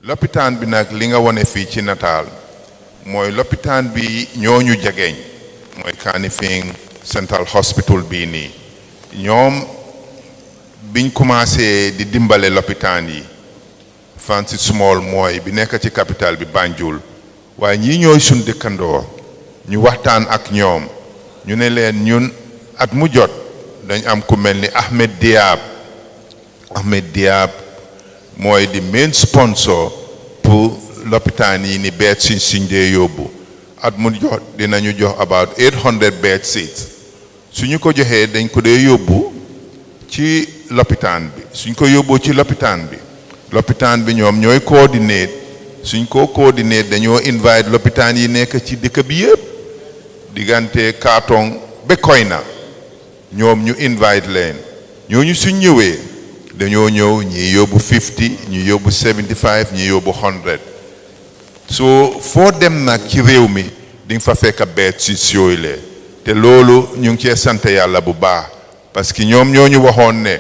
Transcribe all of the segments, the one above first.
lopitaan bi nag li nga wone fii ci nataal mooy lopitaan bi ñooñu jegeñ mooy Kanifing Central Hospital bii nii ñoom biñ commencé di dimbale lopitaan yi Francis Small mooy bi nekk ci capital bi Banjul waaye ñii ñooy suñ dëkkandoo ñu waxtaan ak ñoom ñu ne leen ñun at mu jot dañ am ku mel ni Ahmed Diab mooy di main sponsor pour lopitaan yi ni bed suñ dee yóbbu at mu jot dinañu jox about 800 bed seats suñu ko joxee dañ ko dee yóbbu ci lopitaan bi suñ ko yóbboo ci lopitaan bi ñoom ñooy coordinate suñ ko coordinate dañoo invite lopitaan yi nekk ci dëkk bi yëpp diggante Kartong ba Koyna ñoom ñu invite leen ñooñu suñ ñëwee dañoo ñëw ñi yóbbu 50 ñi yóbbu 75 ñi yóbbu 100 so foo dem nag ci réew mi di nga fa fekk bed si yooyu lee te loolu ñu ngi cee sant yàlla bu baax parce que ñoom ñoo ñu waxoon ne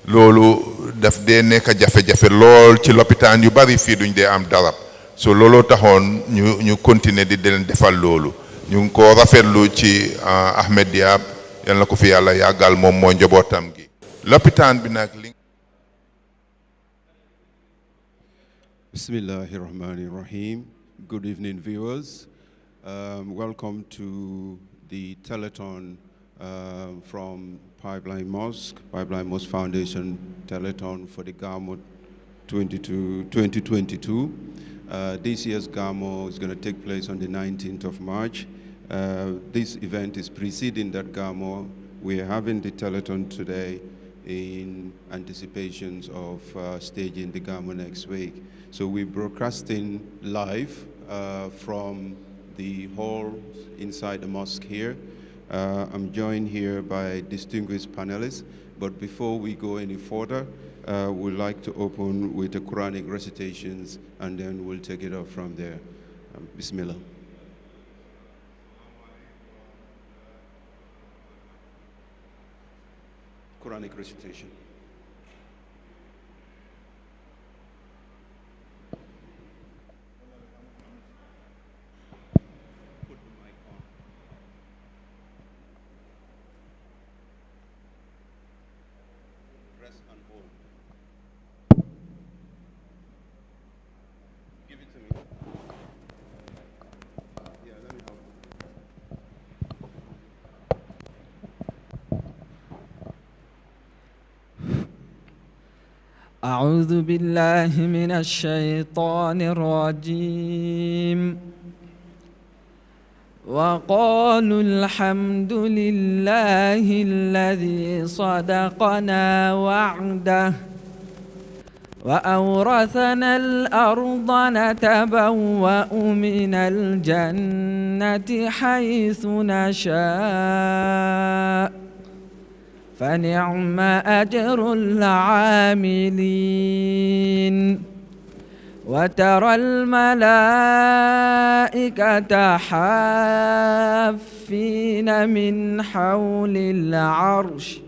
loolu daf dee nekk jafe-jafe lool ci lopitaan yu bari fii duñ dee am darab so looloo taxoon ñu continuer di leen defal loolu ñu ngi ko rafetlu ci Ahmed Diab yal na ko fi yàlla yàggal moom mooy njabootam gi lopitaan bi nag li Bismillahirrahmanirrahim. Good evening, viewers. Welcome to the Telethon from Pipeline Mosque Foundation Telethon for the GAMO 2022. This year's GAMO is going to take place on the 19th of March. This event is preceding that GAMO. We are having the Telethon today in anticipations of staging the GAMO next week. So we're broadcasting live from the hall inside the mosque here. I'm joined here by distinguished panelists, but before we go any further, we'd like to open with the Quranic recitations, and then we'll take it up from there. Bismillah. Quranic recitation. أعوذ بالله من الشيطان الرجيم وقالوا الحمد لله الذي صدقنا وعده وأورثنا الأرض نتبوأ من الجنة حيث نشاء فنعم أجر العاملين وترى الملائكة حافين من حول العرش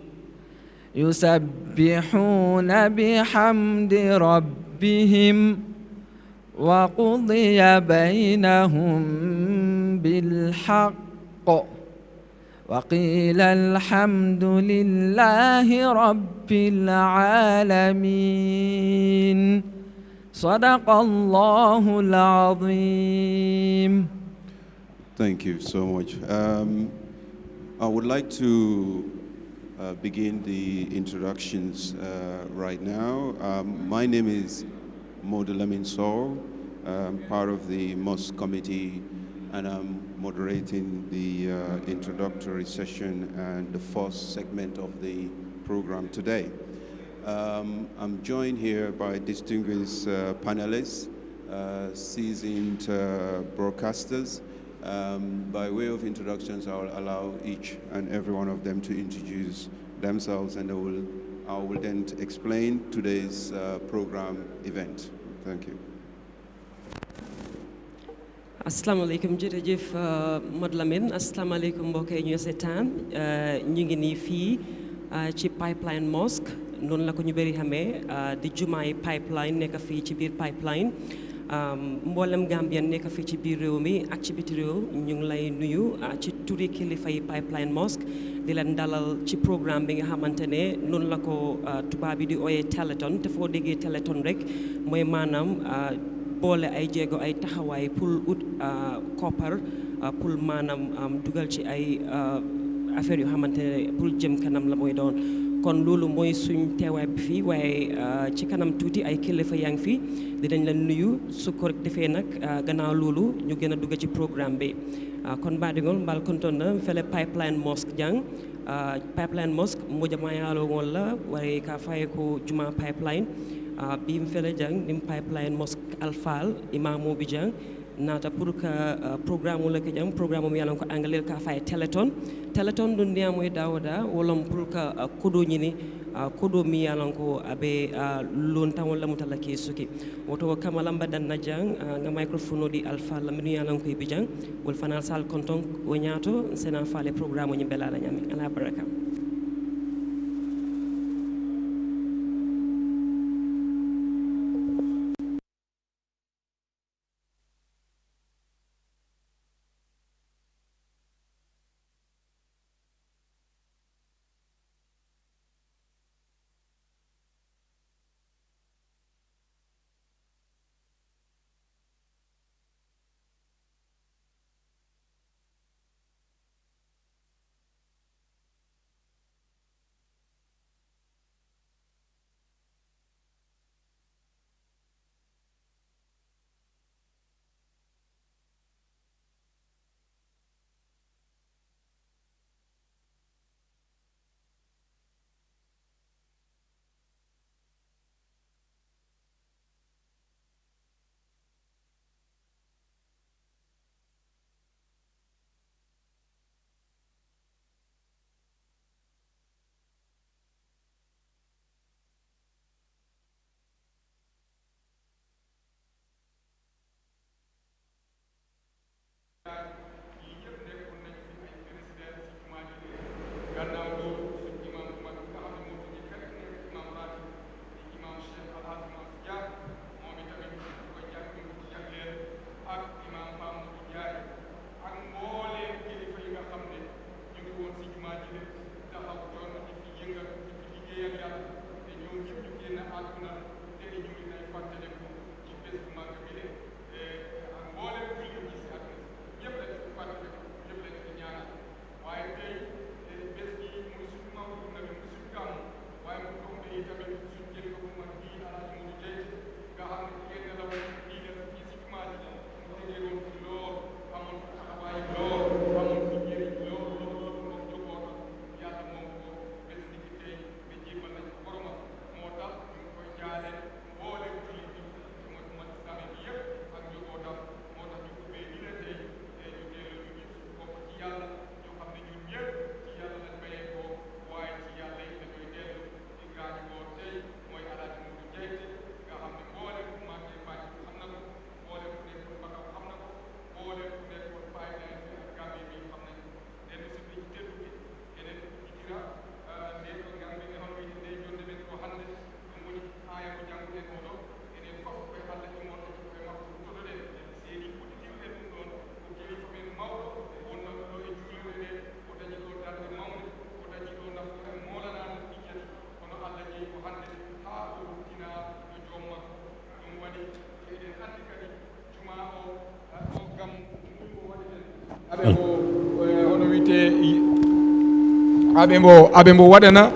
يسبحون بحمد ربهم وقضي بينهم بالحق وقيل الحمد لله رب العالمين صدق الله العظيم. Thank you so much. I would like to begin the introductions right now. My name is Modelamin Sow. I'm part of the Mosque Committee, and I'm moderating the introductory session and the first segment of the program today. I'm joined here by distinguished panelists, seasoned broadcasters. By way of introductions, I'll allow each and every one of them to introduce themselves, and I will then explain today's program event. Thank you. asalaamaaleykum jërëjëf Modou Lamine asalaamaaleykum mbokk yi ñu seetaan ñu ngi nii fii ci Pipeline Mosque noonu la ko ñu bëri xamee di jumaay pipeline nekk fii ci biir pipeline mboolem Gambien nekk fii ci biir réew mi ak ci biti réew ñu ngi lay nuyu ci turi kilifa yi pipeline mosque di leen dalal ci programme bi nga xamante ne noonu la ko tubaab bi di ooyee Telethon te foo déggee Telethon rek mooy maanaam boole ay jéego ay taxawaay pour ut koppar pour maanaam dugal ci ay affaire yu xamante ne pour jëm kanam la mooy doon kon loolu mooy suñ teewaay bi fii waaye ci kanam tuuti ay kilifa yaa ngi fi dinañ leen nuyu su ko defee nag gannaaw loolu ñu gën a dugg ci programme bi kon mbaɗigol mbal kontonna fele pipeline mosque jang pipeline mosque moja mayalo wala wari ka faye ko juma pipeline bim fele jang dim pipeline mosque alfal imamu bi jang nata pour que programme wala ke jang programme mo yalan ko anglais ka faye teleton dun ndiya moy dawda wolom pour que kodo ñini kodo mi yalan ko abe lontan wala mutala ke suki woto kamala mbadan na jang nga microphone di alfa la mi yalan ko bi jang wol fanal sal konton o ñaato sena fale programme ñi belala ñami ala baraka aɓe mbo waɗana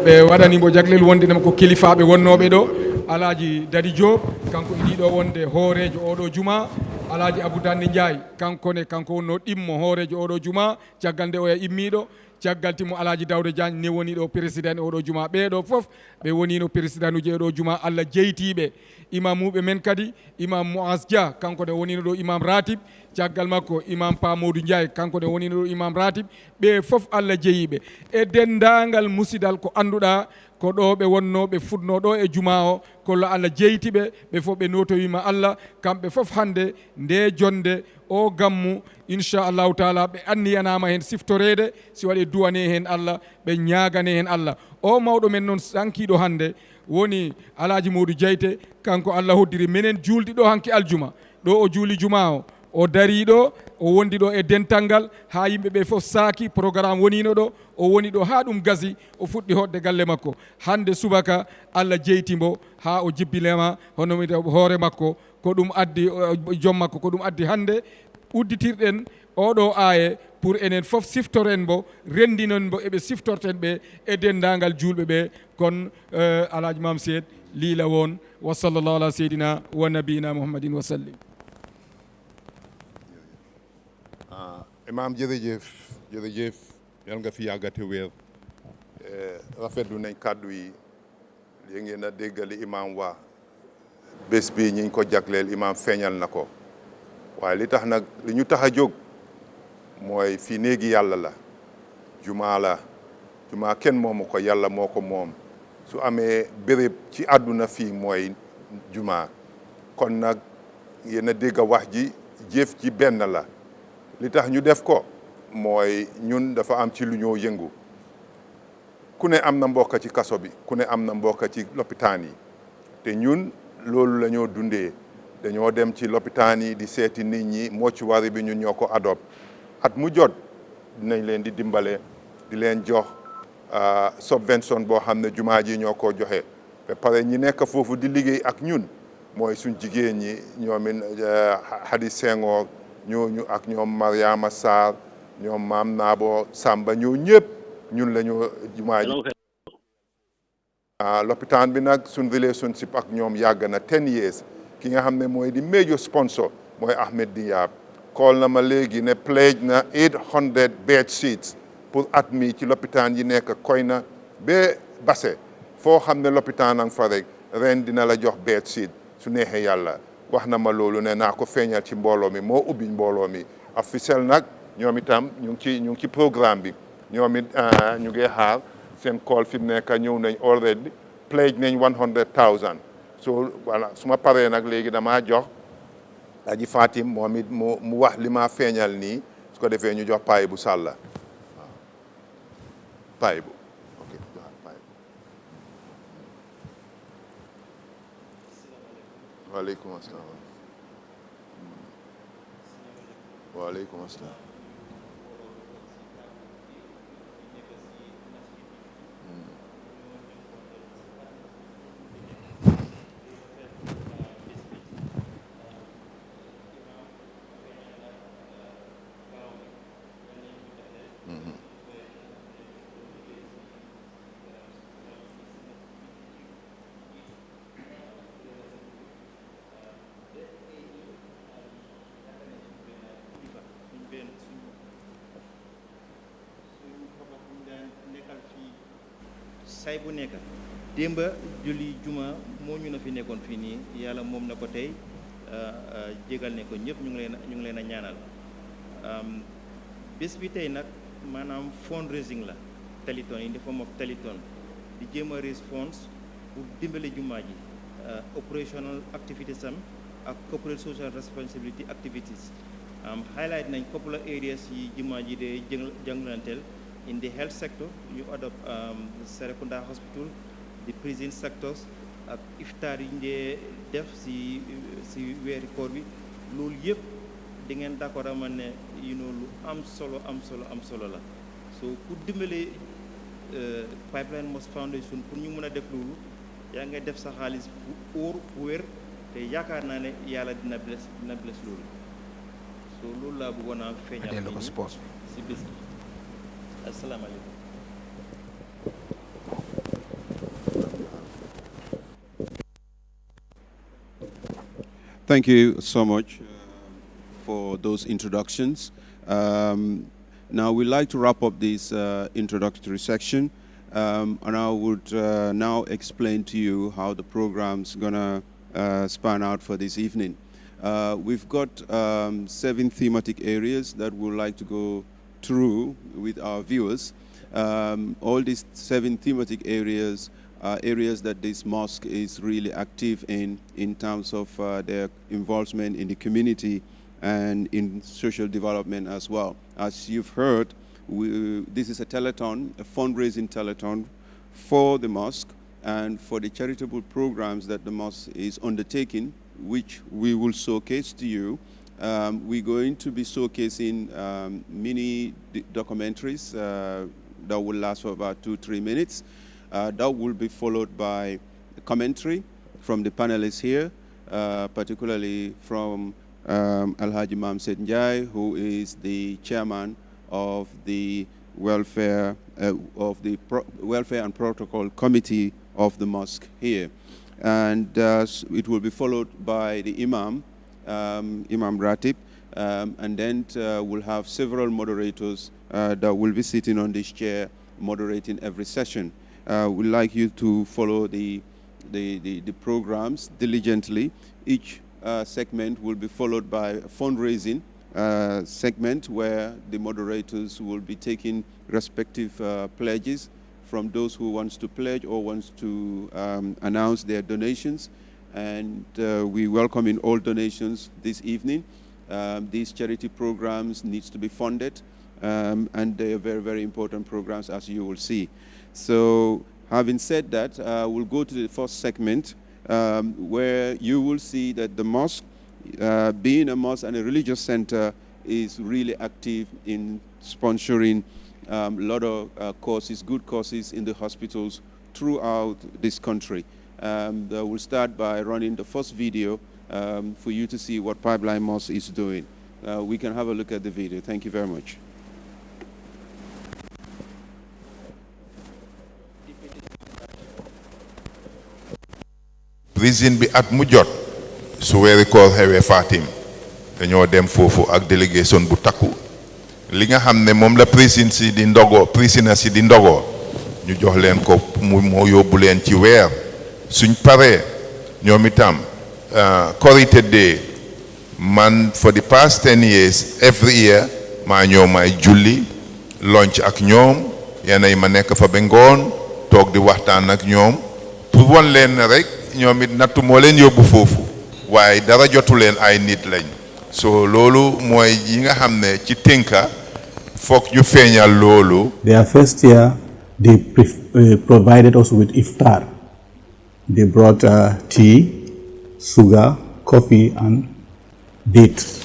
ɓe waɗanimo jaglel wondema ko kilifaɓe wonnoɓe ɗo alaji Dadi Diop kanko e ɗiɗo wonde hoorejo oɗo juma alaji Abou Dande Ndiaye kanko wonno ɗimmo hoorejo oɗo juma caggal nde oya immiɗo caggal timmo alaji Dawde Diagne ne woni ɗo président oɗo juma ɓeɗo foof ɓe wonino président uji oɗo juma Allah jeytiɓe imamuɓe men kadi imam Mouaz Dia kanko de wonino ɗo imam ratib caggal makko imam Pa Modou Ndiaye kanko de wonino ɗo imam ratib ɓe foof Allah jeeyiɓe e dendagal musidal ko anduɗa ko ɗo ɓe wonno ɓe futno ɗo e juma o kollo Allah jeytiɓe ɓe fof ɓe notoyima Allah kamɓe fof hande nde jonde o gammu inchallahu taala ɓe anniyanama hen siftorede si waɗi duwane hen Allah ɓe ñagane hen Allah o mawɗo men noon sankiɗo hande woni Alaji Modou Diayte kanko Allah hoddiri minen juldi ɗo hanki aljuma ɗo o juuli juma o dari ɗo o wondi ɗo e dental ngal ha yimɓe ɓe fof saaki programme wonino ɗo o woni ɗo ha ɗum gasi o fuɗɗi hoɗde galle makko hande subaka Allah jeytimbo ha o jibbilema hono hoore makko ko ɗum addi joom makko ko ɗum addi hande udditirɗen oɗo aaye pour enen fof siftoren mbo rendinon mbo eɓe siftorten ɓe e dendagal julɓe ɓe kono Alhaji Mam Seyd liila won wa sallallahu ala seydina wa nabiyina muhammadin wa sallim. Imam jërëjëf yal nga fi yàggate wér rafetlu nañ kàddu yi li ngeen a déggali imam waa bés bi ñiñ ko jagleel imam feeñal na ko waaye li tax nag li ñu tax a jóg mooy fii néegi yàlla la jumaa kenn moomu ko yàlla moo ko moom su amee béréb ci àdduna fii mooy jumaa kon nag yéen a dégg wax ji jëf ji benn la li tax ñu def ko mooy ñun dafa am ci lu ñoo yëngu ku ne am na mbokk ci kaso bi ku ne am na mbokk ci lopitaan yi te ñun loolu la ñoo dundee dañoo dem ci lopitaan yi di seeti nit ñi mortuaire bi ñun ñoo ko adopt at mu jot dinañ leen di dimbale di leen jox subvention boo xam ne jumaa ji ñoo ko joxe ba pare ñi nekk foofu di liggéey ak ñun mooy suñ jigéen ñi ñoomin Hadi Senghor ñooñu ak ñoom Mariama Sarr ñoom Maam Naabo Samba ñoo ñëpp ñun la ñu jumaa ji lopitaan bi nag suñ relationship ak ñoom yàgg na 10 years ki nga xam ne mooy di major sponsor mooy Ahmed Diab call na ma léegi ne pledge na 800 bed sheets pour at mi ci lopitaan yi nekk Koyna ba Basse foo xam ne lopitaan ang fa rek ren dina la jox bed sheet su neexee yàlla wax na ma loolu ne naa ko feeñal ci mbooloo mi moo ubbi mbooloo mi officiel nag ñoom itam ñu ngi ci programme bi ñoom it ñu ngi xaar seen call fi mu nekk ñëw nañ already pledge nañ 100,000 so voilà su ma paree nag léegi damaa jox aji Fatim moom it mu wax li ma feeñal nii su ko defee ñu jox paay bu sàlla waaw paay bu ok paay bu waaleykum asalaam waaleykum asalaam say bu nekk démba julli juma moo ñu na fi nekkoon fii nii yàlla moom na ko tey jégal ne ko ñëpp ñu ngi leen a ñaanal bés bi tey nag maanaam fundraising la Telethon in the form of Telethon di jéem a raise funds pour dimbale juma ji operational activities am ak corporate social responsibility activities highlight nañ couple of areas yi juma ji de jàngalanteel in the health sector ñu adopt Serekunda Hospital the prison sectors ak iftaar yi ñu dee def si weeri koor bi loolu yëpp di ngeen d'accord ama ne lu am solo la so pour dimbale Pipeline Mosque Foundation pour ñu mën a def loolu yaa ngay def sa xaalis bu óor bu wér te yaakaar naa ne yàlla dina bless loolu so loolu laa bëggoon a feeñal si bés bi Assalamu alaikum. Thank you so much for those introductions. Now we'd like to wrap up this introductory section, and I would now explain to you how the program's gonna span out for this evening. We've got 7 thematic areas that we'd like to go through with our viewers. All these 7 thematic areas areas that this mosque is really active in terms of their involvement in the community and in social development as well. As you've heard, this is a telethon, a fundraising telethon for the mosque and for the charitable programs that the mosque is undertaking, which we will showcase to you. We're going to be showcasing mini documentaries that will last for about 2-3 minutes. That will be followed by commentary from the panelists here, particularly from Alhaji Mamsed Njai, who is the chairman of the Welfare and Protocol Committee of the mosque here. And it will be followed by the Imam, Imam Ratib, and then we'll have several moderators that will be sitting on this chair moderating every session. We'd like you to follow the programs diligently. Each segment will be followed by a fundraising segment where the moderators will be taking respective pledges from those who wants to pledge or wants to announce their donations. And we welcome in all donations this evening. These charity programs needs to be funded, and they are very, very important programs, as you will see. So having said that, we'll go to the first segment where you will see that the mosque, being a mosque and a religious center, is really active in sponsoring a lot of courses, good courses in the hospitals throughout this country. We'll start by running the first video for you to see what Pipeline Mosque is doing. We can have a look at the video. Thank you very much. Prison bi at mu jot su weeri koor xewee Fatim dañoo dem foofu ak délégation bu takku li nga xam ne moom la prisonniers si di ndogoo ñu jox leen ko moo yóbbu leen ci weer suñ paree ñoom itam Korité Day man for the past 10 years every year maa ñëw may julli lunch ak ñoom yenn ma nekk fa ba ngoon toog di waxtaan ak ñoom pour wan leen rek ñoom it nattu moo leen yóbbu foofu waaye dara jotu leen ay nit lañ so loolu mooy yi nga xam ne ci tënka foog ñu feeñal loolu. Their first year they provided us with iftar. They brought tea, sugar, coffee and dates.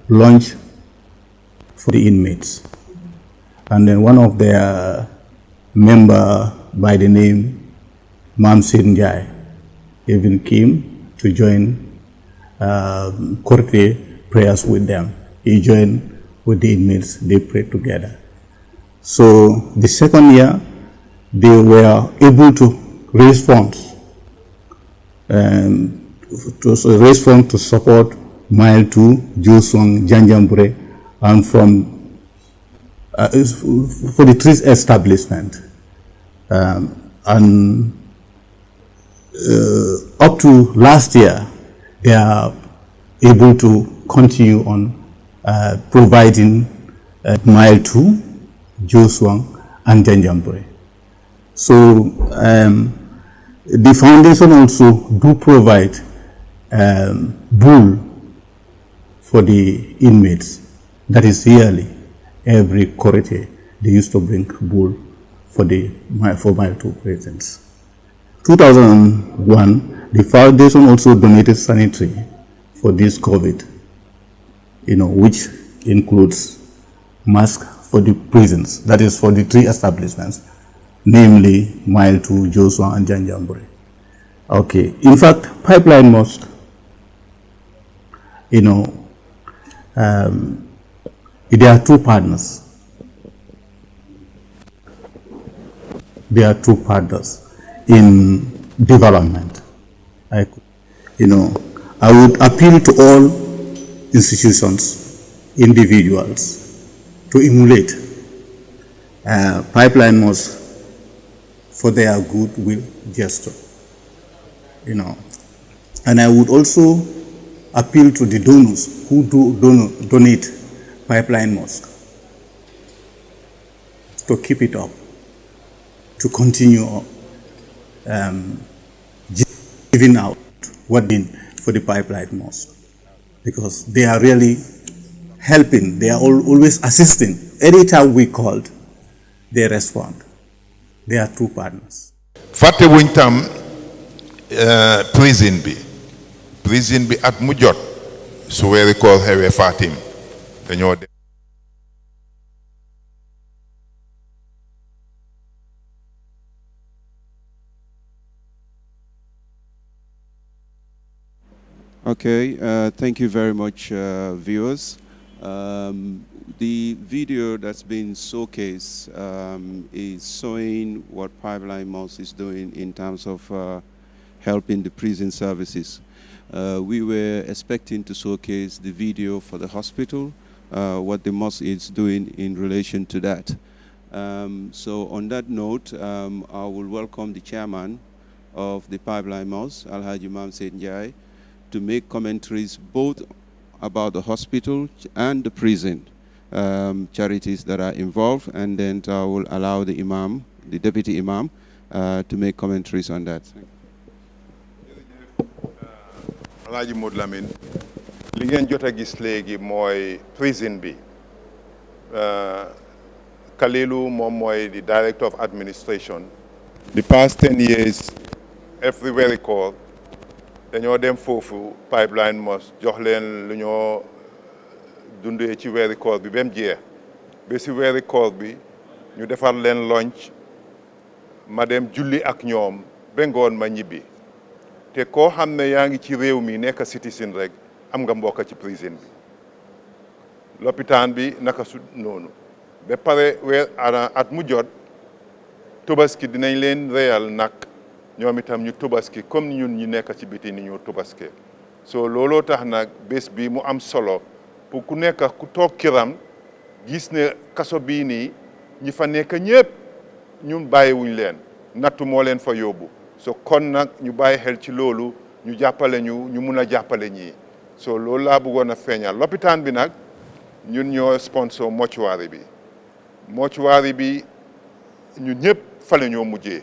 Lunch for the inmates. And then one of their member by the name Mamsed Njai even came to join Korité prayers with them. He joined with the inmates, they prayed together. So the second year, they were able to raise funds to support Mile 2, Joswang, Janjambure, and for the trees establishment. And up to last year, they are able to continue on providing Mile 2, Joswang, and Janjambure. So the foundation also do provide bull for the inmates. That is yearly. Every Korité, they used to bring bull for Mile 2 prisons. 2001, the foundation also donated sanitary for this COVID, which includes masks for the prisons, that is for the 3 establishments, namely Mile 2, Joswang, and Janjambure. Okay, in fact, Pipeline Mosque, there are 2 partners. There are 2 partners in development. I would appeal to all institutions, individuals, to emulate Pipeline Mosque for their goodwill gesture. And I would also appeal to the donors who donate Pipeline Mosque to keep it up, to continue giving out what in for the Pipeline Mosque, because they are really helping. They are always assisting. Anytime we called, they respond. They are true partners. fàtte wuñ tam prison bi at mu jot su weeri koor xewee Fatim dañoo dem. Okay, thank you very much, viewers. The video that's been showcased is showing what Pipeline Mosque is doing in terms of helping the prison services. We were expecting to showcase the video for the hospital, what the mosque is doing in relation to that. So on that note, I will welcome the chairman of the Pipeline Mosque, Alhaji Imam Said Njai, to make commentaries both about the hospital and the prison charities that are involved, and then I will allow the imam, the deputy imam, to make commentaries on that. Alhaji Modou Lamine li ngeen jot a gis léegi mooy prison bi Kalilu moom mooy the director of administration. The past 10 years every weeri koor dañoo dem foofu Pipeline Mosque jox leen lu ñoo dundee ci weeri koor bi ba mu jeex ba si weeri koor bi ñu defar leen lunch ma dem julli ak ñoom ba ngoon ma ñibbi te koo xam ne yaa ngi ci réew mi nekk citizen rek am nga mbokk ci prison bi lopitaan bi naka su noonu ba pare weer at mu jot Tabaski dinañ leen reyal nag ñoom itam ñu Tabaski comme ñun ñu nekk ci biti ni ñu Tabaski so looloo tax nag bés bi mu am solo pour ku nekk ku toog kiram gis ne kaso bii nii ñi fa nekk ñëpp ñun bàyyiwuñ leen nattu moo leen fa yóbbu so kon nag ñu bàyyi xel ci loolu ñu jàppale ñu mun a jàppale ñii so loolu laa bëggoon a feeñal lopitaan bi nag ñun ñoo sponsor mortuary bi ñun ñëpp fale ñoo mujjee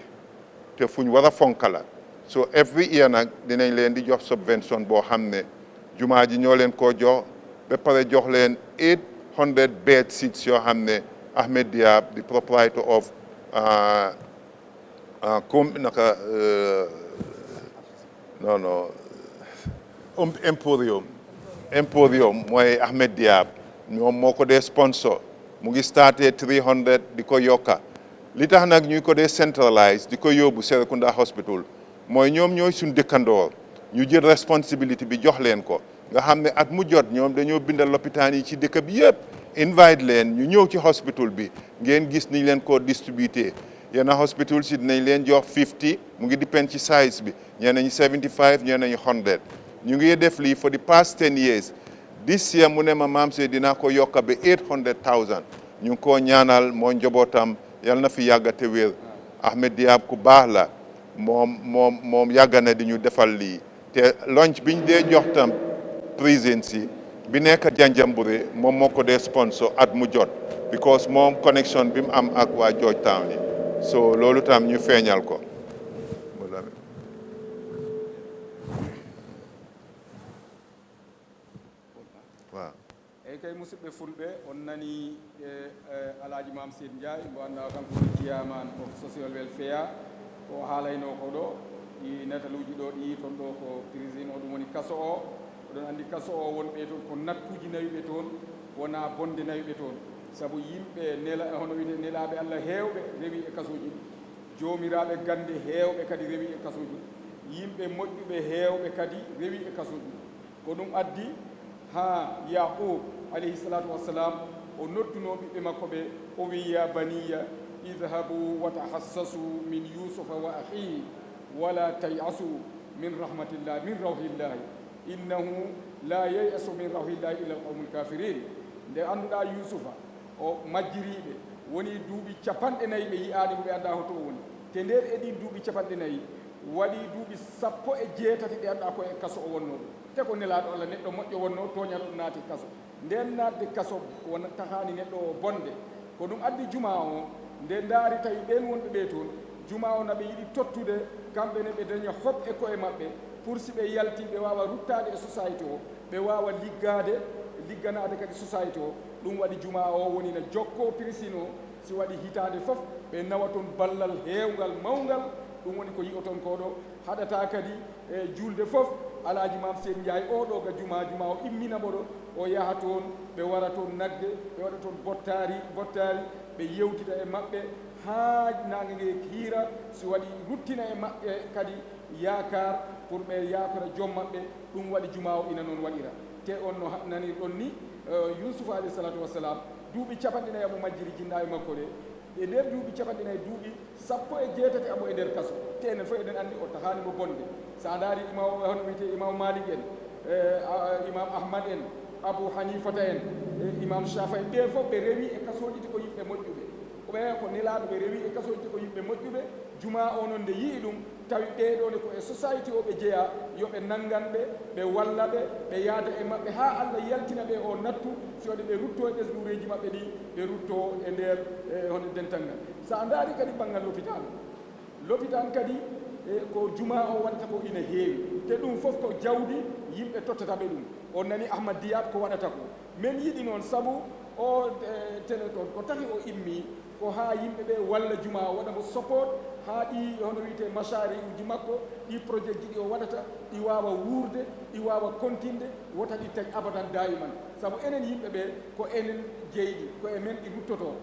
te fuñ war a fonka la so every year nag dinañ leen di jox subvention boo xam ne jumaa ji ñoo leen koo jox ba pare jox leen 800 bed seats yoo xam ne Ahmed Diab the proprietor of Emporium mooy Ahmed Diab ñoom moo ko dee sponsor mu ngi starté 300 di ko yokka li tax nag ñuy ko dee centralize di ko yóbbu Serekunda hospital mooy ñoom ñooy suñ dëkkandoor ñu jël responsibility bi jox leen ko nga xam ne at mu jot ñoom dañoo bindal lopitaan yi ci dëkk bi yëpp invite leen ñu ñëw ci hospital bi ngeen gis niñ leen ko distributé yenn hospital si dinañ leen jox 50 mu ngi depend ci size bi ñenn ñi 75 ñenn ñi 100 ñu ngi def lii for the past 10 years this year mu ne ma maam see dinaa ko yokka ba 800,000 ñu ngi koo ñaanal moo njabootam yal na fi yàgga te wér Ahmed Diab ku baax la moom yàgga na di ñu defal lii te lunch biñ dee jox tam prison si bi nekk Janjanbureh moom moo ko dee sponsor at mu jot because moom connection bi mu am ak waa Georgetown yi so loolu tam ñu feeñal ko waaw eyyi kay musidɓe fulɓe on nani Alhaji Imam Said Ndiaye mo anda kanko woni chairman of social welfare o haalayno ko ɗo ɗi nataluji ɗo ɗi toon ɗo ko prison o ɗum woni kaso o oɗon andi kaso o wonɓe toon ko nattuji nawiɓe toon wona bonde nawiɓe toon saabu yimɓe hono wiide nelaɓe Allah heewɓe rewi e kasoji joomiraɓe gande heewɓe kadi rewi e kasoji yimɓe moƴƴuɓe heewɓe kadi rewi e kasoji ko ɗum addi ha Yaqub alayhi salatu wassalam o nodduno ɓiɓɓe makko ɓe o wi ya baniya idhabu wa tahassasu min yusufa wa akhihi wala tayasu min rahmatillah min rawhillahi innahu la yayasu min rawhillahi illa alqawmul kafirin nde annduɗa yusufa o majjiriɓe woni duuɓi capanɗe nayyi ɓe yiyaani ko ɓe annda hoto o woni te nder e ɗin duuɓi capanɗe nayyi waɗi duuɓi 17 ɗe annduɗa ko e kaso o wonno ɗum te ko nelaɗo Allah neɗɗo moƴƴo wonno toñaɗo ɗum naati kaso nden natde kaso wona tahani neɗɗo o bonde ko ɗum addi juma o nde ndaari tawi ɓen wonɓe ɓe toon juma o naɓe yiɗi tottude kamɓe ne ɓe daña hoɓ e koye maɓɓe pour si ɓe yalti ɓe wawa ruttade e société o ɓe wawa ligganade kadi société o ɗum waɗi juma o woni no jokko prisino si waɗi hitande fof ɓe nawa toon ballal heewgal mawgal ɗum woni ko yiyoton koɗo haɗata kadi e julde fof alaji mam sen ndiaye oɗo ga juma o imminamo ɗo o yaha toon ɓe wara toon nagde ɓe waɗa toon bottari ɓe yewtita e maɓɓe haa nangue ngue hiira si waɗi ruttina e maɓɓe kadi yakar pour ɓe yakora joom maɓɓe ɗum waɗi juma o ina noon waɗira te on no nanirɗon ni Yusuf alayhi salatu wassalam duuɓi capanɗinayi amo majjiri jinna e makko ɗe e nder duuɓi capanɗinayi duuɓi 17 amo e nder kaso te enen fof eɗen anndi o tahanimo bonde sa daari hono wiyete imam malik en imam ahmad en abou hanifata en imam shafai ɓe fof ɓe rewi e kasoji ɗi ko yimɓe moƴƴuɓe ɓe ko nelaɗo ɓe rewi e kasoji ɗi ko yimɓe moƴƴuɓe juma o noon nde yii ɗum tawi ɓeɗone ko e société o ɓe jeeya yoɓe nanganɓe ɓe walla ɓe yaada e maɓɓe ha Allah yaltina ɓe o nattu si waɗi ɓe rutto e ɓesgureji maɓɓe ɗi ɓe rutto e nder hono dental ngal sa daari kadi banggal l'hôpital kadi ko juma o waɗata ko ina heewi te ɗum fof ko jawdi yimɓe tottataɓe ɗum on nani Ahmad Diab ko waɗata ko min yiɗi noon saabu o Telethon ko tahi o immi ko ha yimɓe ɓe walla juma o waɗamo support ha ɗi hono wiyete machari uji makko ɗi projet ji ɗi o waɗata ɗi wawa wuurde ɗi wawa continde wota ɗi tañ abadan dayiman saabu enen yimɓe ɓe ko enen jeyɗi ko e men ɗi ruttoto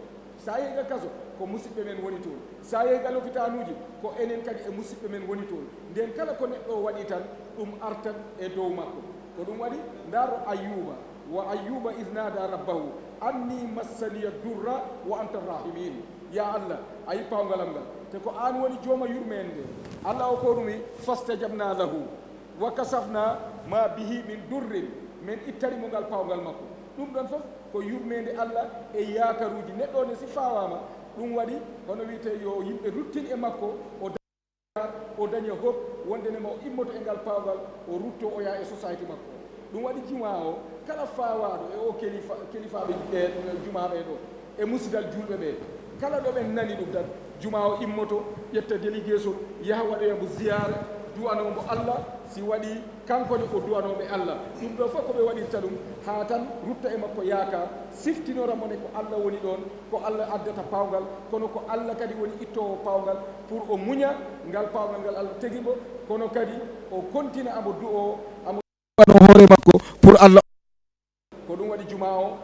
sa yehiga kaso ko musidɓe men woni toon sa yehiga l'hôpital uji ko enen kadi e musidɓe men woni toon nden kala ko neɗɗo o waɗi tan ɗum artat e dow makko ko ɗum waɗi ndaro ayuba wa ayuba isnada rabbahu anni massaniya durra wa anta rahimin ya Allah ayi pawgalam ngal te ko an woni jooma yurmen nde Allah o ko ɗumi fastajabna lahu wa kasafna ma bihi min durrin min ittarimo ngal pawgal makko ɗum ɗon fof ko yurmede Allah e yakaruji neɗɗo ne si fawama ɗum waɗi hono wiyete yo yimɓe ruttin e makko o daña hop wondenema o immoto e ngal pawgal o rutto o yaa e société makko ɗum waɗi juma o kala fawaɗo e o kelifaɓe jumaɓe ɗo e musidal julɓe ɓe kala ɗo ɓen nani ɗum tan juma o immoto ƴetta délégation yaha waɗoyamo ziyara duwanomo Allah si waɗi kankone o duwanoɓe Allah ɗum ɗo fof ko ɓe waɗirta ɗum ha tan rutta e makko yaaka siftinoramo ne ko Allah woni ɗon ko Allah addata pawgal kono ko Allah kadi woni ittowo pawgal pour o muña ngal pawgal ngal Allah tegimo kono kadi o continue amo du'o amo ɗo hoore makko pour Allah ko ɗum waɗi juma o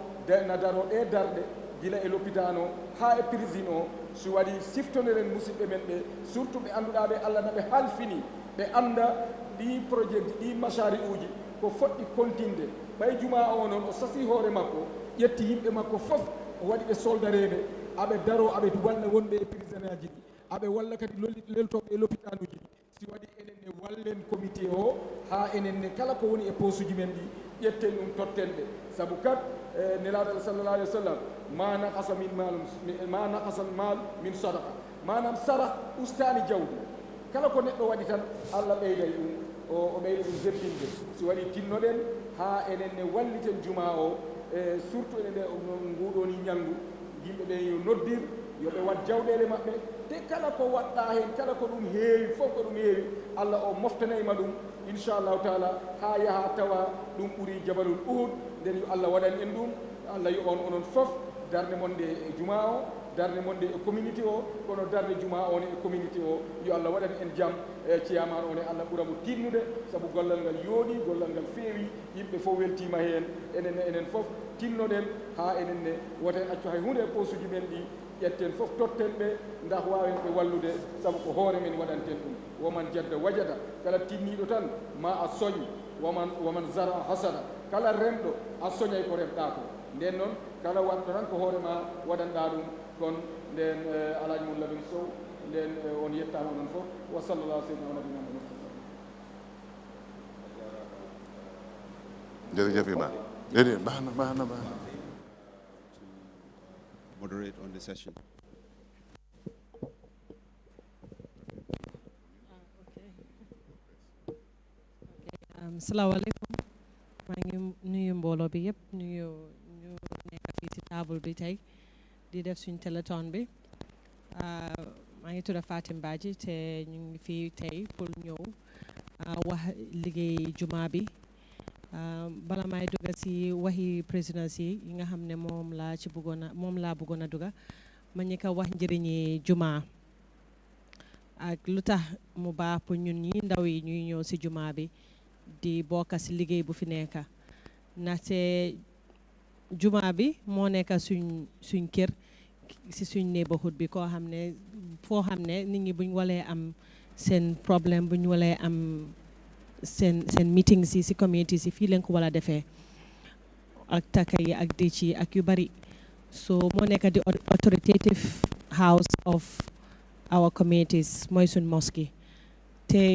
na daro ɗe darɗe gila e l'hôpital o ha e prison o si waɗi siftoniren musidɓe men ɓe surtout ɓe annduɗa ɓe Allah naɓe halfini ɓe anda ɗi projet ji ɗi machari uji ko foɗɗi continde ɓay juma o noon o sasi hoore makko ƴetti yimɓe makko fof o waɗi ɓe soldareɓe aɓe daro aɓe walla wonɓe e prison aji ɗi aɓe walla kadi leltoɓe e l'hôpital uji ɗi si waɗi enen ne wallen comité o ha enen ne kala ko woni e posuji men ɗi ƴetten ɗum totten ɓe saabu kat nelaɗo sallallah alih wa sallam ma naqasa mal min sadaqa manam sara ustani jawdi kala ko neɗɗo waɗi tan Allah ɓeyday ɗum o ɓeyda ɗum zebbinde si waɗi tinnoɗen ha enen ne walliten juma o e surtout ene nde nguɗoni ñalngu yimɓe ɓe yo noddir yoɓe wat jawɗele maɓɓe te kala ko waɗɗa hen kala ko ɗum heewi fof ko ɗum heewi Allah o moftanayma ɗum inchallahu taala ha yaha tawa ɗum ɓuuri jabalul uhud nden yo Allah waɗan en ɗum Allah yo on onon fof darde monde e juma o darde monde e communauté o kono darde juma o ne e communauté o yo Allah waɗan en jaam e ciyaman o ne Allah ɓuramo tinnude saabu gollal ngal yooɗi gollal ngal feewi yimɓe fof weltima hen enen fof tinnoɗen ha enen ne woten accu hay hunde e posuji men ɗi ƴetten fof totten ɓe ndah wawen ɓe wallude saabu ko hoore men waɗanten ɗum woman jadda wajada kala tinniɗo tan ma a soñ woman zara hasada kala remɗo a soñay ko remɗa ko nden noon kala watɗo tan ko hoore ma waɗanɗa ɗum kon nden alaji mum labin sow nden on yettama onon fof wa sallallah sayyidina nabina Muhammad jërëjëf imam déedéet baax na moderate on the session. Salaamaaleykum maa ngi nuyu mbooloo bi yëpp nuyu ñu nekk fii ci table bi tey di def suñ téléthon bi maa ngi tudd Fatim Badji te ñu ngi fii tey pour ñëw wax liggéey juma bi bala may dugga si waxi présidence yi nga xam ne moom laa bëggoon a dugga ma ñi ko wax njëriñi juma ak lu tax mu baax pour ñun ñi ndaw yi ñuy ñëw si juma bi di bokk si liggéey bu fi nekk ndaxte juma bi moo nekk suñ kër si suñ neighborhood bi koo xam ne foo xam ne nit ñi buñ walee am seen problème buñ walee am seen meetings yi si community si fii leen ko wala defee ak taka yi ak dëcc yi ak yu bari so moo nekk di authoritative house of our communities mooy suñ mosque te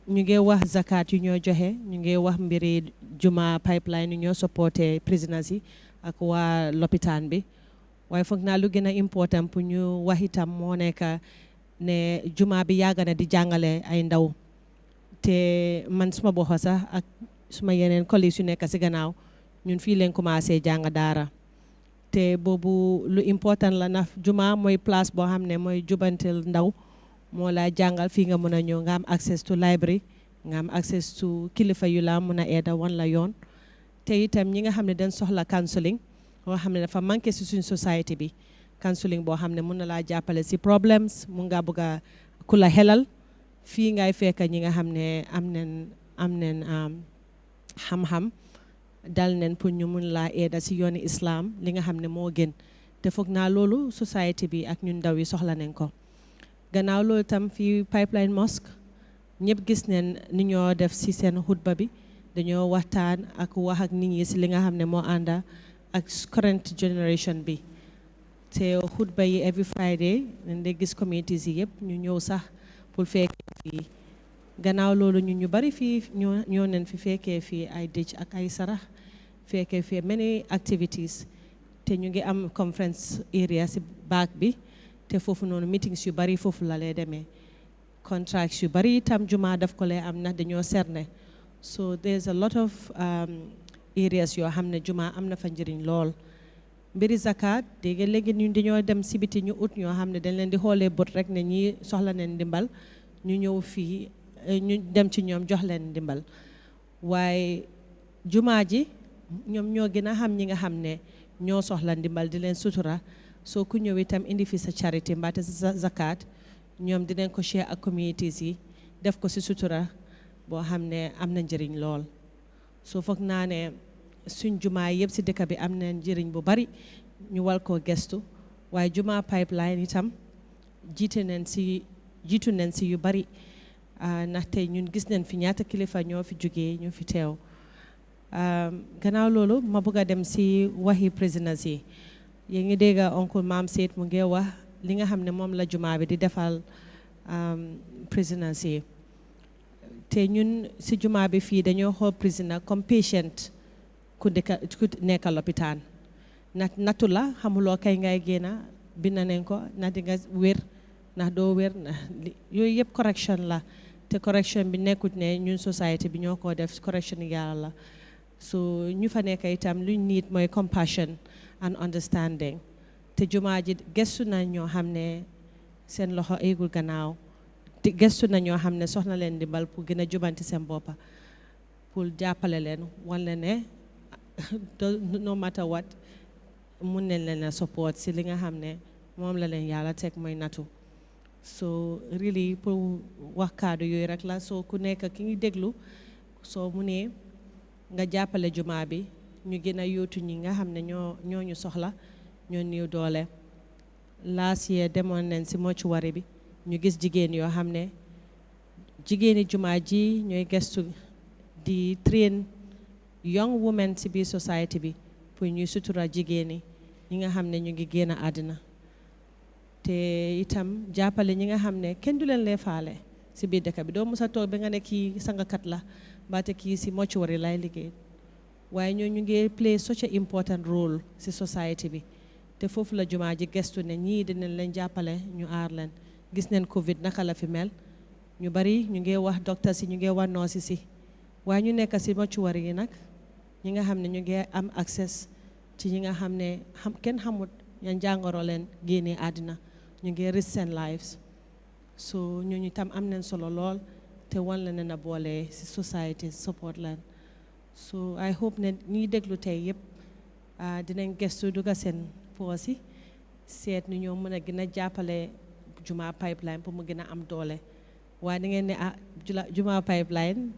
ñu ngi wax zakat yu ñoo joxe ñu ngi wax mbiri juma pipeline yu ñoo supporté présidence yi ak waa lopitaan bi waaye foog naa lu gën a important pour ñu wax itam moo nekk ne juma bi yàgg na di jàngale ay ndaw te man suma bopp sax ak suma yeneen collègues yu nekk si gannaaw ñun fii leen commencé jàng daara te boobu lu important la na juma mooy place boo xam ne mooy jubantel ndaw moo la jàngal fii nga mën a ñëw nga am access to library nga am access to kilifa yu la mën a eeda wan la yoon te itam ñi nga xam ne dañ soxla counseling boo xam ne dafa manqué si suñ society bi counseling boo xam ne mën na laa jàppale si problems mun nga bëgg a ku la xelal fii ngay fekk ñi nga xam ne am nen xam-xam dal nen pour ñu mun laa eeda si yooni islam li nga xam ne moo gën te foog naa loolu society bi ak ñun ndaw yi soxla nañ ko gannaaw loolu tam fii pipeline mosque ñëpp gis neen ni ñoo def si seen xutba bi dañoo waxtaan ak wax ak nit ñi si li nga xam ne moo ànda ak current generation bi te xutba yi every Friday dañ dee gis communities yi yëpp ñu ñëw sax pour fekkee fii gannaaw loolu ñu bari fii ñoo nen fi fekkee fii ay dëj ak ay sarax fekkee fii many activities te ñu ngi am conference area si baak bi te foofu noonu meetings yu bari foofu la lay demee contracts yu bari itam juma daf ko lay am na dañoo serne so there's a lot of areas yoo xam ne juma am na fa njëriñ lool mbiri zakat dégg léegi ñu dañoo dem si biti ñu ut ñoo xam ne dañ leen di xoolee bët rek ne ñi soxla neen ndimbal ñu ñëw fii ñu dem ci ñoom jox leen ndimbal waaye juma ji ñoom ñoo gën a xam ñi nga xam ne ñoo soxla ndimbal di leen sutura soo ku ñëw itam indi fi sa charité mbaate sa zakat ñoom dinañ ko share ak communities yi def ko si sutura boo xam ne am na njëriñ lool soo foog naa ne suñ jumaa yëpp si dëkk bi am na njëriñ bu bari ñu wal koo gestu waaye juma pipeline itam jiitu nañ si yu bari ndaxte ñun gis nañ fi ñaata kilifa ñoo fi jógee ñoo fi teew gannaaw loolu ma bëgg a dem si waxi présidence yi yéen ngi dégg oncle Maam Seet mu ngi wax li nga xam ne moom la jumaa bi di defal présidence yi te ñun si jumaa bi fii dañoo xool président comme patient ku nekk lopitaan nattu la xamuloo kay ngay génna bind nañ ko ndax di nga wér ndax doo wér yooyu yëpp correction la te correction bi nekkut ne ñun society bi ñoo ko def correction yàlla la so ñu fa nekk itam luñ need mooy compassion and understanding te jumaa ji gëstu na ñoo xam ne seen loxo eegul gannaaw te gëstu na ñoo xam ne soxna leen dimbal pour gën a jubanti seen boppa pour jàppale leen wala ne no matter what mun nañ leen a support si li nga xam ne moom la leen yàlla teg mooy natu so really pour wax kaddu yooyu rek la soo ku nekk ki ngi déglu soo mu ne nga jàppale jumaa bi ñu gën a yóotu ñi nga xam ne ñoo ñu soxla ñoo néew doole last year demoon nañ si mortuary bi ñu gis jigéen yoo xam ne jigéeni jumaa ji ñooy gestu di train young women si biir society bi pour ñuy sutura jigéen ñi nga xam ne ñu ngi génn àddina te itam jàppale ñi nga xam ne kenn du leen lee faale si biir dëkk bi doo mos a toog ba nga ne kii sangakat la mbaate kii si mortuary lay liggéey waaye ñoo ñu ngi play such a important role si society bi te foofu la jumaa ji gestu ne ñii dinañ leen jàppale ñu aar leen gis neen covid naka la fi mel ñu bari ñu ngi wax docteur si ñu ngi wax nurse si waaye ñu nekk si mortuary yi nag ñi nga xam ne ñu ngi am access ci ñi nga xam ne kenn xamut yan jàngoro leen génnee àddina ñu ngi risk seen lives so ñooñu tam am nañ solo lool te wan la ne na boole si society support leen so I hope ne ñuy déglu tey yëpp dinañ gëstu dugga seen poos yi seet ni ñoo mën a gën a jàppale Juma pipeline pour mu gën a am doole waaye da ngeen ne Juma pipeline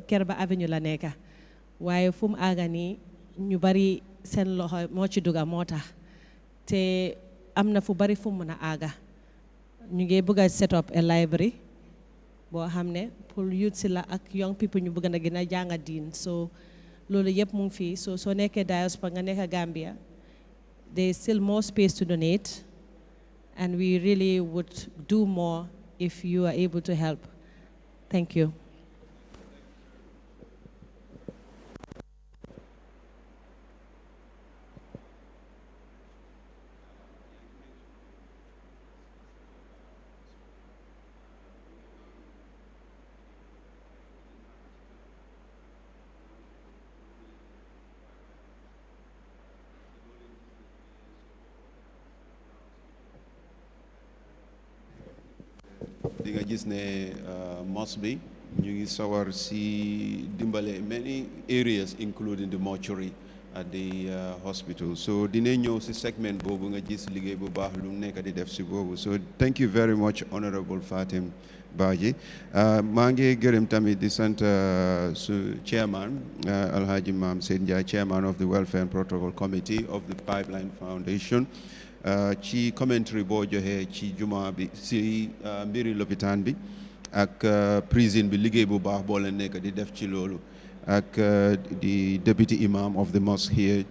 Kerr ba avenue la nekka waaye fu mu àgga nii ñu bari seen loxo moo ci dugga moo tax te am na fu bari fu mu mën a àgga ñu ngi bëgg a set up a library boo xam ne pour youth si la ak young people ñu bëgg na gën a jànga diin so loolu yëpp mu ngi fii so soo nekkee diaspora nga nekk Gambia there is still more space to donate and we really would do more if you are able to help. Thank you. di nga gis ne mosque bi ñu ngi sawar si dimbale many areas including the mortuary at the hospital so dina ñëw si segment boobu nga gis liggéey bu baax lu nekk di def si boobu so thank you very much honorable Fatim Badji maa ngi gërëm tamit di sant su chairman Alhaji Mam Seyd Njie chairman of the welfare and protocol committee of the Pipeline Foundation ci commentary boo joxee ci juma bi si mbiri lopitaan bi ak prison bi liggéey bu baax boo leen nekk di def ci loolu ak di deputy imam of the mosque here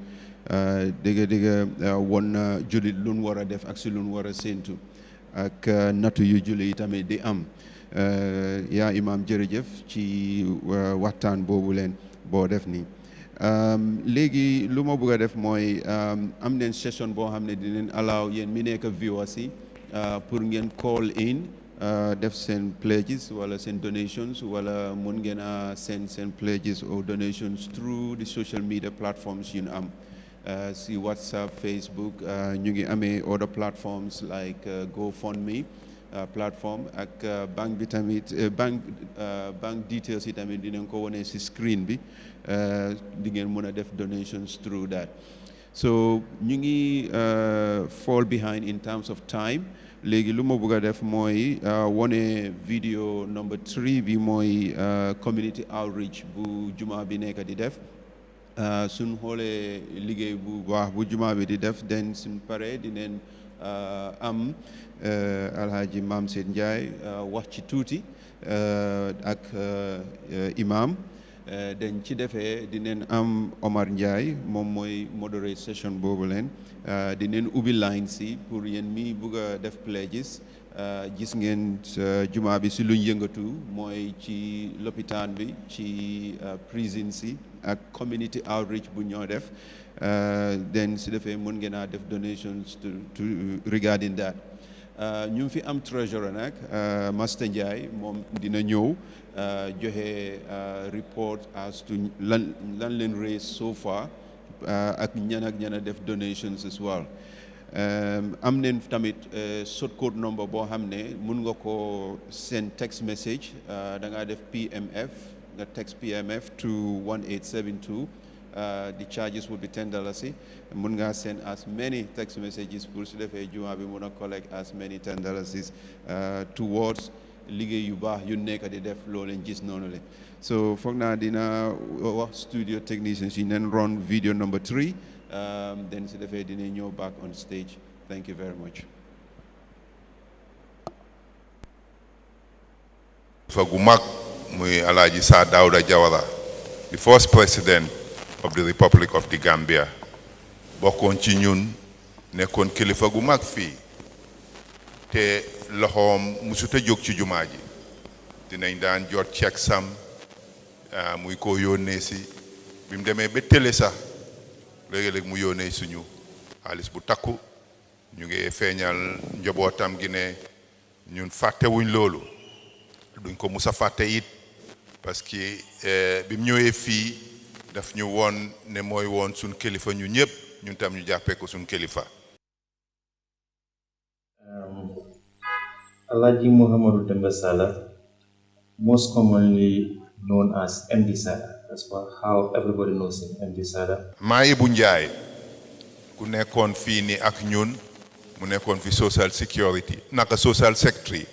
dëgg won na jullit lu nu war a def ak si lu nu war a séentu ak nattu yu jullit yi tamit di am yaa imam jërëjëf ci waxtaan boobu leen boo def nii léegi lu ma bëgg a def mooy am nañ session boo xam ne dinañ allow yéen mi nekk viewers yi pour ngeen call in def seen pledges wala seen donations wala mun ngeen a send seen pledges or donations through the social media platforms yu ñu am si WhatsApp Facebook ñu ngi amee other platforms like GoFundMe platform ak bank bi tamit bank details yi tamit dinañ ko wone si screen bi di ngeen mën a def donations through that so ñu ngi fall behind in terms of time léegi lu ma bëgg a def mooy wone video number 3 bi mooy community outreach bu juma bi nekk di def suñ xoolee liggéey bu baax bu juma bi di def den suñ paree dineen am Alhaji Mam Seyd Njie wax ci tuuti ak imam dañ ci defee dineen am Omar Ndiaye moom mooy moderate session boobu leen dineen ubbi line si pour yéen mi bugg a def pledges gis ngeen juma bi si luñ yëngatu mooy ci lopitaan bi ci prison si ak community outreach bu ñoo def then si defee mën ngeen a def donations to regarding that ñu ngi fi am treasurer nag Master Ndiaye moom dina ñëw joxe report as to lan leen raise so far ak ñan a def donations as well am neen tamit short code number boo xam ne mun nga ko send text message da ngaa def PMF nga text PMF to 1872 the charges would be $10 mun ngaa send as many text messages pour su defee juma bi mun a collect as many $10 towards liggéey yu baax yu nekk di def loo leen gis noonu le so foog naa dina wax studio technicians yi neen run video number 3 then su defee dina ñëw back on stage thank you very much fa gu mag muy Alhaji Sir Dawda Jawara the first president of the Republic of the Gambia bokkoon ci ñun nekkoon kilifa gu mag fii te loxoom musuta jóg ci jumaa ji dinañ daan jot check sam muy ko yónnee si bi mu demee ba télé sax léegi-léeg mu yónnee suñu xaalis bu takku ñu ngi feeñal njobootam gi ne ñun fàttewuñ loolu duñ ko musa fàtte it parce que bi mu ñëwee fii daf ñu woon ne mooy woon suñ kilifa ñu ñëpp ñun tam ñu jàppee ko suñ kilifa Alhaji Muhammadu Demba Sala, most commonly known as MD Sala. That's how everybody knows him, MD Sala. maa Ibu Njaay ku nekkoon fii ni ak ñun mu nekkoon fi social security naka social secretary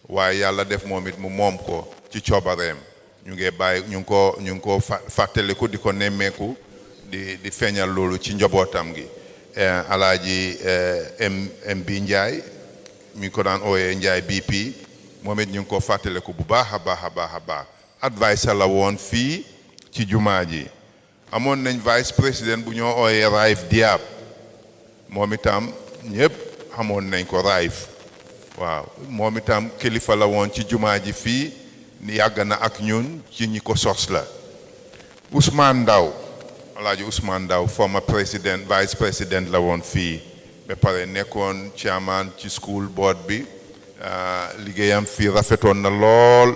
waaye yàlla def moom it mu moom ko ci coobareem ñu ngi bàyyi ñu ngi ko fàttaliku di ko nemmeeku di feeñal loolu ci njabootam gi Alaaji MB Njaay mi ko daan ooyee Njaay BP moom it ñu ngi ko fàttaliku bu baax a baax advice la woon fii ci jumaa ji amoon nañ vice président bu ñoo ooyee Raif Diab moom itam ñëpp xamoon nañ ko Raif waaw moom itam kilifa la woon ci jumaa ji fii ni yàgg na ak ñun ci ñi ko sos la Ousmane Ndaw Alaaji Ousmane Ndaw former président vice président la woon fii ba pare nekkoon chairman ci school board bi liggéeyam fii rafetoon na lool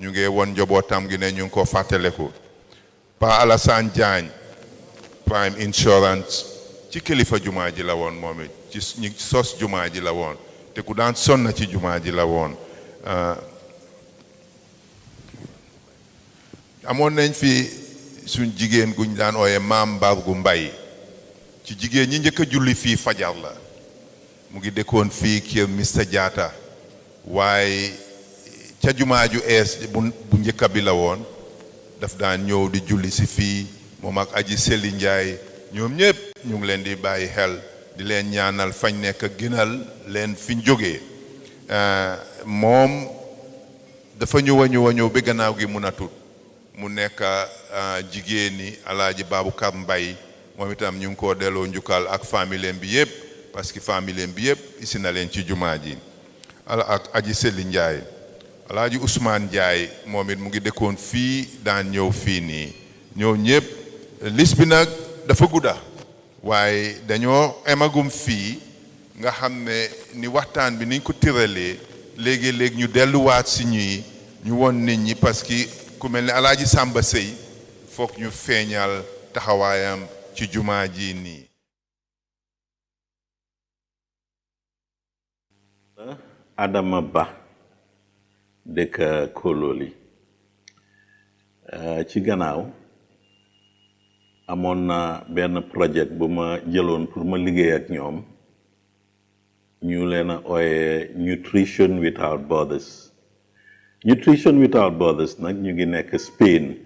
ñu ngi woon njabootam gi ne ñu ngi ko fàttaleku Pa Alassane Diagne Prime Insurance ci kilifa jumaa ji la woon moom it ci ñi sos jumaa ji la woon te ku daan sonna ci jumaa ji la woon amoon nañ fi suñ jigéen guñ daan ooye Maam Mbargu Mbay ci jigéen ñi njëkk a julli fii fajar la mu ngi dëkkoon fii kër Mr Jaata waaye ca jumaa ju ees bu njëkka bi la woon daf daan ñëw di julli si fii moom ak Aji Seli Njaay ñoom ñëpp ñu ngi leen di bàyyi xel di leen ñaanal fañ nekk gënal leen fiñ jógee moom dafa ñëw ba gannaaw gi mun a tut mu nekk jigéen ñi Alaaji Baboucar Mbay moom itam ñu ngi ko delloo njukkal ak familleem bi yëpp parce que familleem bi yëpp isi na leen ci jumaa ji ak Aji Seli Njaay Alaaji Ousmane Njaay moom it mu ngi dëkkoon fii daan ñëw fii nii ñëw ñëpp liste bi nag dafa gudda waaye dañoo emagum fii nga xam ne ni waxtaan bi niñ ko tëralee léegi-léegi ñu delluwaat si ñii ñu won nit ñi parce que ku mel ne Alaaji Samba Sey foog ñu feeñal taxawaayam ci jumaa ji nii Adama Ba dëkk Kololi ci gannaaw amoon na benn projet bu ma jëloon pour ma liggéey ak ñoom ñu leen a ooye Nutrition Without Borders nag ñu ngi nekk Spain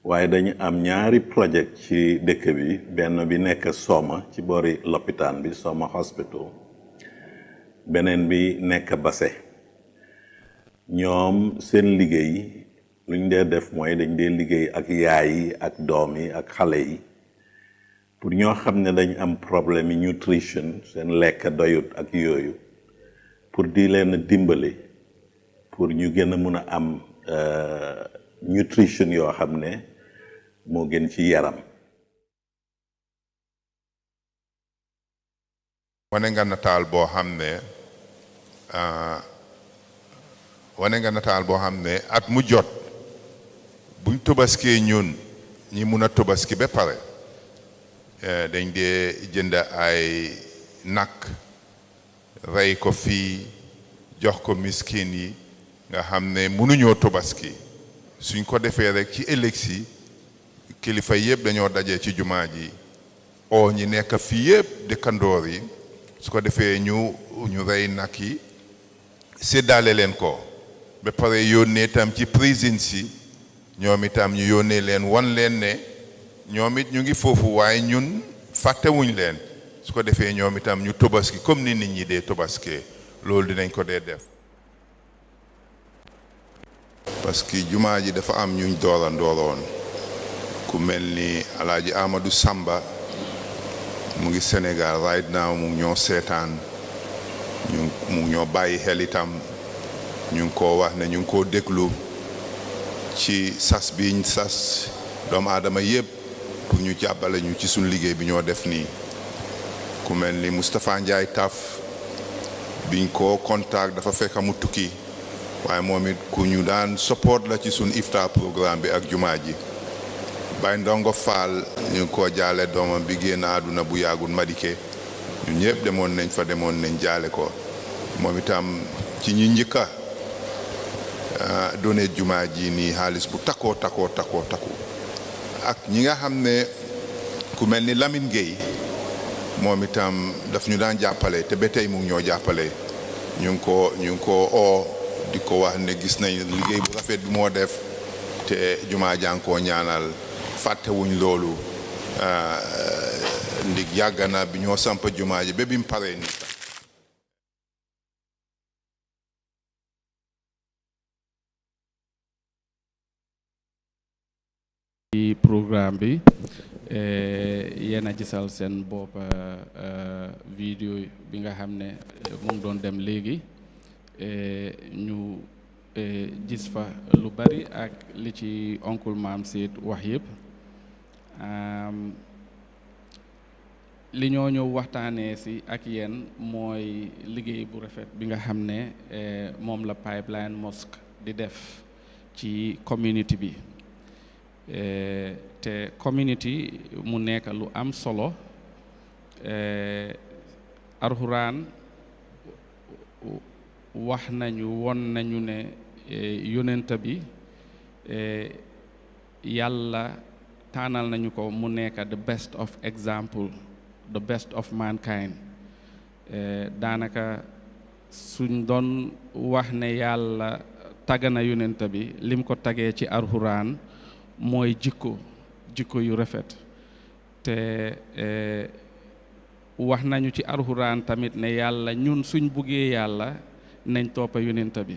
waaye dañu am ñaari projet ci dëkk bi benn bi nekk Soma ci boori lopitaan bi Soma Hospital beneen bi nekk Basse ñoom seen liggéey lu ñu dee def mooy dañ dee liggéey ak yaay yi ak doom yi ak xale yi pour ñoo xam ne dañ am problème yi nutrition seen lekk doyut ak yooyu pour di leen dimbali pour ñu gën a mun a am nutrition yoo xam ne moo gën ci yaram. wane nga nataal boo xam ne at mu jot buñ tobaskee ñun ñi mun a tobaski ba pare dañ dee jënd ay nag rey ko fii jox ko miskin yi nga xam ne mënuñoo tobaski suñ ko defee rek ci ëllëg si kilifa yëpp dañoo daje ci jumaa ji oo ñi nekk fii yëpp dëkkandoor yi su ko defee ñu rey nag yi séddaale leen ko ba pare yónnee tam ci prison si ñoom itam ñu yónnee leen wan leen ne ñoom it ñu ngi foofu waaye ñun fàttewuñ leen su ko defee ñoom itam ñu tobaski comme ni nit ñi dee tobaskee loolu dinañ ko dee def parce que jumaa ji dafa am ñuñ ndooroon ku mel ni Alaaji Amadou Samba mu ngi Sénégal right now mu ñoo seetaan mu ñoo bàyyi xel itam ñu ngi ko wax ne ñu ngi koo déglu ci sas biñ sas doomu aadama yëpp pour ñu jàppale ñu ci suñ liggéey bi ñoo def nii ku mel ni Moustapha Ndiaye Taf biñ ko contact dafa fekk mu tukki waaye moom it ku ñu daan support la ci suñ iftar programme bi ak jumaa ji Baye Ndongo Fall ñu ngi ko jaale doomam bi génn àdduna bu yàggul Madike ñu ñëpp demoon nañ jaale ko moom itam ci ñi njëkka doone jumaa ji nii xaalis bu takkoo ak ñi nga xam ne ku mel ni Lamine Gueye moom itam daf ñu daan jàppale te ba tey mu ngi ñoo jàppale ñu ngi ko oo di ko wax ne gis nañ liggéey bu rafet bi moo def te jumaa jàng koo ñaanal fàttewuñ loolu ndig yàgg na bi ñoo samp jumaa ji ba bi mu paree nii sax ci programme bi yéen a gisal seen bopp vidéo bi nga xam ne mu ngi doon dem léegi ñu gis fa lu bari ak li ci oncle Maam Seet wax yëpp li ñoo ñëw waxtaanee si ak yéen mooy liggéey bu rafet bi nga xam ne moom la Pipeline Mosque di def ci community bi te community mu nekk lu am solo Alxuraan wax nañu won nañu ne yonent bi yàlla tànnal nañu ko mu nekk the best of example the best of mankind daanaka suñ doon wax ne yàlla tagg na yonent bi lim ko tagee ci Alxuraan mooy jikko yu rafet te wax nañu ci Alxuraan tamit ne yàlla ñun suñ buggee yàlla nañ toppa yonent bi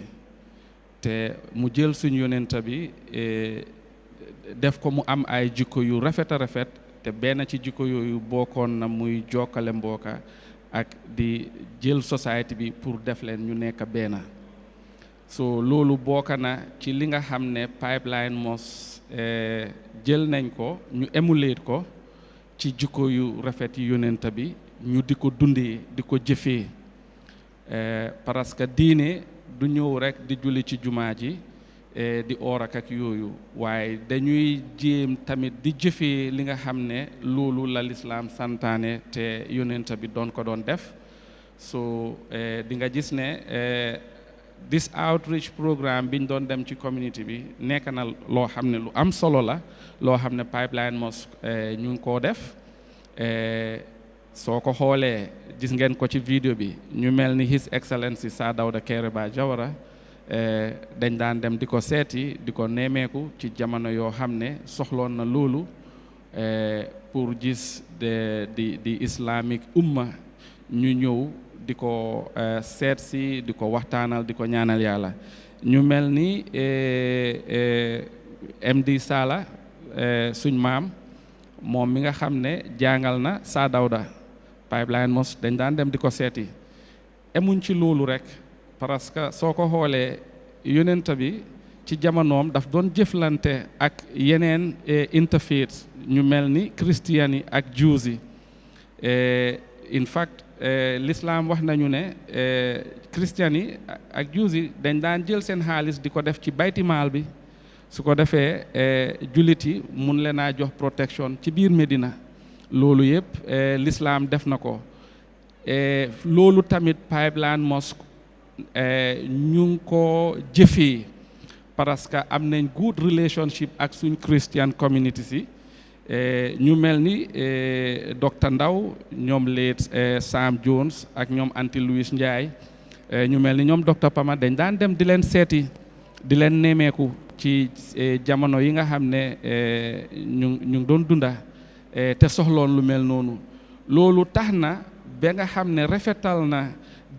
te mu jël suñ yonent bi def ko mu am ay jikko yu rafet a rafet te benn ci jikko yooyu bokkoon na muy jokkale mbooka ak di jël société bi pour def leen ñu nekk benn so loolu bokk na ci li nga xam ne Pipeline Mosque jël nañ ko ñu émuler ko ci jikko yu rafet yi yonent bi ñu di ko dundee di ko jëfee parce que diine du ñëw rek di julli ci jumaa ji di oor ak yooyu waaye dañuy jéem tamit di jëfee li nga xam ne loolu la lislaam santaane te yonent bi doon ko doon def so di nga gis ne this outreach programme biñ doon dem ci community bi nekk na loo xam ne lu am solo la loo xam ne Pipeline Mosque ñu ngi koo def soo ko xoolee gis ngeen ko ci vidéo bi ñu mel ni His Excellency Sir Dawda Kairaba Jawara dañ daan dem di ko seeti di ko neemeeku ci jamono yoo xam ne soxloon na loolu pour gis di islamic umma ñu ñëw di ko seet si di ko waxtaanal di ko ñaanal yàlla ñu mel ni MD Sala suñ maam moom mi nga xam ne jàngal na Sir Dawda Pipeline Mosque dañ daan dem di ko seeti emuñ ci loolu rek parce que soo ko xoolee yonent bi ci jamonoom daf doon jëflante ak yeneen interfaith ñu mel ni christian yi ak Jews yi in fact l'islam wax nañu ne christian yi ak Jews yi dañ daan jël seen xaalis di ko def ci baytimaal bi su ko defee jullit yi mun leen a jox protection ci biir Medina loolu yëpp l'islam def na ko loolu tamit Pipeline Mosque ñu ngi ko jëfee parce que am nañ good relationship ak suñ Christian community si ñu mel ni docteur Ndaw ñoom leet Sam Jones ak ñoom Anti Louis Ndiaye ñu mel ni ñoom docteur Pama dañ daan dem di leen seeti di leen nemeeku ci jamono yi nga xam ne ñu ngi doon dunda te soxloon lu mel noonu loolu tax na ba nga xam ne rafetal na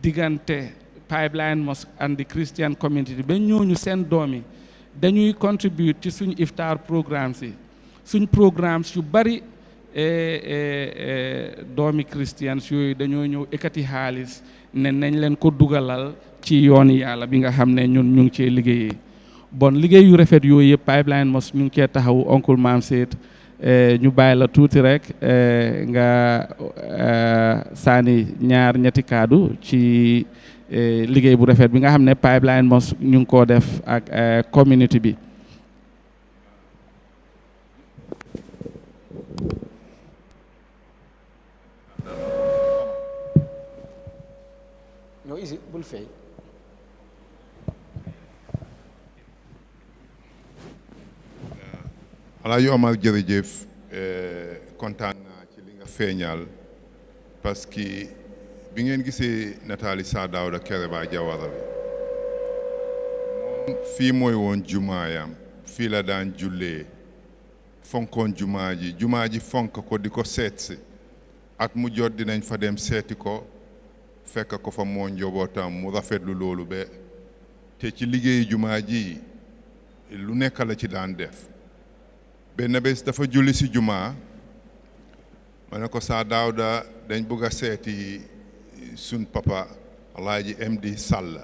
diggante Pipeline Mosque and the Christian community ba ñooñu seen doomi dañuy contribute ci suñ iftar programmes yi suñ programmes yu bari doomi christians yooyu dañoo ñëw ekkati xaalis ne nañ leen ko dugalal ci yoon yàlla bi nga xam ne ñun ñu ngi cee liggéeyee bon liggéey yu rafet yooyu yëpp Pipeline Mosque ñu ngi cee taxaw oncle Maam Seet ñu bàyyi la tuuti rek nga saani ñaar ñetti kaddu ci liggéey bu rafet bi nga xam ne Pipeline Mosque ñu ngi koo def ak community bi. ñoo isi bul fay Alaaji Omar jërëjëf kontaan naa ci li nga feeñal parce que bi ngeen gisee nataali Sir Dawda Kairaba Jawara bi moom fii mooy woon jumaayam fii la daan jullee fonkoon jumaa ji fonk ko di ko seetsi at mu jot dinañ fa dem seeti ko fekk ko fa moo njobootam mu rafetlu loolu be te ci liggéeyu jumaa ji lu nekk la ci daan def benn bés dafa julli si jumaa ma ne ko Sir Dawda dañ bëgg a seeti sun papa Alaaji MD Sall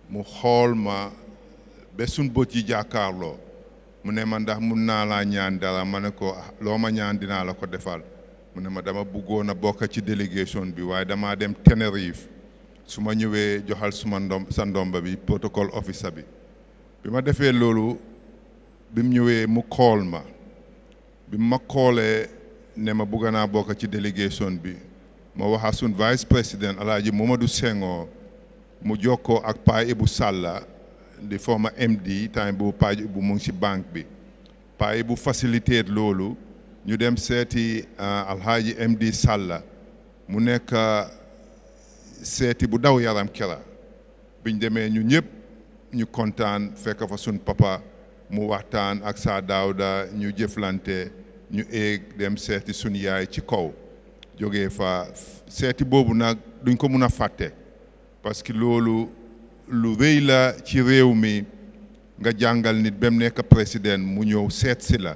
mu xool ma ba sun bët yi jàkkaarloo mu ne ma ndax mun naa laa ñaan dara ma ne ko loo ma ñaan dinaa la ko defal mu ne ma dama bëggoon a bokk ci délégation bi waaye damaa dem Tenerife su ma ñëwee joxal sa ndomba bi protocol officer bi ma defee loolu bi mu ñëwee mu kool ma bi ma koolee ne ma bëgg naa bokk ci délégation bi ma waxa sun vice président Alaaji Momadou Senghor mu jokkoo ak Pa Ibu Salla di former MD time bu Pa Ibu mu ngi ci banque bi Pa Ibu facilité loolu ñu dem seeti Alhaji MD Salla mu nekk seeti bu daw yaram kera biñ demee ñu ñëpp ñu kontaan fekk fa sun papa mu waxtaan ak Sir Dawda ñu jëflante ñu éeg dem seeti sun yaay ci kaw jógee fa seeti boobu nag duñ ko mun a fàtte parce que loolu lu rëy la ci réew mi nga jàngal nit ba mu nekk président mu ñëw seet si la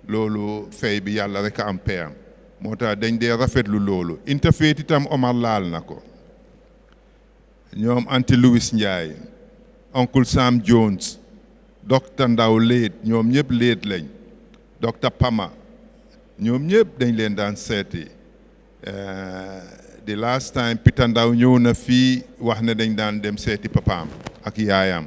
loolu fay bi yàlla rek a am payam moo tax dañ dee rafetlu loolu interfaith itam Omar laal na ko ñoom Anti Louis Ndiaye Uncle Sam Jones docteur Ndaw Léet ñoom ñëpp Léet lañ docteur Pama ñoom ñëpp dañ leen daan seeti the last time Peter Ndaw ñëw na fii wax ne dañ daan dem seeti papaam ak yaayam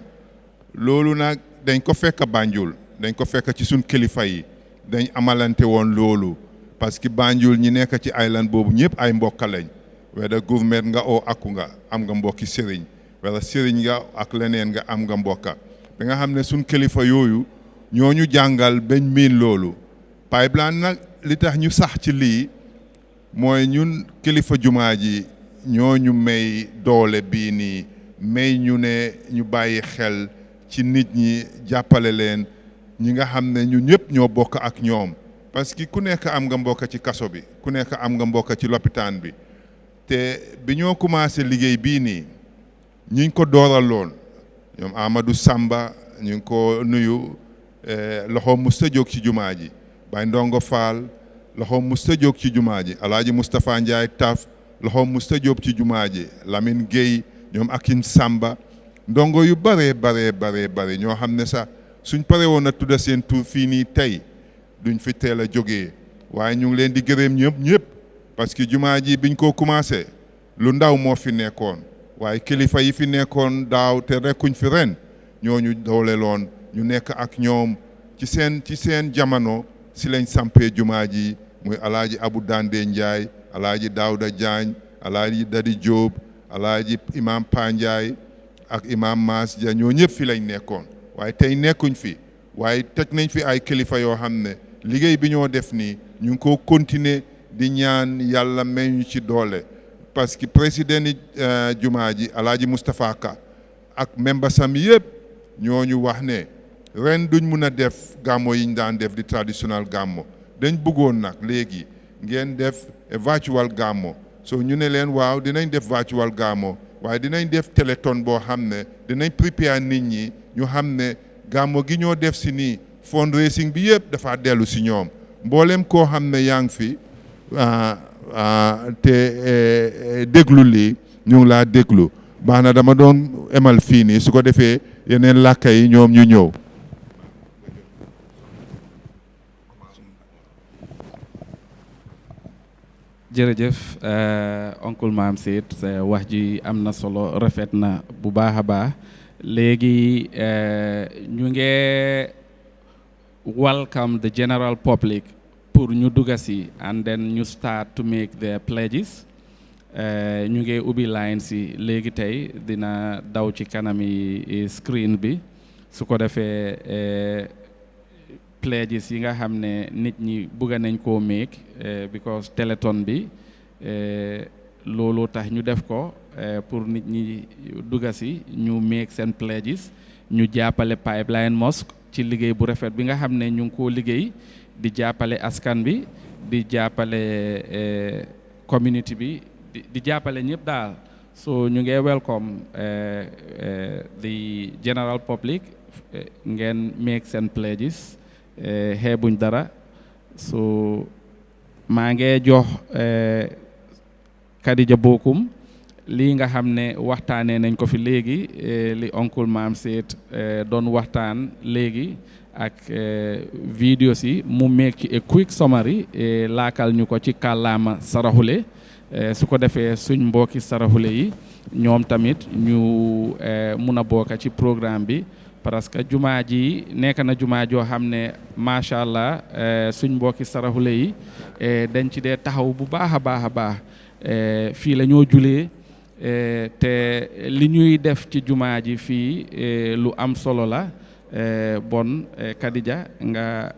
loolu nag dañ ko fekk Banjul dañ ko fekk ci suñ kilifa yi dañ amalante woon loolu parce que Banjul ñi nekk ci island boobu ñëpp ay mbokka lañ weda government nga oo akku nga am nga mbokki sëriñ wala sëriñ nga ak leneen nga am nga mbokka ba nga xam ne suñ kilifa yooyu ñooñu jàngal bañ miin loolu pipeline nag li tax ñu sax ci lii mooy ñun kilifa jumaa ji ñooñu may doole bii nii may ñu ne ñu bàyyi xel ci nit ñi jàppale leen ñi nga xam ne ñu ñëpp ñoo bokk ak ñoom parce que ku nekk am nga mbokk ci kaso bi ku nekk am nga mbokk ci lopitaan bi te bi ñoo commencé liggéey bii nii ñi ko dooraloon ñoom Amadou Samba ñu ngi ko nuyu loxo musta jóg ci jumaa ji Baye Ndongo Fall loxo musta jóg ci jumaa ji Alaaji Moustapha Ndiaye Taf loxo musta jóg ci jumaa ji Lamine Gueye ñoom Akim Samba ndongo yu bare ñoo xam ne sax suñ pare woon a tudda seen tur fii nii tey duñ fi teel a jógee waaye ñu ngi leen di gërëm ñëpp parce que jumaa ji biñ ko commencé lu ndaw moo fi nekkoon waaye kilifa yi fi nekkoon daaw te rekkuñ fi ren ñooñu dooleloon ñu nekk ak ñoom ci seen jamono si lañ sampee jumaa ji muy Alaaji Abu Dande Ndiaye Alaaji Daouda Diagne Alaaji Dadi Diop Alaaji Imam Pa Ndiaye ak Imam Maas Dia ñoo ñëpp fi lañ nekkoon waaye tey nekkuñ fi waaye teg nañ fi ay kilifa yoo xam ne liggéey bi ñoo def nii ñu ngi ko continuer di ñaan yàlla may ñu ci doole parce que président jumaa ji Alaaji Moustapha Ka ak membasam yëpp ñooñu wax ne ren duñ mun a def gàmmo yi ñu daan def di traditional gàmmo dañ bëggoon nag léegi ngeen def virtual gàmmo so ñu ne leen waaw dinañ def virtual gàmmo waaye dinañ def téléthon boo xam ne dinañ prépare nit ñi ñu xam ne gàmmo gi ñoo def si nii fundraising bi yëpp dafa dellu si ñoom mboolem koo xam ne yaa ngi fi te déglu lii ñu ngi laa déglu baax na dama doon emal fii nii su ko defee yeneen làkka yi ñoom ñu ñëw. jërëjëf oncle Maam Seet wax ji am na solo rafet na bu baax a baax léegi ñu ngi welcome the general public pour ñu dugga si and then ñu start to make their pledges ñu ngi ubbi line si léegi tey dina daw ci kanami screen bi su ko defee pledges yi nga xam ne nit ñi bëgg nañ koo make because Telethon bi loolu tax ñu def ko pour nit ñi dugga si ñu make seen pledges ñu jàppale Pipeline Mosque ci liggéey bu rafet bi nga xam ne ñu ngi koo liggéey di jàppale askan bi di jàppale community bi di jàppale ñëpp daal so ñu ngi welcome the general public ngeen make seen pledges xeebuñ dara so maa ngi jox Kadija Bokum lii nga xam ne waxtaanee nañ ko fi léegi li oncle Maam Seet doon waxtaan léegi ak vidéo si mu make ci a quick summary laakal ñu ko ci kàllaama saraxule su ko defee suñ mbokki saraxule yi ñoom tamit ñu mun a bokk ci programme bi parce que jumaa ji nekk na jumaa joo xam ne macha allah suñ mbokki saraxule yi dañ ci dee taxaw bu baax a baax a baax fii la ñoo julee te li ñuy def ci jumaa ji fii lu am solo la bon Kadija nga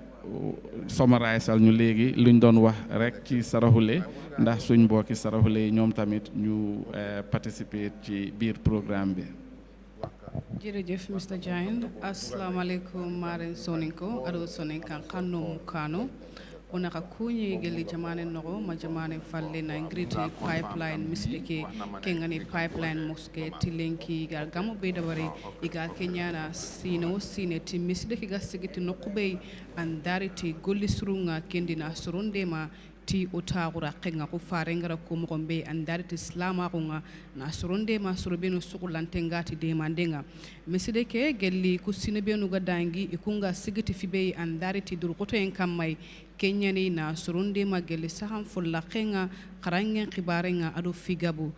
somaraysal ñu léegi luñ doon wax rek ci saraxule ndax suñ mbokki saraxule yi ñoom tamit ñu participer ci biir programme bi. Jërëjëf Mr. Giant. Assalamu alaikum maren soninko ado soninkan kanno mukano onaka kunyi geli jamane nogo ma jamane falle na ingriti pipeline mislike kengani pipeline Mosque tilenki ga gamo be dabari iga kenyana sino sineti mislike ga sigiti nokube andariti golli surunga kendina surundema ti otagura kenga ko farengara ko mo gombe andariti islama ko nga na suronde ma surubeno sukulantengati de mandenga meside ke gelli ku sinebenu ga dangi ikunga sigiti fibe andariti dur koto en kammay kenyani na suronde ma gelli saham fulla kenga karangen khibarenga ado figabu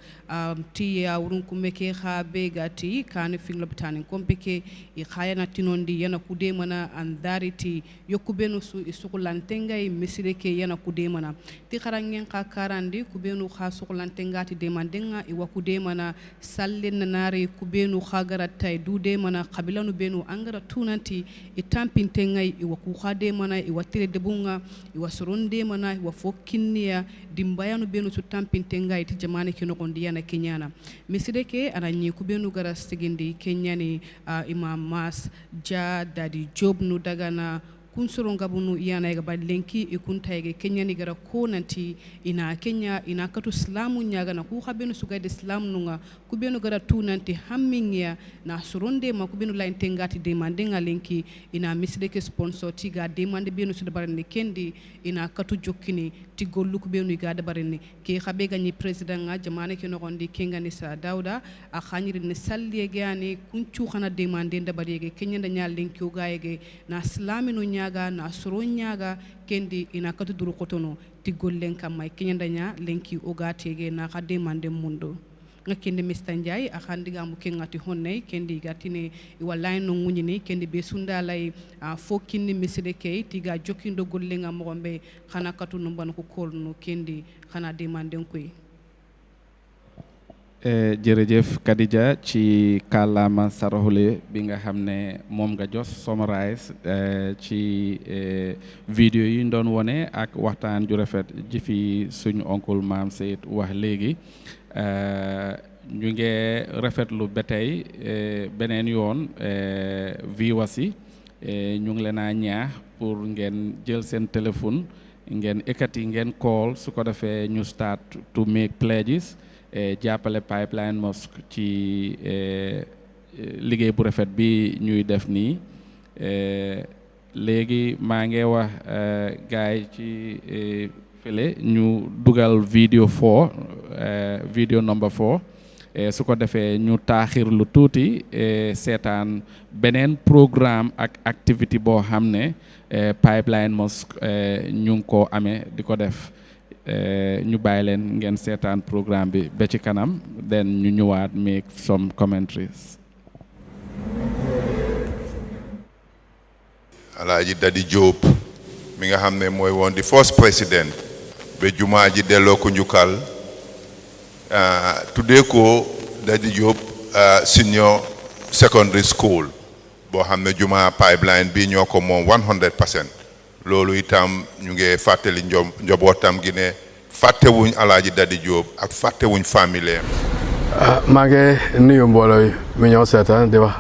ti ya urun kumeke kha be gati kan fing lobtani kompeke i khayana tinondi yana kude mana andariti yokubenu su isukulantenga meside ke yana kude mana ti karangen ka karandi kubenu kha sukulantengati de mandenga i wakude mana sallen nare kubenu khagara tay dude mana qabilanu benu angara tunanti i tampintenga i waku khade mana i watire debunga i wasoronde mana i wafokkinniya dimbayanu benu su tampintenga iti jamane kino kondi yana kenyana miside ke ananyi kubenu gara sigindi kenyani imam mas ja dadi job nu dagana kunsoro ngabunu yana ga balenki ikuntayge kenya ni gara konanti ina kenya ina katu islamu nyaga na ku khabenu suga de islam nunga kubenu gara tunanti hammingia na suronde ma kubenu la intengati de mandenga lenki ina misde ke sponsor tiga de mande benu su barani kendi ina katu jokkini ti gollu kubenu ga de barani ke khabe gani president nga jamane ke no gondi kenga ni sa dauda a khanyiri ni salli gani kunchu khana de mande nda barege kenya nda nyal lenki o gaege na islaminu nyaga na soronyaga kendi ina katu duru kotono ti gollen kamay kenyandanya lenki o gatege na khade mande mundo ngakende Mr. Njai akhandiga mu kengati honne kendi gatine wallahi no ngunyini kendi be sunda lay fokkinni miside kay tiga jokindo gollenga mo gombe khana katu no ban ko kolno kendi khana demande koy jërëjëf Kadija ci kàllaama saraxule bi nga xam ne moom nga jos summarize ci vidéo yi ñu doon wone ak waxtaan ju rafet ji fi suñu oncle Maam Seyd wax léegi ñu ngi rafetlu ba tey beneen yoon viewers yi ñu ngi leen a ñaax pour ngeen jël seen téléphone ngeen ekkati ngeen call su ko defee ñu start to make pledges jàppale Pipeline Mosque ci liggéey bu rafet bi ñuy def nii léegi maa ngi wax gaay ci fële ñu dugal vidéo 4 vidéo number 4 su ko defee ñu taaxir lu tuuti seetaan beneen programme ak activité boo xam ne Pipeline Mosque ñu ngi ko amee di ko def ñu bàyyi leen ngeen seetaan programme bi ba ci kanam then ñu ñëwaat make some commentaries. Alaaji Dadi Diop mi nga xam ne mooy woon di first president ba jumaa ji delloo ko njukkal tuddee ko Dadi Diop senior secondary school boo xam ne jumaa Pipeline bi ñoo ko moom 100%. loolu itam ñu ngi fàttali njobootam gi ne fàttewuñ Alaaji Dadi Jóob ak fàttewuñ famille maa ngi nuyu mbooloo mi ñëw seetaan di wax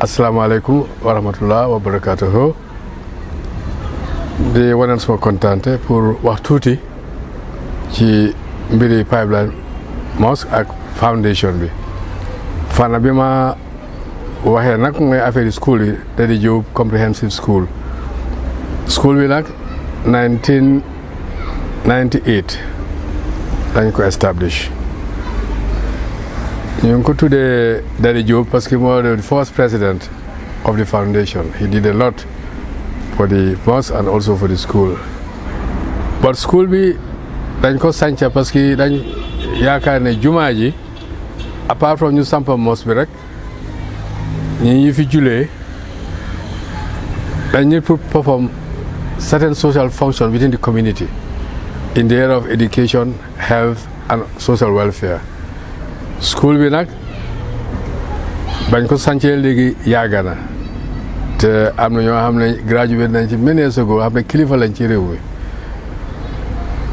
asalaamaaleykum wa rahmatullah wa barakatuhu di waneen suma kontaante pour wax tuuti ci mbiri Pipeline Mosque ak foundation bi fànn bi ma waxee nag mooy affaire school yi Dadi Jóob comprehensive school bi nag 1998 dañ ko establish ñu ngi ko tuddee Dadi Jóob parce que moo the first president of the foundation. He did a lot for the mosque and also for the school. But school bi dañ ko sanca parce que dañ yaakaar ne jumaa ji apart from ñu sampa mosque bi rek ñi fi julee dañ need to perform certain social function within the community in the area of education, health and social welfare. School bi nag bañ ko sancee léegi yàgg na te am na ñoo xam ne graduate nañ ci many years ago xam ne kilifa lañ ci réew mi.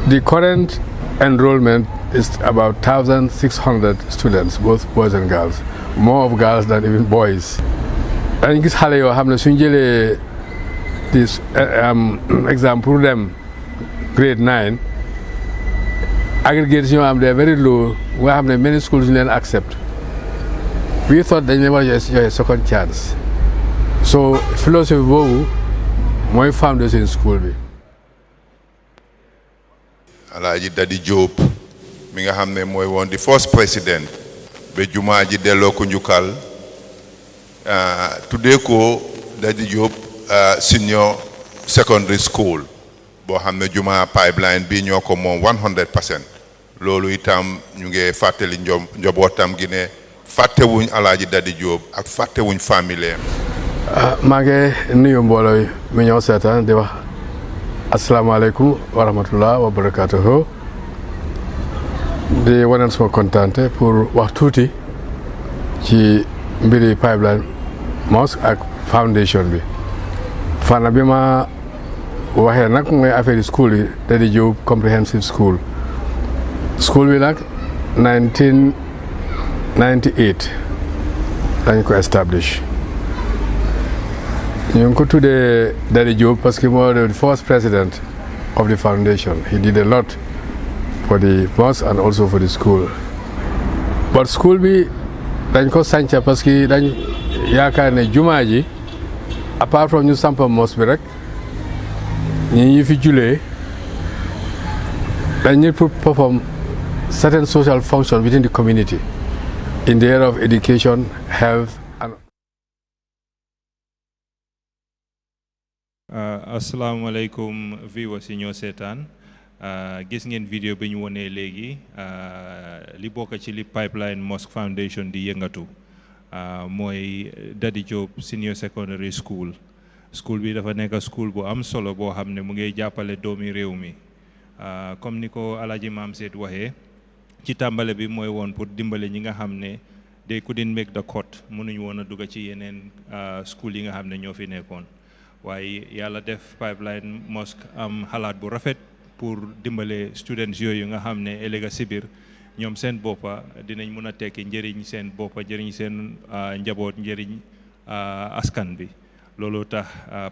The current enrollment is about 1,600 students, both boys and girls, more of girls than even boys. dañ gis xale yoo xam ne suñ jëlee this exam pour dem grade 9 aggregates ñoo am they are very low nga xam ne many schools ñu leen accept. We thought dañ leen war a joxe second chance. So philosophy boobu mooy foundation school bi. Alaaji Dadi Jóob mi nga xam ne mooy woon the first president ba jumaa ji delloo ko njukkal tuddee ko Dadi Jóob senior secondary school boo xam ne jumaa Pipeline bi ñoo ko moom 100%. loolu itam ñu ngi fàttali njobootam gi ne fàttewuñ Alaaji Dadi Jóob ak fàttewuñ famille maa ngi nuyu mbooloo mi ñëw seetaan di wax asalaamaaleykum wa rahmatullah wa barakatuhu di waneen suma kontaante pour wax tuuti ci mbiri Pipeline Mosque ak foundation bi fànn bi ma waxee nag mooy affaire school yi Dadi Jóob comprehensive school bi nag 1998 dañ ko establish ñu ngi ko tuddee Dadi Jóob parce que moo the first president of the foundation. He did a lot for the mosque and also for the school. But school bi dañ ko sanca parce que dañ yaakaar ne jumaa ji apart from ñu sampa mosque bi rek ñi fi julee dañ need to perform certain social function within the community in the area of education, health and asalaamaaleykum viewers yi ñoo seetaan gis ngeen vidéo bi ñu wonee léegi li bokk ci li Pipeline Mosque Foundation di yëngatu mooy Dadi Jóob senior secondary school bi dafa nekk school bu am solo boo xam ne mu ngi jàppale doomi réew mi comme ni ko Alaaji Maam Seet waxee ci tàmbale bi mooy woon pour dimbale ñi nga xam ne they couldn't make the cut mënuñu woon a dugg ci yeneen school yi nga xam ne ñoo fi nekkoon waaye yàlla def Pipeline Mosque am xalaat bu rafet pour dimbale students yooyu nga xam ne ëllëg si biir ñoom seen boppa dinañ mën a tekki njëriñ seen boppa njëriñ seen njaboot njëriñ askan bi loolu tax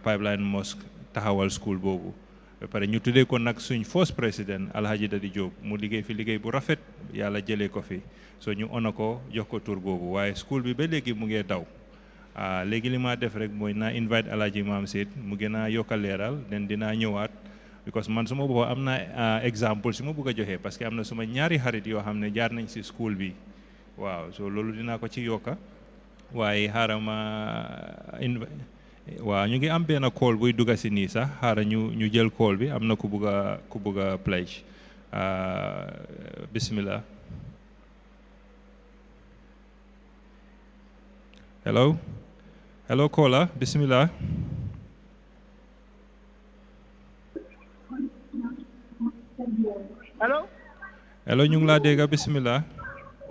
Pipeline Mosque taxawal school boobu ba pare ñu tuddee ko nag suñ first président Alhaji Dadi Jóob mu liggéey fi liggéey bu rafet yàlla jëlee ko fi so ñu ona ko jox ko tur boobu waaye school bi ba léegi mu ngee daw léegi li ma def rek mooy naa invite Alaaji Maam Seet mu gën a yokk a leeral den dinaa ñëwaat because man suma boppa am na exemple si ma bëgg a joxe parce que am na suma ñaari xarit yoo xam ne jaar nañ si school bi waaw so loolu dinaa ko ci yokka waaye xaaral ma waaw ñu ngi am benn call buy dugga si nii sax xaaral ñu jël call bi am na ku bëgg a pledge bismillah hello caller bismillah hello ñu ngi laa dégg bismillah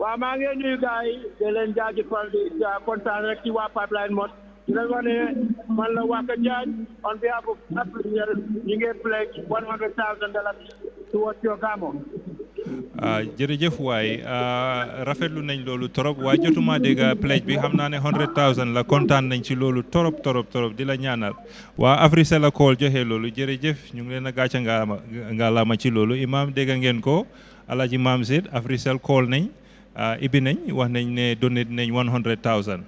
waaw maa ngi nuyu gars yi di leen jaajëfal di kontaan rek ci waa Pipeline Mosque di leen wax ne man la Waka Diagne. On behalf of Africell, you get pledge $100,000 towards your gamo. jërëjëf waay rafetlu nañ loolu torop waaye jotuma dégg pledge bi xam naa ne 100,000 la kontaan nañ ci loolu torop di la ñaanal waa Africell la call joxe loolu jërëjëf ñu ngi leen a gàcce ngaalaama ci loolu imam dégg ngeen ko Alhaji Mam Said Africell call nañ ibi nañ wax nañ ne donate nañ 100,000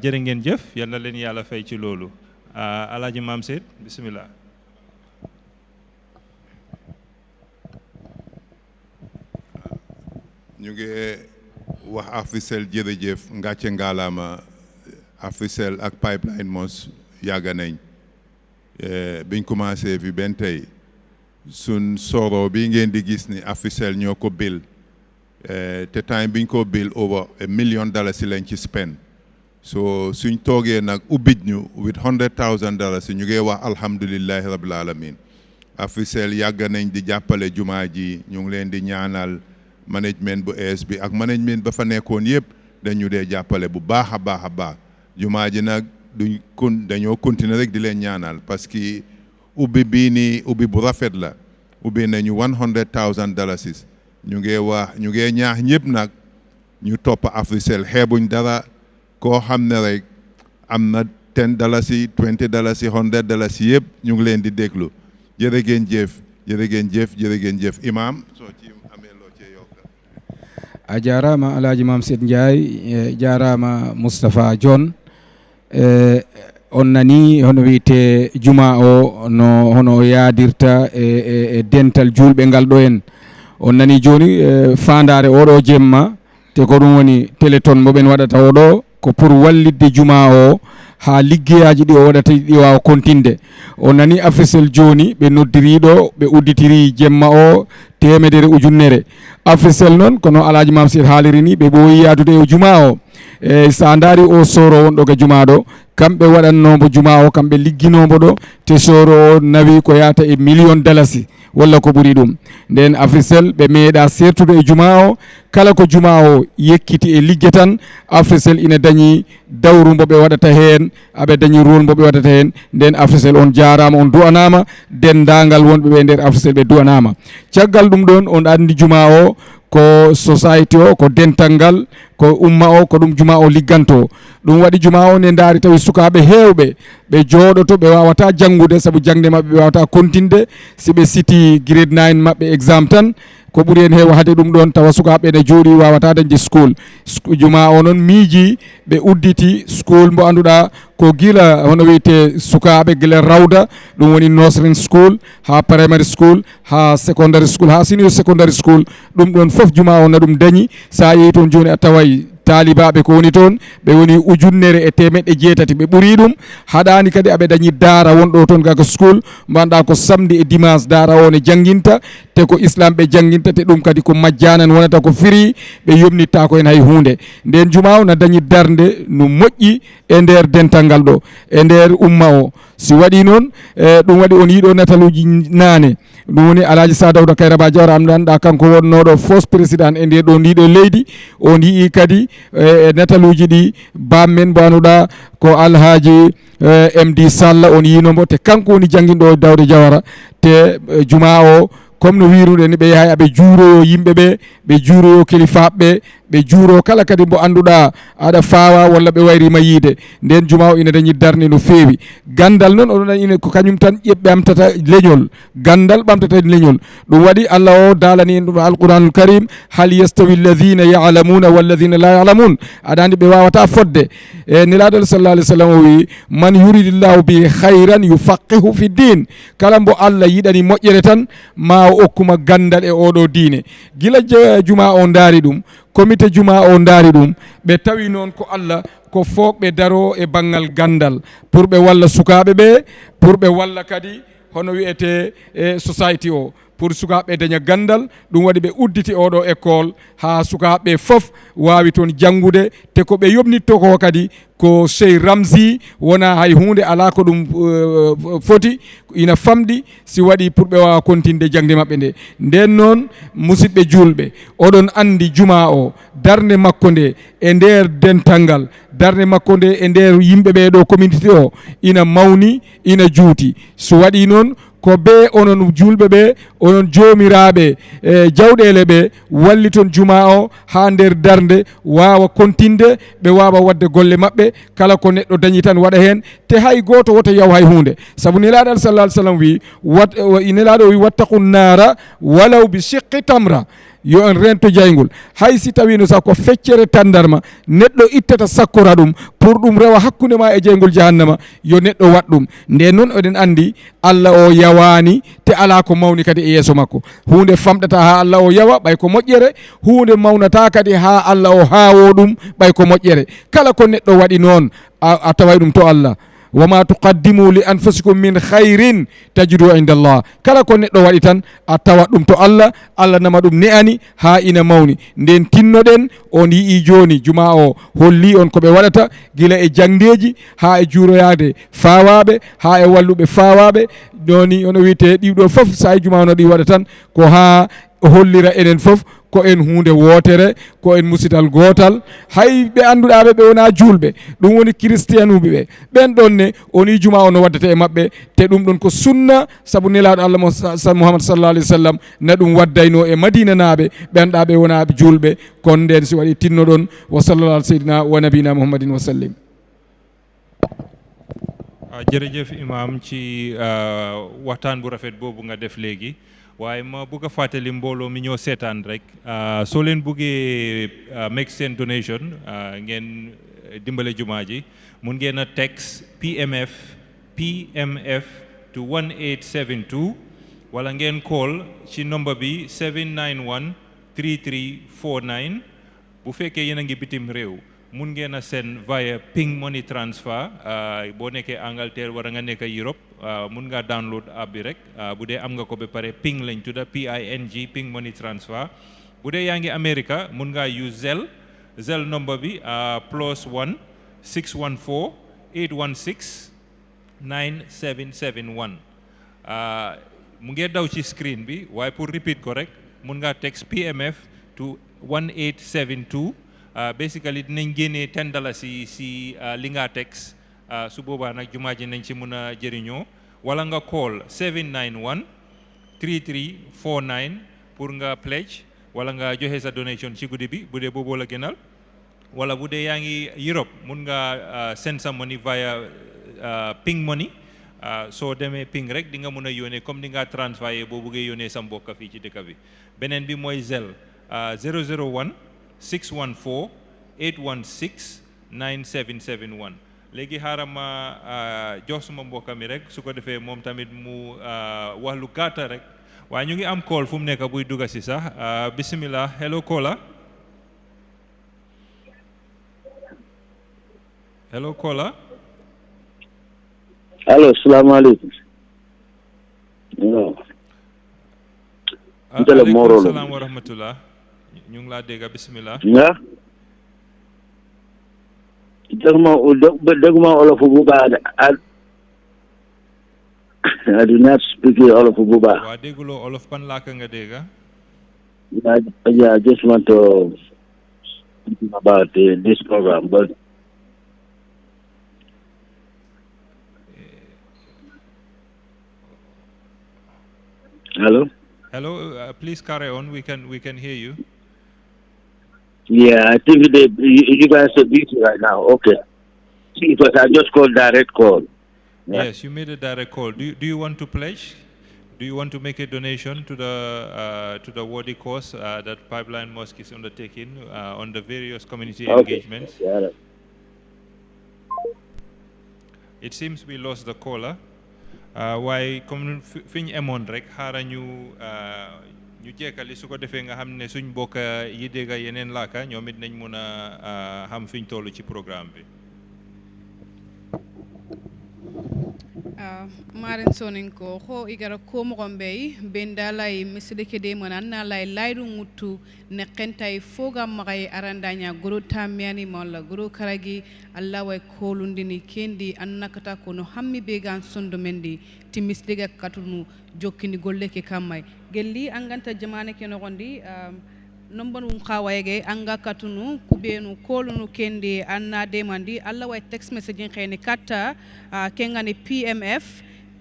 jërë ngeen jëf yal na leen yàlla fay ci loolu Alhaji Mam Said bismillah. ñu ngi wax Africell jërëjëf ngàcce ngaalaama Africell ak Pipeline Mosque yàgg nañ biñ commencé fi benn tey sun soro bi ngeen di gis ni Africell ñoo ko bill te time biñ ko bill over $1 million lañ ci spend so suñ toogee nag ubbit ñu with $100,000 ñu ngi wax alhamdulillahi rabbil alamin Africell yàgg nañ di jàppale jumaa ji ñu ngi leen di ñaanal management bu ES bi ak management ba fa nekkoon yëpp dañu dee jàppale bu baax a baax jumaa ji nag dañoo continuer rek di leen ñaanal parce que ubbi bii nii ubbi bu rafet la ubbi nañu $100,000 ñu ngi ñaax ñëpp nag ñu topp Africell xeebuñ dara koo xam ne rek am na $10 $20 $100 yëpp ñu ngi leen di déglu jërë ngeen jëf imam soo ci a jarama Alhaji Mam Said Ndiaye jarama Moustapha John on nani hono wiyete juma o no hono yaadirta e dental julɓe ngal ɗo en on nani joni fandare oɗo jemma te ko ɗum woni téléthon mo ɓen waɗata oɗo ko pour wallidde juma o ha liggeyaji ɗi o waɗata ɗi wawa kontinde on nani Africell joni ɓe noddiriɗo ɓe udditiri jemma o 100 ujunere Africell noon kono Alhaji Mam Said haaliri ni ɓe ɓooyi yadude e juma o sa daari o soro wonɗo ga juma ɗo kamɓe waɗannomo juma o kamɓe ligginomo ɗo te soro o nawi ko yata e $1 million walla ko ɓuri ɗum nden Africell ɓe meeɗa sertude e juma o kala ko juma o yekkiti e ligge tan Africell ina dañi dawru mbo ɓe waɗata hen aɓe dañi rôle mbo ɓe waɗata hen nden Africell on jarama on du'anama dendagal wonɓe ɓe nder Africell ɓe du'anama caggal ɗum ɗon on andi juma o ko society o ko dental ngal ko umma o ko ɗum juma o ligganto ɗum waɗi juma o ne daari tawi sukaɓe hewɓe ɓe jooɗoto ɓe wawata janggude saabu jangde mabɓe ɓe wawata kontinde si ɓe siti grade 9 mabɓe exam tan ko ɓuri hen heewa hade ɗum ɗon tawa sukaɓe ne jooɗi wawata dañde school juma o noon miiji ɓe udditi school mbo anduɗa ko gila hono wiyete sukaɓe gila rawda ɗum woni nursery school ha primary school ha secondary school ha senior secondary school ɗum ɗon foof juma o na ɗum dañi sa yeeyi toon joni a taway taalibaɓe ko woni toon ɓe woni 1,800 ɓe ɓuuri ɗum haɗani kadi aɓe dañi daara wonɗo toon gaga school mbanɗa ko samedi e dimanche daara o ne jangguinta te ko islam ɓe jangguinta te ɗum kadi ko majjanan wonata ko firi ɓe yomnitta ko hen hay hunde nden juma o na dañi darde no moƴƴi e nder dental ngal ɗo e nder umma o si waɗi noon ɗum waɗi on yiiɗo nataluji nane ɗum woni Alhaji Sa Dawda Kairaba Jawara am ɗanɗa kanko wonnoɗo first président e nder ɗo ndiɗo leydi on yii kadi e nataluji ɗi bammen mbo anduɗa ko Alhaji MD Salla on yinomo te kanko woni jangguinɗo Dawda Jawara te juma o comme no wiruɗen ni ɓe yahay aɓe juuroyo yimɓeɓe ɓe juuroyo kilifaɓe ɓe juuro kala kadi mbo anduɗa aɗa fawa walla ɓe wayrima yiide nden juma o ina dañi darde no feewi gandal noon oɗon ina ko kañum tan ɓamtata leñol gandal ɓamtata leñol ɗum waɗi Allah o dalani en ɗum alquranul karim hal yastawi alladhina ya'lamuna walladhina la ya'lamun aɗa andi ɓe wawata fodde e nelaɗo sallallahu alaihi wasallam o wi man yuridillahu bi khayran yufaqihu fi din kala mbo Allah yiɗani moƴƴere tan ma o okkuma gandal e oɗo diine gila juma o daari ɗum comité juma o daari ɗum ɓe tawi noon ko Allah ko fooɓe daro e banggal gandal pour ɓe walla sukaɓe ɓe pour ɓe walla kadi hono wiyete e society o pour sukaɓe daña gandal ɗum waɗi ɓe udditi oɗo école ha sukaɓe fof wawi toon janngude te ko ɓe yobnitto ko kadi ko sey ramsi wona hay hunde ala ko ɗum foti ina famɗi si waɗi pour ɓe wawa kontinde jangde maɓɓe nde nden noon musidɓe julɓe oɗon andi juma o darde makko nde e nder dental ngal darde makko nde e nder yimɓe ɓe ɗo communauté o ina mawni ina juuti so waɗi noon ko be onon julɓe ɓe onon joomiraɓe e jawɗele ɓe walliton juma o ha nder darde wawa kontinde ɓe wawa wadde golle maɓɓe kala ko neɗɗo dañi tan waɗa hen te hay goto woto yaw hay hunde saabu nelaɗo al sallah sallam wi nelaɗo wi wattaqu nara walaw bi shiqqi tamra yo en rento jaygol hay si tawino sa ko feccere tandarma neɗɗo ittata sakkora ɗum pour ɗum rewa hakkude ma e jeygol jahannama yo neɗɗo wat ɗum nden noon oɗen andi Allah o yawani te ala ko mawni kadi e yeeso makko hunde famɗata ha Allah o yawa ɓay ko moƴƴere hunde mawnata kadi ha Allah o haawo ɗum ɓay ko moƴƴere kala ko neɗɗo waɗi noon a taway ɗum to Allah wama tuqaddimu li anfusikum min khairin tajidu inda Allah kala ko neɗɗo waɗi tan a tawat ɗum to Allah Allah nama ɗum ne'ani ha ina mawni nden tinnoɗen on yii joni juma o holli on koɓe waɗata gila e jangdeji ha e juuroyade fawaɓe ha e walluɓe fawaɓe doni ono wiyete ɗiɗo foof sa e juma ono ɗi waɗa tan ko ha hollira enen foof ko en hunde wotere ko en musidal gotal hay ɓe annduɗaɓe ɓe wona julɓe ɗum woni christianuɓe ɓe ɓen ɗon ne oni juma o no waddata e maɓɓe te ɗum ɗon ko sunna saabu nelaɗo Allah Muhammad sallallahu alaihi wasallam na ɗum waddayno e madina naɓe ɓenɗa ɓe wona julɓe kon nden si waɗi tinnoɗon wa sallallahu ala sayyidina wa nabina muhammadin wa sallim. jërëjëf imam ci waxtaan bu rafet boobu nga def léegi waaye ma bëgg a fàttali mbooloo mi ñoo seetaan rek soo leen bëggee make seen donation ngeen dimbale jumaa ji mun ngeen a text PMF to 1872 wala ngeen call ci number bi 791 3349 bu fekkee yéen a ngi bitim réew mun ngeen a send via ping money transfer boo nekkee Angleterre wala nga nekk Europe mun nga download app bi rek bu dee am nga ko ba pare ping lañ tudda PING ping money transfer bu dee yaa ngi America mun nga use Zelle number bi +1 614 816 9771 mu ngee daw ci screen bi waaye pour repeat ko rek mun nga text PMF to 1872 basically dinañ génnee $10 si li nga text su boobaa nag jumaa ji nañ ci mun a jëriñoo wala nga call 791 3349 pour nga pledge wala nga joxe sa donation ci guddi bi bu dee booboo la gënal wala bu dee yaa ngi Europe mun nga send sa money via ping money soo demee ping rek di nga mun a yónnee comme di nga transféré boo buggee yónnee sa mbokk fii ci dëkk bi beneen bi mooy Zelle 001 614 816 9771 léegi xaaral ma jox suma mbokk mi rek su ko defee moom tamit mu wax lu gàtta rek waaye ñu ngi am call fu mu nekk buy dugga si sax bismillah hello caller allo salaamaaleykum aleykum salaam wa rahmatullah ñu ngi laa dégg bismillah déguma olof bu baax de I do not speak olof bu baax. waa dégguloo olof ban làkk nga dégg I just want to speak about this program but hello please carry on we can hear you. Yeah, I think you guys are busy right now. Okay. Because I just called direct call. Yeah. Yes, you made a direct call. Do you want to pledge? Do you want to make a donation to the worthy cause that Pipeline Mosque is undertaking on the various community engagements? Yeah. It seems we lost the caller. Why comme fiñ emone rek xara ñu jekkali su ko defee nga xam ne suñ bokk yi dégg yeneen laaka ñoom it nañ mun a xam fiñ toll ci programme bi. Maren Soninko ho igara komo gombe benda lay misideke de manana lay layru mutu ne kentay foga magay arandanya guru tamiani molla guru karagi Allah way kolundini kendi annakata kono hammi began sondo mendi timisdiga katunu jokkini golle ke kamay gelli anganta jamane ke no gondi nombon wum khawayege anga katunu kubenu kolunu kendi anna demandi Allah way text message khene katta kengani PMF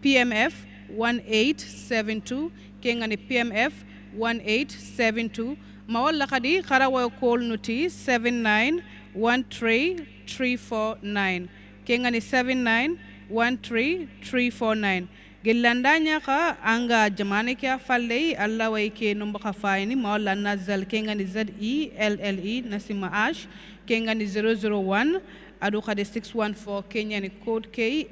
1872 kengani PMF 1872 mawalla khadi kharawa kolnuti 7913349 kengani 7913349 gelandanya ka anga jamane kya falle Allah way ke numba khafaini mawla nazal kengani ZELLE nasima ash kengani 001 adu khade 614 kenyani code K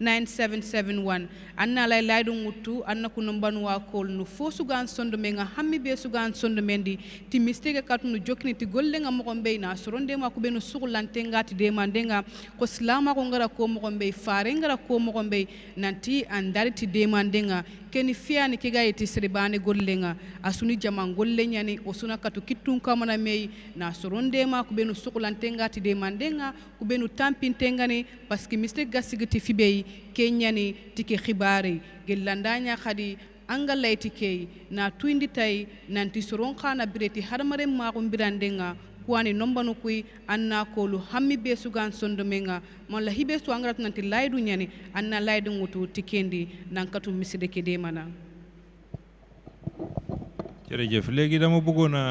8169771 anna lay laydu mutu anna ku numbanu wa kol no fo sugan sondo menga hammi be sugan sondo mendi ti mistake katunu jokni ti golle nga mo gombe na soronde ma ku benu sugulante ngati de mandenga ko slama ko ngara ko mo gombe faare ngara ko mo gombe nanti andari ti de mandenga keni fiani ke gayti sribane gollenga asuni jama golle nyani osuna katu kittun kamana mei na soronde ma ku benu sugulante ngati de mandenga ku benu tampintengani parce que mistake gasigiti fibei kenyani tike khibari gelandanya khadi anga laitike na tuindi tay nanti soron khana bireti harmare ma ko birandenga kwani nombanu kui anna kolu hammi be sugan sondo menga mon la hibe su angrat nanti laydu nyani anna laydu ngutu tikendi nankatu miside ke de mana jërëjëf léegi dama bëggoon a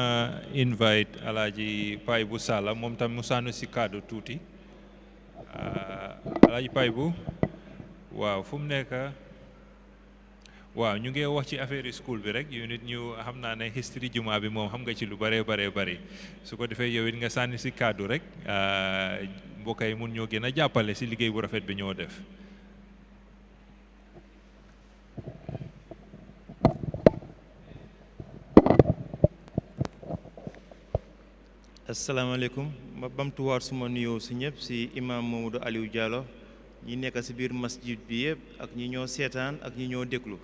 invite Alaaji Pay bu Sala moom tam mu sànnu si kaddu tuuti Alaaji Pay bu waaw fu mu nekk waaw ñu ngi wax ci affaire school bi rek yu nit ñu xam naa ne history juma bi moom xam nga ci lu bare su ko defee yow it nga sànni si kaddu rek mbokk yi mun ñoo gën a jàppale si liggéey bu rafet bi ñoo def asalaamaaleykum ma bamtuwaat suma nuyoo si ñëpp si imam Mamadou Aliou Diallo ñi nekk si biir masjid bi yëpp ak ñi ñoo seetaan ak ñi ñoo déglu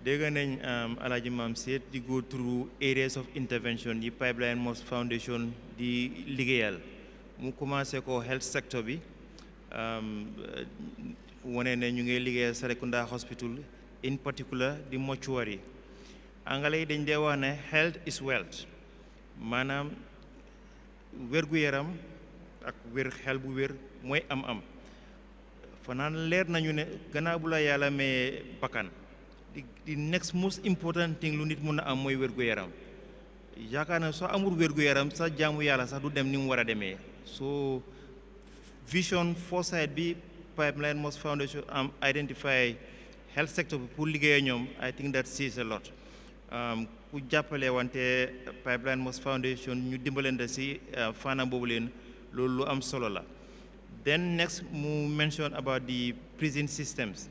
dégg nañ Alaaji Maam Seet di go through areas of intervention yi Pipeline Mosque Foundation di liggéeyal mu commencé ko health sector bi wane ne ñu ngi liggéeyal Sarekunda Hospital in particular di mortuary angale yi dañ dee wax ne health is wealth maanaam wér-gu-yaram ak xel bu wér mooy am fanaan leer nañu ne gannaaw bu la yàlla may bakkan di next most important thing lu nit mun a am mooy wér-gu-yaram yaakaar na soo amul wér-gu-yaram sa jaamu yàlla sax du dem ni mu war a demee so vision foresight bi Pipeline Mosque Foundation am identify health sector bi pour liggéey ñoom I think that says a lot ku jàppale wante Pipeline Mosque Foundation ñu dimbalante si fànn boobu leen loolu lu am solo la then next mu mention about the prison systems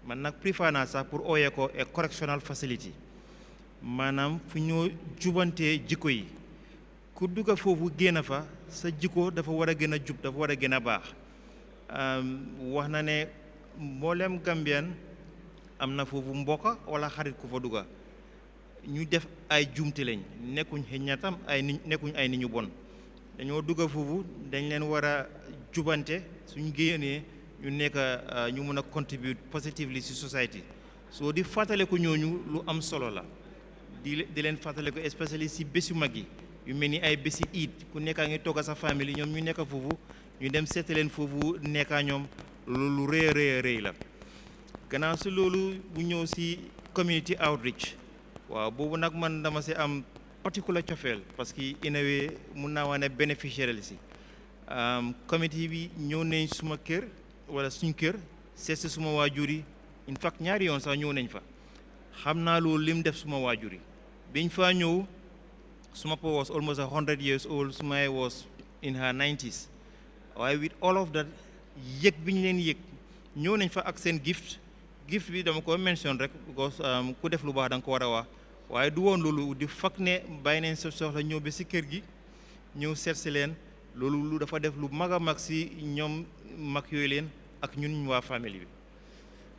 man nag préfère naa sax pour ooyee ko a correctional facility maanaam fu ñoo jubantee jikko yi ku dugga foofu génn fa sa jikko dafa war a gën a jub dafa war a gën a baax wax na ne mboolem Gambian am na foofu mbokka wala xarit ku fa dugga ñu def ay jumte lañ nekkuñ xëññatam nekkuñ ay nit ñu bon dañoo dugga foofu dañ leen war a jubante suñ génnee ñu nekk ñu mën a contribute positively ci society so di fàttale ko ñooñu lu am solo la di leen fàttale ko especially ci bésu mag yi yu mel ni ay bési iid ku nekkaa ngi togg sa famille ñoom ñu nekk foofu ñu dem seete leen foofu nekkaa ñoom loolu lu rëy la gannaaw si loolu bu ñëw ci community outreach waaw boobu nag man dama si am particular cofeel parce que in a way mun naa wax ne bénéficiaire la si comité bi ñëw nañ suma kër wala suñ kër seet si suma waajur yi in fact ñaari yoon sax ñëw nañ fa xam naa loolu lim def suma waajur yi biñ fa ñëw suma pa was almost 100 years old suma yaay was in her 90s waaye with all of that yëg biñ leen yëg ñëw nañ fa ak seen gift bi dama ko mention rek because ku def lu baax da nga ko war a wax waaye du woon loolu di fak ne bàyyi nañ sa soxla ñëw ba si kër gi ñëw seet si leen loolu lu dafa def lu mag a mag si ñoom mag yooyu leen ak ñun waa famille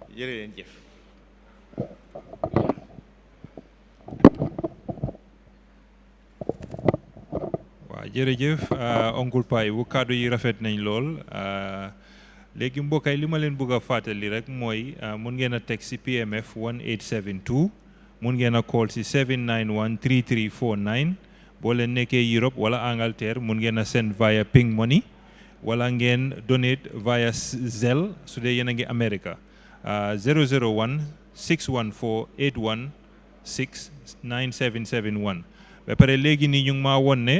bi jërë leen jëf. waaw jërëjëf oncle Pay bu kàddu yi rafet nañ lool léegi mbokkay li ma leen bëgg a fàttali rek mooy mun ngeen a teg si PMF 1872 mun ngeen a call si 791 3349 boo leen nekkee Europe wala Angleterre mun ngeen a send via Ping Money wala ngeen donate via Zelle su dee yéen a ngi America 001 614 81 6 9771 ba pare léegi nii ñu ngi maa won ne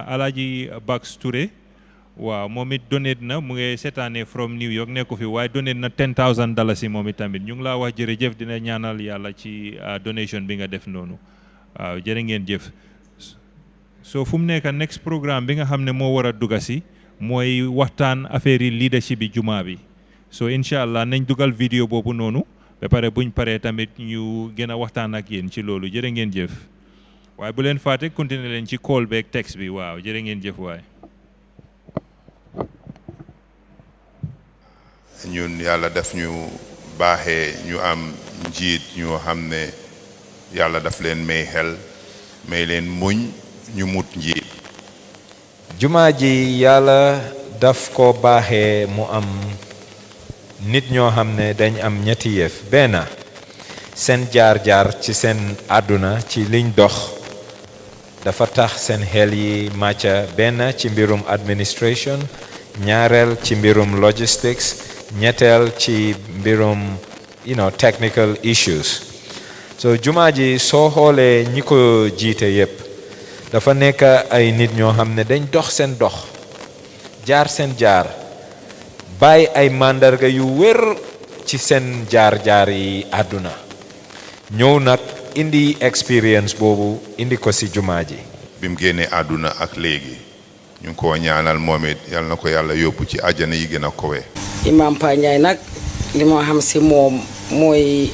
Alaaji Bax Touré waaw moom it donate na mu ngi seetaane from New York nekku fi waaye donate na $10,000 moom it tamit ñu ngi laa wax jërëjëf dina ñaanal yàlla ci donation bi nga def noonu waaw jërë ngeen jëf. so fu mu nekk next programme bi nga xam ne moo war a dugga si mooy waxtaan affaire yi leadership bi jumaa bi so incha allah nañ dugal vidéo boobu noonu ba pare buñ paree tamit ñu gën a waxtaan ak yéen ci loolu jërë ngeen jëf. waaye bu leen fàtte continuer leen ci call beeg texte bi waaw jërë ngeen jëf waay. ñun yàlla daf ñu baaxee ñu am njiit ñoo xam ne yàlla daf leen may xel may leen muñ ñu mut njiit. jumaa ji yàlla daf ko baaxee mu am nit ñoo xam ne dañ am ñetti yëf benn seen jaar-jaar ci seen àdduna ci liñ dox dafa tax seen xel yi màcca benn ci mbirum administration ñaareel ci mbirum logistics ñetteel ci mbirum technical issues so jumaa ji soo xoolee ñi ko jiite yépp dafa nekk ay nit ñoo xam ne dañ dox seen dox jaar seen jaar bàyyi ay màndarga yu wér ci seen jaar-jaar yi àdduna ñëw nag indi experience boobu indi ko ci jumaa ji. bi mu génnee àdduna ak léegi ñu ngi ko ñaanal moom it yal na ko yàlla yóbbu ci àjjana yi gën a kowe. Imam Pa Ndiaye nag li ma xam ci moom mooy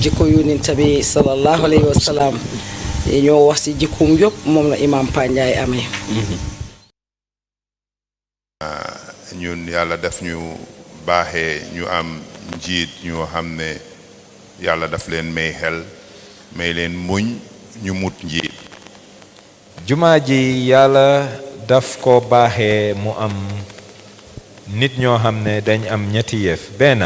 jikko yonent bi sallallahu alayhi wa sallam ñoo wax ci jikkoom yëpp moom la Imam Pa Ndiaye amee. ñun yàlla daf ñu baaxee ñu am njiit ñoo xam ne yàlla daf leen may xel may leen muñ ñu mut njiit. jumaa ji yàlla daf ko baaxee mu am nit ñoo xam ne dañ am ñetti yëf benn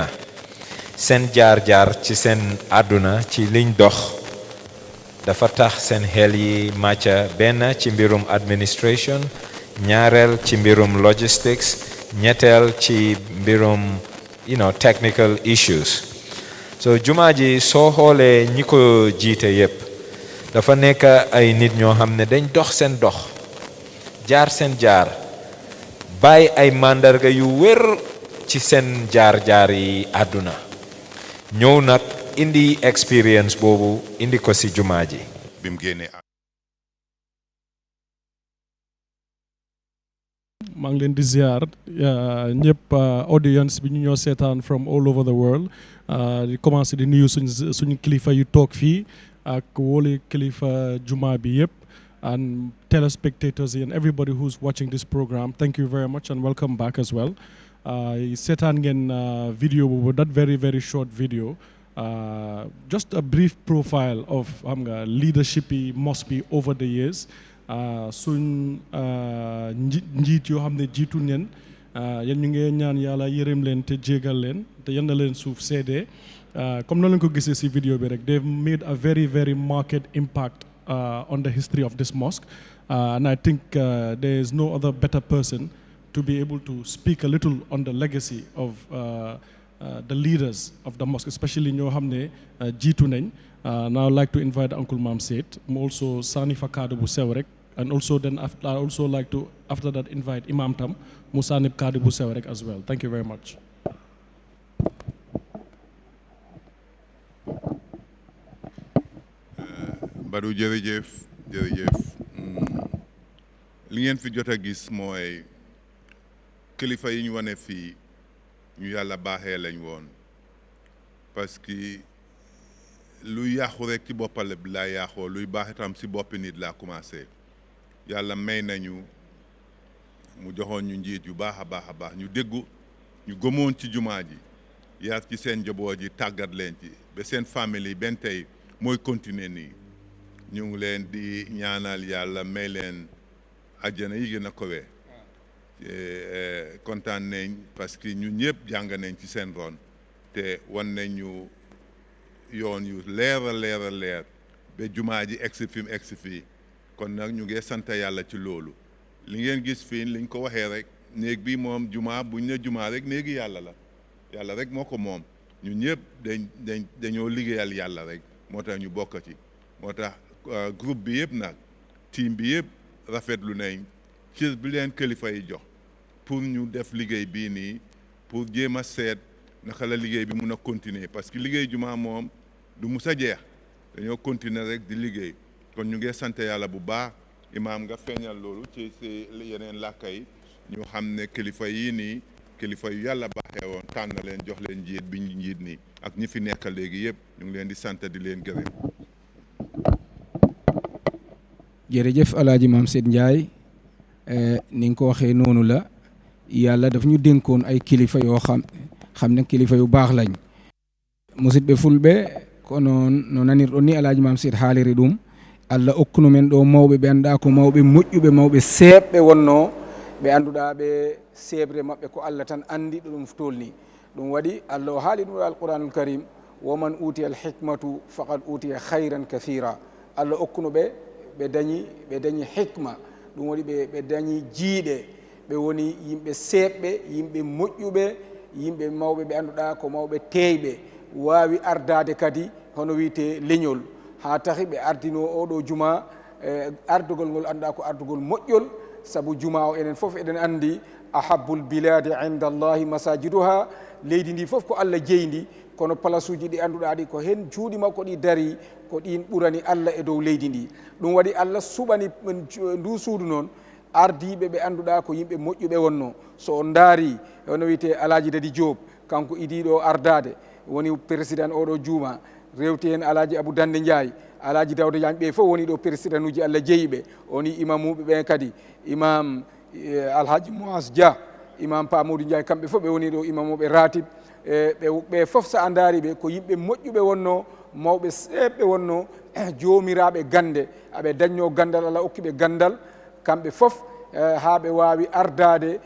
seen jaar-jaar ci seen àdduna ci liñ dox dafa tax seen xel yi màcca benn ci mbirum administration ñaareel ci mbirum logistics ñetteel ci mbirum technical issues so jumaa ji soo xoolee ñi ko jiite yépp dafa nekk ay nit ñoo xam ne dañ dox seen dox jaar seen jaar bàyyi ay màndarga yu wér ci seen jaar-jaar yi àdduna ñëw nag indi experience boobu indi ko ci jumaa ji. bi mu génnee maa ngi leen di ziar ñëpp audience bi ñu ñoo seetaan from all over the world di commencé di nuyu suñu kilifa yu toog fii ak wóole kilifa juma bi yëpp and telespectators and everybody who's watching this program thank you very much and welcome back as well. Seetaan ngeen video boobu that very very short video just a brief profile of xam nga leadership yi Mosque bi over the years. suñ njiit yoo xam ne jiitu neen yéen ñu ngi ñaan yàlla yërëm leen te jégal leen te yal na leen suuf seede comme noonu leen ko gisee ci vidéo bi rek they've made a very very marked impact on the history of this mosque and I think there is no other better person to be able to speak a little on the legacy of the leaders of the mosque especially ñoo xam ne jiitu nañ now I'd like to invite Uncle Mam Said mu also sànni fa kaddu bu sew rek and also then I also like to after that invite Imam Tam mu sànni kaddu bu sew rek as well. Thank you very much. Badou jërëjëf li ngeen fi jot a gis mooy kilifa yi ñu wane fii ñu yàlla baaxee lañ woon parce que luy yàqu rek ci boppale bi laa yàqoo luy baax itam si boppi nit laa commencé yàlla may nañu mu joxoon ñu njiit yu baax a baax ñu déggu ñu gëmoon ci jumaa ji yar ci seen njaboot ji tàggat leen ci ba seen famille benn tey mooy continuer nii ñu ngi leen di ñaanal yàlla may leen àjjana yi gën a kowe kontaan nañ parce que ñun ñëpp jàng nañ ci seen ron te wan nañ ñu yoon yu leer a leer a leer ba jumaa ji egsi fi mu egsi fii kon nag ñu ngi sant yàlla ci loolu li ngeen gis fii liñ ko waxee rek néeg bi moom jumaa buñ ne jumaa rek néegi yàlla la yàlla rek moo ko moom ñun ñëpp dañoo liggéeyal yàlla rek moo tax ñu bokk ci moo tax groupe bi yëpp nag team bi yëpp rafetlu nañ cër bi leen kilifa yi jox pour ñu def liggéey bii nii pour jéem a seet naka la liggéey bi mun a continuer parce que liggéey jumaa moom du mus a jeex dañoo continuer rek di liggéey kon ñu ngi sant yàlla bu baax imaam nga feeñal loolu ci yeneen làkka yi ñu xam ne kilifa yii nii kilifa yu yàlla baaxee woon tànn leen jox leen njiit bi ñu njiit nii ak ñi fi nekk léegi yëpp ñu ngi leen di sant di leen gërëm. jërëjëf alaaji Maam Seyd Ndiaye ni nga ko waxee noonu la yàlla daf ñu dénkoon ay kilifa yoo xam ne kilifa yu baax lañ musidɓe fulɓe kono no nanirɗon ni alaaji Maam Seyd haaliri ɗum Allah okkuno men ɗo mawɓe ɓe annduɗa ko mawɓe moƴƴuɓe mawɓe seeɓɓe wonno ɓe annduɗa ɓe seebre maɓɓe ko Allah tan andi ɗo ɗum tolni ɗum waɗi Allah o haali ɗum alquranul karim woman utiya al hikmatu faqad utiya hayran kathira Allah okkuno ɓe dañi hikma ɗum waɗi ɓe dañi jiiɗe ɓe woni yimɓe seeɓɓe yimɓe moƴƴuɓe yimɓe mawɓe ɓe annduɗa ko mawɓe teeyɓe wawi ardade kadi hono wiyete leñol ha tahi ɓe ardino oɗo juma ardugol ngol annduɗa ko ardugol moƴƴol saabu juma o enen fof eɗen andi ahabbul biladi inda allahi masajiduha leydi ndi fof ko Allah jeyndi kono place uji ɗi annduɗa ɗi ko hen juuɗe makko ɗi dari ko ɗin ɓurani Allah e dow leydi ndi ɗum waɗi Allah suɓani ndu suudu noon ardiɓe ɓe annduɗa ko yimɓe moƴƴuɓe wonno so on daari hono wiyete Alhaji Dadi Diop kanko idiɗo ardade woni président oɗo juuma rewti hen Alhaji Abou Dande Ndiaye Alhaji Dawda Diagne ɓe fof woni ɗo président uji Allah jeeyiɓe woni imamuɓe ɓen kadi imam Alhaji Moas Dia imam Pamoudou Ndiaye kamɓe fof ɓe woni ɗo imamuɓe ratib ɓe fof sa a daari ɓe ko yimɓe moƴƴuɓe wonno mawɓe seeɓɓe wonno joomiraɓe gande aɓe dañno gandal Allah okkiɓe gandal kamɓe fof ha ɓe wawi ardade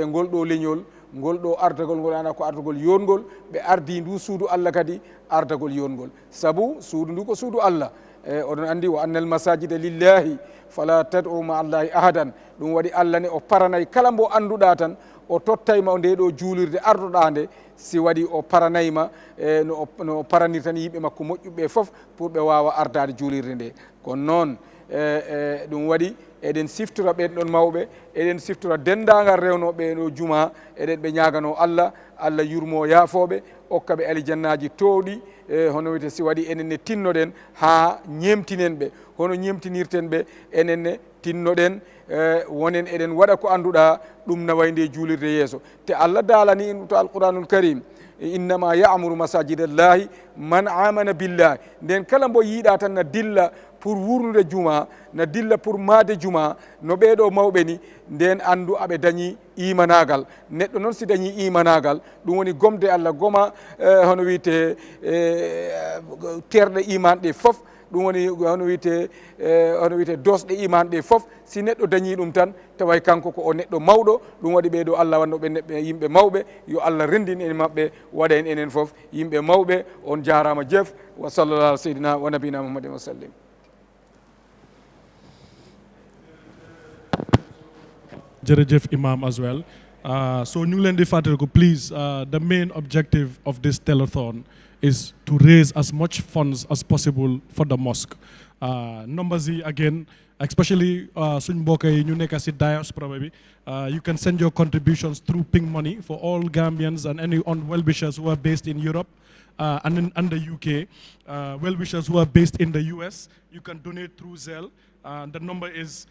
ngol ɗo leñol ngol ɗo ardagol ngol ana ko ardagol yongol ɓe ardi ndu suudu Allah kadi ardagol yongol saabu suudu ndu ko suudu Allah oɗon andi wa anna al masajida lillahi fala tad'u ma allahi ahadan ɗum waɗi Allah ne o paranay kala mbo annduɗa tan o tottayma nde ɗo juulirde arduɗa nde si waɗi o paranayma no paranirtani yimɓe makko moƴƴuɓe fof pour ɓe wawa ardade juulirde nde kono noon ɗum waɗi eɗen siftora ɓen ɗon mawɓe eɗen siftora dendagal rewnoɓe ɗo juma eɗen ɓe ñagano Allah yurmo yaafoɓe okka ɓe alijannaji towɗi hono wiyete si waɗi enenne tinnoɗen ha ñemtinen ɓe hono ñemtinirten ɓe enenne tinnoɗen wonen eɗen waɗa ko annduɗa ɗum naway nde juulirde yeeso te Allah daalani in to alquranul karim innama ya'muru masajida llahi man amana billahi nden kala mbo yiiɗa tan na dilla pour wurnude juma na dilla pour maade juma no ɓeeɗo mawɓe ni nden anndu aɓe dañi imanagal neɗɗo noon si dañi imanagal ɗum woni gomde Allah goma hono wiyete terɗe iman ɗe fof ɗum woni hono wiyete dosɗe iman ɗe fof si neɗɗo dañi ɗum tan taway kanko ko o neɗɗo mawɗo ɗum waɗi ɓeeɗo Allah wannoɓe neɓɓe yimɓe mawɓe yo Allah rendin en maɓɓe waɗa en enen fof yimɓe mawɓe on jarama jeef wa sallallahu ala seydina wa nabina muhammadin wa sallim. Jërëjëf Imam as well. So ñu ngi leen di fàttaliku please the main objective of this telethon is to raise as much funds as possible for the mosque. Numbers yi again, especially suñ mbokk yi ñu nekk si diaspora bi, you can send your contributions through Ping Money for all Gambians and any well-wishers who are based in Europe and the UK. Well-wishers who are based in the US, you can donate through Zelle. The number is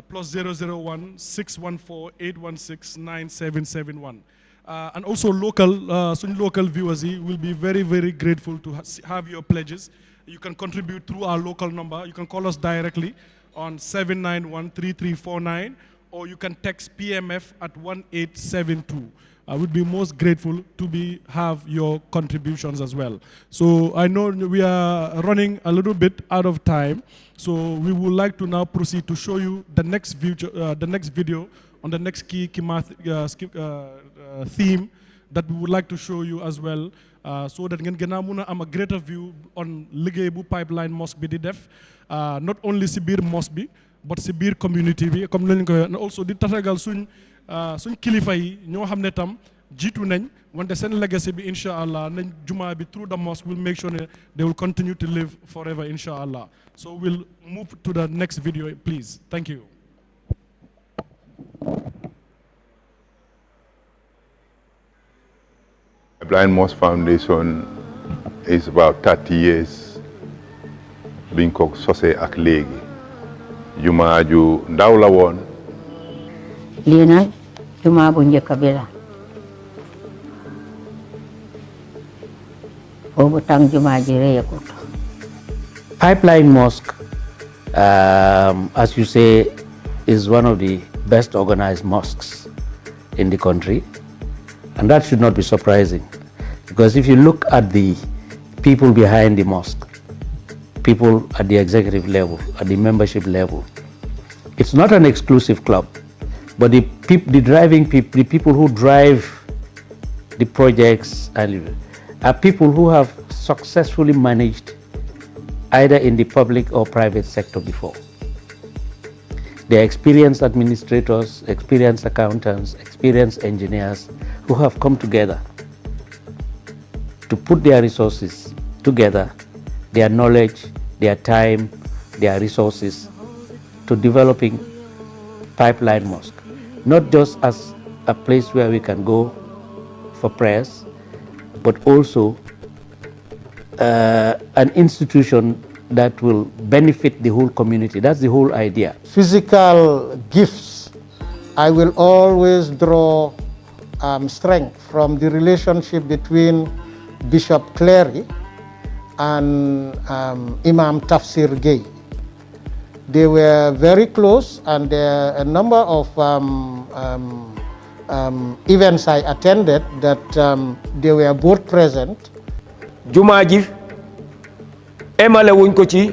plus 001 614 816 9771. And also local viewers will be very, very grateful to have your pledges. You can contribute through our local number. You can call us directly on 791-3349, or you can text PMF at 1872. I would be most grateful to have your contributions as well. So I know we are running a little bit out of time, so we would like to now proceed to show you the next video on the next key theme that we would like to show you as well, so that ngeen gën a mun a am a greater view on liggéey bu Pipeline Mosque bi di def, not only si biir mosque bi but si biir community bi comme lañ ko and also di tatagal suñ kilifa yi ñoo xam ne tam jiitu nañ wante seen legacy bi insha allah nañ jumaa bi through the mosque will make sure ne they will continue to live forever insha allah. So we'll move to the next video, please. Thank you. Blind Mosque Foundation is about 30 years being ko sosé ak léegi jumaa ju ndaw la woon. lii nag jumaa bu njëkk bi la boobu tàng jumaa ji réyakut. Pipeline Mosque, as you say, is one of the best organized mosques in the country. And that should not be surprising, because if you look at the people behind the mosque, people at the executive level, at the membership level, it's not an exclusive club, but the people who drive the projects are people who have successfully managed either in the public or private sector before. They're experienced administrators, experienced accountants, experienced engineers who have come together to put their resources together, their knowledge, their time, their resources to developing Pipeline Mosque, not just as a place where we can go for prayers, but also an institution that will benefit the whole community. That's the whole idea. Physical gifts, I will always draw strength from the relationship between Bishop Cleary and Imam Tafsir Gay. They were very close, and there are a number of events I attended that they were both present. Jumaa ji emale wuñ ko ci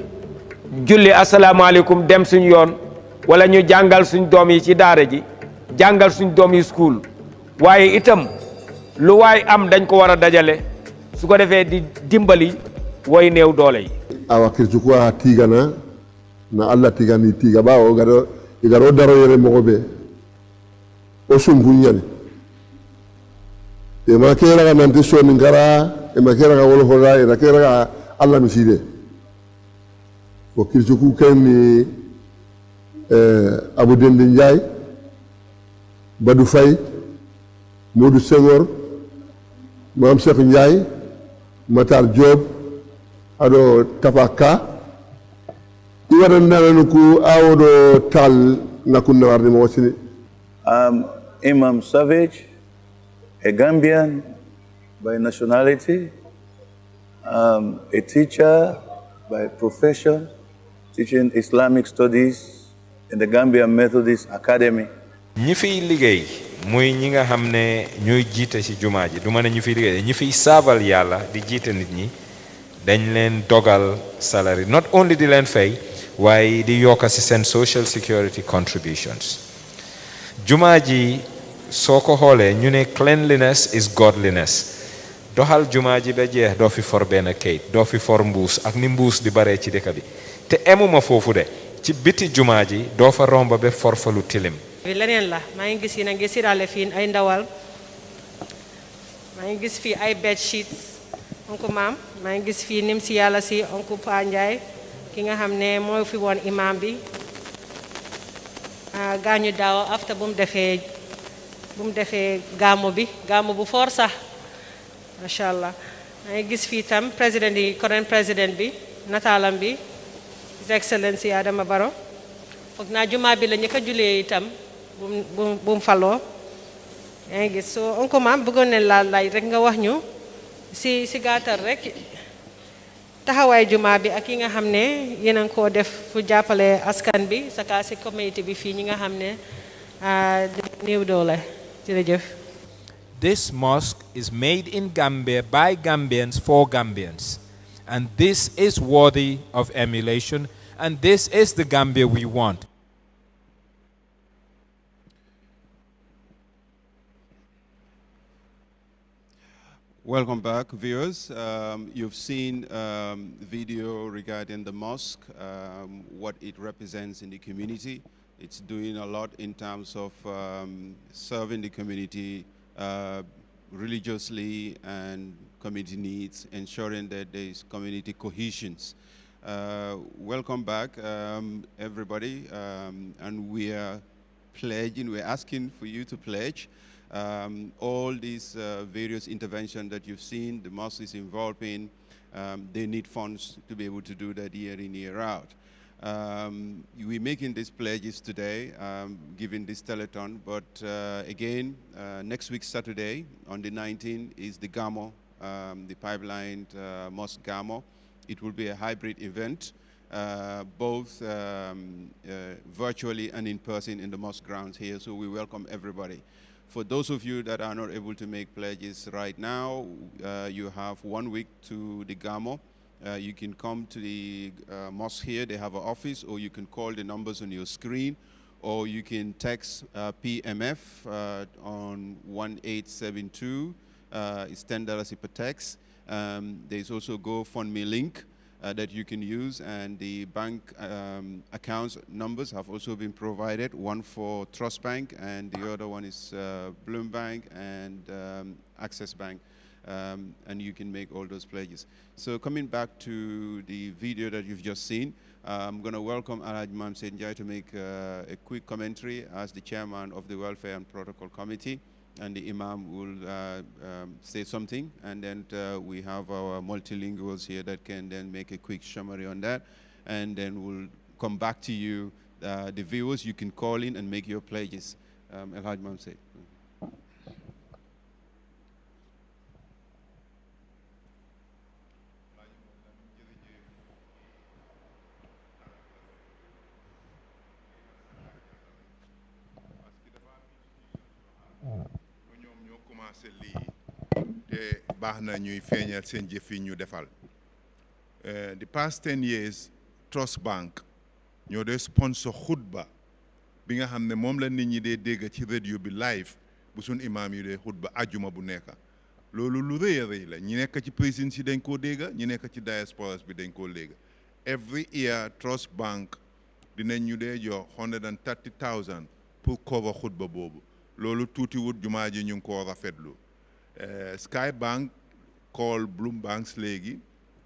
julli asalaamaaleykum dem suñ yoon wala ñu jàngal suñ doom yi ci daara ji jàngal suñ doom yi school waaye itam lu waay am dañ ko war a dajale su ko defee di dimbali way néew doole yi. awa kirchukua tigana na Allah tigani tiga bawo igaro daro yere mogobe o sumbunyani e makera ga nanti soni ngara e makera ga wolo hola e makera ga Allah miside o kirchuku kenni Abu Dende Ndiaye Badou Faye Modou Senghor Mam Cheikh Ndiaye Matar Diop ado Tafaka iwaran nananuku awodo tal nakunna warni mo wasini. Imam Savage, a Gambian by nationality, a teacher by profession, teaching Islamic studies in the Gambian Methodist Academy. ñi fiy liggéey muy ñi nga xam ne ñooy jiite ci jumaa ji du ma ne ñu fiy liggéey ñi fiy saabal yàlla di jiite nit ñi dañ leen dogal salary not only di leen fay waaye di yokk ci seen social security contributions. jumaa ji soo ko xoolee ñu ne cleanliness is godliness doxal jumaa ji ba jeex doo fi for benn kayit doo fi for mbuus ak ni mbuus di baree ci dëkk bi te emuma foofu de ci biti jumaa ji doo fa romba ba for fa lu tilim. leneen la maa ngi gis yi na ngi sirale fii ay ndawal maa ngi gis fii ay bed sheets oncle maam maa ngi gis fii nim si yàlla si oncle Pa Ndiaye ki nga xam ne moo fi woon imam bi gaañu daaw after bu mu defee gàmmu bu foor sax macha allah maa ngi gis fii tam président yi current président bi nataalam bi His Excellency Adama Barrow foog naa jumaa bi la ñu ko julee itam bu mu faloo yaa ngi gis soo oncle maam bëggoon ne laaj rek nga wax ñu si gàttal rek taxawaay jumaa bi ak yi nga xam ne yéen a ngi koo def fu jàppale askan bi saka si communauté bi fii ñi nga xam ne néew doole jërëjëf. this mosque is made in Gambia by Gambians for Gambians. And this is worthy of emulation, and this is the Gambia we want. Welcome back, viewers. You've seen video regarding the mosque, what it represents in the community. It's doing a lot in terms of serving the community religiously and community needs, ensuring that there is community cohesion. Welcome back, everybody, and we are pledging, we're asking for you to pledge. All these various interventions that you've seen, the mosque is involved in, they need funds to be able to do that year in, year out. We're making these pledges today, giving this telethon, but again, next week, Saturday, on the 19th, is the GAMO, the Pipeline Mosque GAMO. It will be a hybrid event, both virtually and in person in the mosque grounds here, so we welcome everybody. For those of you that are not able to make pledges right now, you have 1 week to the GAMO. You can come to the mosque here, they have an office, or you can call the numbers on your screen, or you can text PMF on 1872. It's $10 per text. There's also GoFundMe link that you can use, and the bank accounts numbers have also been provided, one for Trust Bank and the other one is Bloom Bank and Access Bank, and you can make all those pledges. So coming back to the video that you've just seen, I'm going to welcome Alhaji Mamsed Njai to make a quick commentary as the chairman of the Welfare and Protocol Committee, and the Imam will say something, and then we have our multilinguals here that can then make a quick summary on that, and then we'll come back to you, the viewers. You can call in and make your pledges. Alhaji Mamsed. te baax na ñuy feeñal seen jëf yi ñu defal. The past 10 years Trust Bank ñoo dee sponsor xutba bi nga xam ne moom la nit ñi dee dégg ci radio bi live bu suñ imaam yi dee xutba ajuma bu nekk. loolu lu rëy a rëy la ñi nekk ci prison si dañ koo dégg ñi nekk ci diaspora bi dañ koo dégg. Every year Trust Bank dinañ ñu dee jox $130,000 pour cover xutba boobu. loolu tuuti wut jumaa ji ñu ngi koo rafetlu. Sky Bank call Bloom Banks léegi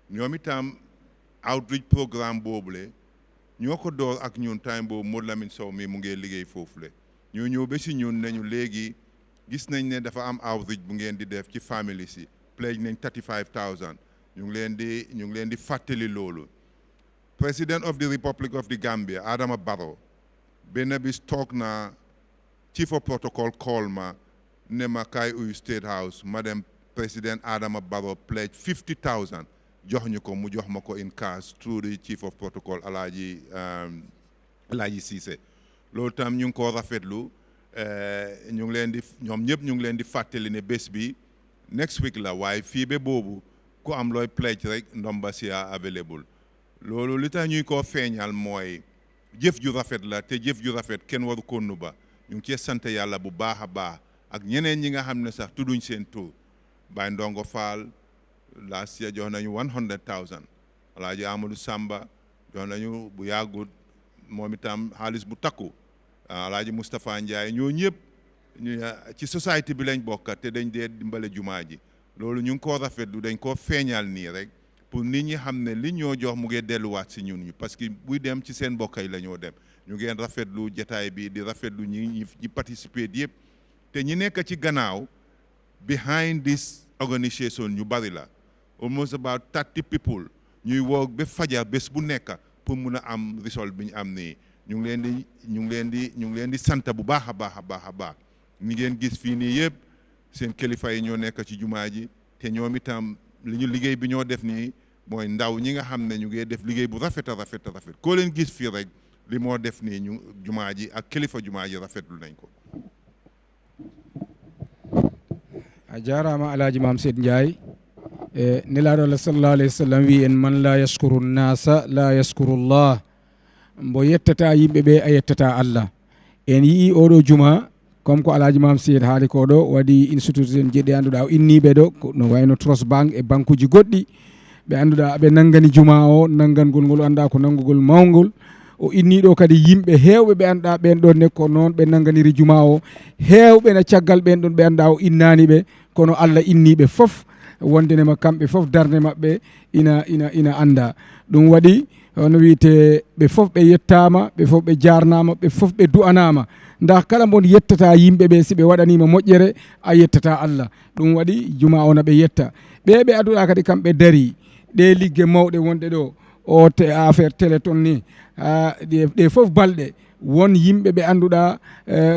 ñoom itam outreach programme boobule ñoo ko door ak ñun time boobu Modou Lamine Sow mi mu ngi liggéey foofule ñoo ñëw ba si ñun nañu léegi gis nañ ne dafa am outreach bu ngeen di def ci family si pledge nañ $35,000 ñu ngi leen di fàttali loolu. President of the Republic of the Gambia Adama Barrow benn bis toog na Chief of Protocol call ma ne ma kaay uyu State House Madam President Adama Barrow pledge $50,000 jox ñu ko mu jox ma ko in cash through the Chief of Protocol Alhaji Cissé. loolu tam ñu ngi ko rafetlu ñu ngi leen di ñoom ñëpp ñu ngi leen di fàttali ne bés bi next week la waaye fii ba boobu ku am looy pledge rek ndomba si available. loolu li tax ñuy koo feeñal mooy jëf ju rafet la te jëf ju rafet kenn waru ko nuba. ñu ngi cee sant yàlla bu baax a baax ak ñeneen ñi nga xam ne sax tudduñ seen tur Baye Ndongo Fall last year jox nañu $100,000 Alaaji Amadou Samba jox nañu bu yàggut moom itam xaalis bu takku Alaaji Moustapha Ndiaye ñoo ñëpp ci société bi lañ bokk te dañ dee dimbale jumaa ji. loolu ñu ngi koo rafetlu dañ koo feeñal nii rek pour nit ñi xam ne li ñoo jox mu ngi delluwaat si ñun ñu parce que buy dem ci seen mbokk yi la ñoo dem. ñu ngeen rafetlu jotaay bi di rafetlu ñi participer yëpp te ñi nekk ci gannaaw behind this organisation ñu bari la almost about 30 people ñuy woog ba fajar bés bu nekk pour mun a am result bi ñu am nii ñu ngi leen di sant bu baax a baax a baax a baax. ñi ngeen gis fii nii yëpp seen kilifa yi ñoo nekk ci jumaa ji te ñoom itam li ñu liggéey bi ñoo def nii mooy ndaw ñi nga xam ne ñu ngi def liggéey bu rafet a rafet a rafet koo leen gis fii rek. li moo def nii ñu jumaa ji ak kilifa jumaa ji rafetlu nañ ko. a jarama alaji mam Seyd Ndiaye nelaɗo Allah sallallahu alayhi wa sallam wi en man la yashkuru nnasa la yashkuru llah mbo yettata yimɓe ɓe a yettata Allah en yii oɗo juma comme ko alaji mam Seyd haali ko ɗo waɗi institute en jeeɗi anduɗa o inniɓe ɗo no wayno Trust Bank e banque uji goɗɗi ɓe anduɗa ɓe nangani juma o nangangol ngol anda ko nangugol mawgol o inniɗo kadi yimɓe hewɓe ɓe anduɗa ɓen ɗon ne ko noon ɓe nanganiri juma o hewɓe na caggal ɓen ɗon ɓe anduɗa o innani ɓe kono Allah inniɓe foof wondenema kamɓe foof darde mabɓe ina anda ɗum waɗi hono wiyete ɓe foof ɓe yettama ɓe foof ɓe jarnama ɓe foof ɓe du'anama ndax kala mon yettata yimɓe ɓe si ɓe waɗanima moƴƴere a yettata Allah ɗum waɗi juma ona ɓe yetta ɓe aduɗa kadi kamɓe daari ɗe ligge mawɗe wonɗe ɗo o affaire téléthon ni ɗe foof balɗe won yimɓe ɓe anduɗa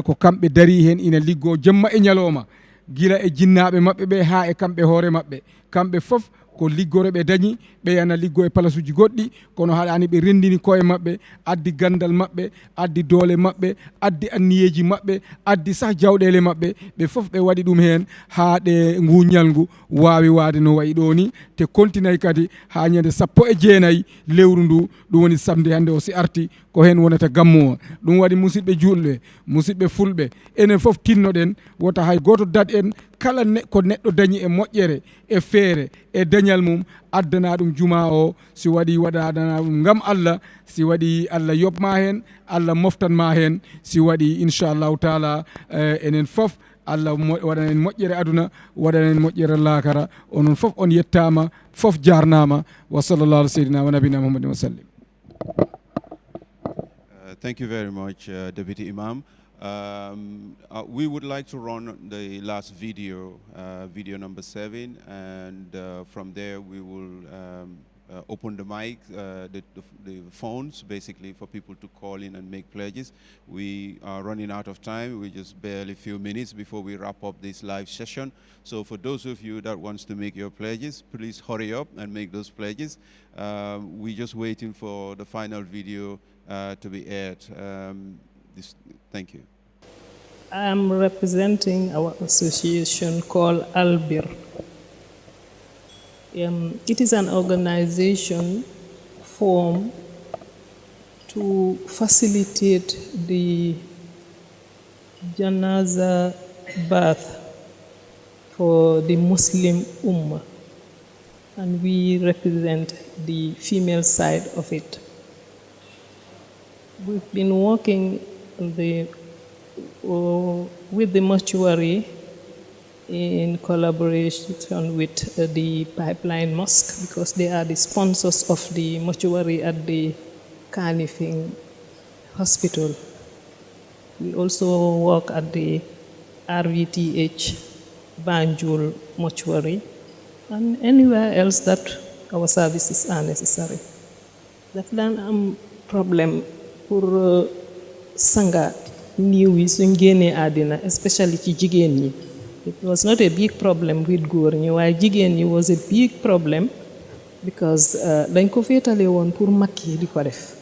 ko kamɓe daari hen ina liggo jemma e ñalowma gila e jinnaɓe mabɓe ɓe ha e kamɓe hoore mabɓe kamɓe foof ko liggore ɓe dañi ɓe yana liggo e place uji goɗɗi kono haɗani ɓe rendini koye mabɓe addi gandal mabɓe addi doole mabɓe addi anniyeji mabɓe addi sah jawɗele mabɓe ɓe foof ɓe waɗi ɗum hen ha ɗe ngu ñalngu wawi wade no wayi ɗo ni te continay kadi ha ñande 19 lewru ndu ɗum woni samedi hande o si arti ko hen wonata gammu o ɗum waɗi musidɓe julɓe musidɓe fulɓe enen foof tinnoɗen wota hay goto dad en kala ko neɗɗo dañi e moƴƴere e feere e dañal mum addana ɗum juma o si waɗi waɗadana ɗum gam Allah si waɗi Allah yobma hen Allah moftanma hen si waɗi inchallahu taala enen foof Allah waɗana en moƴƴere aduna waɗana en moƴƴere lakara onon foof on yettama foof jarnama wa sallallahu ala seydina wa nabina muhammadin wa sallim. Thank you very much, Deputy Imam. We would like to run the last video, video number 7, and from there we will open the mic, the phones, basically, for people to call in and make pledges. We are running out of time. We just barely a few minutes before we wrap up this live session. So for those of you that wants to make your pledges, please hurry up and make those pledges. We're just waiting for the final video to be aired. Thank you. I'm representing our association called Albir. It is an organization formed to facilitate the janaza bath for the Muslim Ummah, and we represent the female side of it. We've been working with the mortuary in collaboration with the Pipeline Mosque, because they are the sponsors of the mortuary at the Kanifing Hospital. We also work at the RVTH Banjul Mortuary and anywhere else that our services are necessary. Daf daan am problème pour sanga niiw yi suñ génnee àddina, especially ci jigéen ñi. It was not a big problem with góor ñi, waaye jigéen ñi was a big problem because dañ ko féetale woon pour mag yi di ko def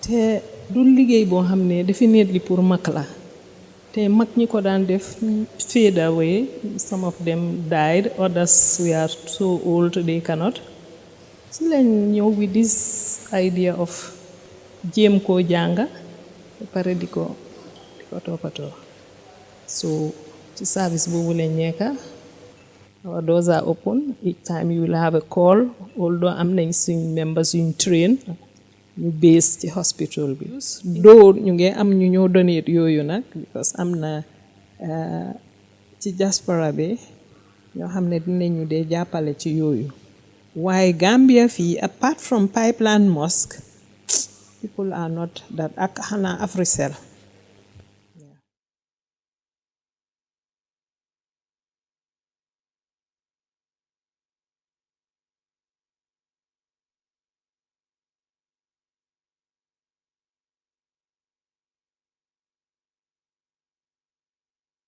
te du liggéey boo xam ne definitely pour mag la te mag ñi ko daan def fade away. Some of them died, others were so old they cannot. Si lañ ñëw with this idea of jéem koo jànga pare di ko toppatoo. So ci service boobu lañ nekka. Our doors are open. Each time you will have a call, although am nañ suñ members yuñ train ñu base ci hospital bi. Doo ñu ngi am ñu ñoo donate yooyu nag, because am na ci diaspora bi ñoo xam ne dinañu dee jàppale ci yooyu. Waaye Gambia fii, apart from Pipeline Mosque, people are not that. Ak xanaa Africell.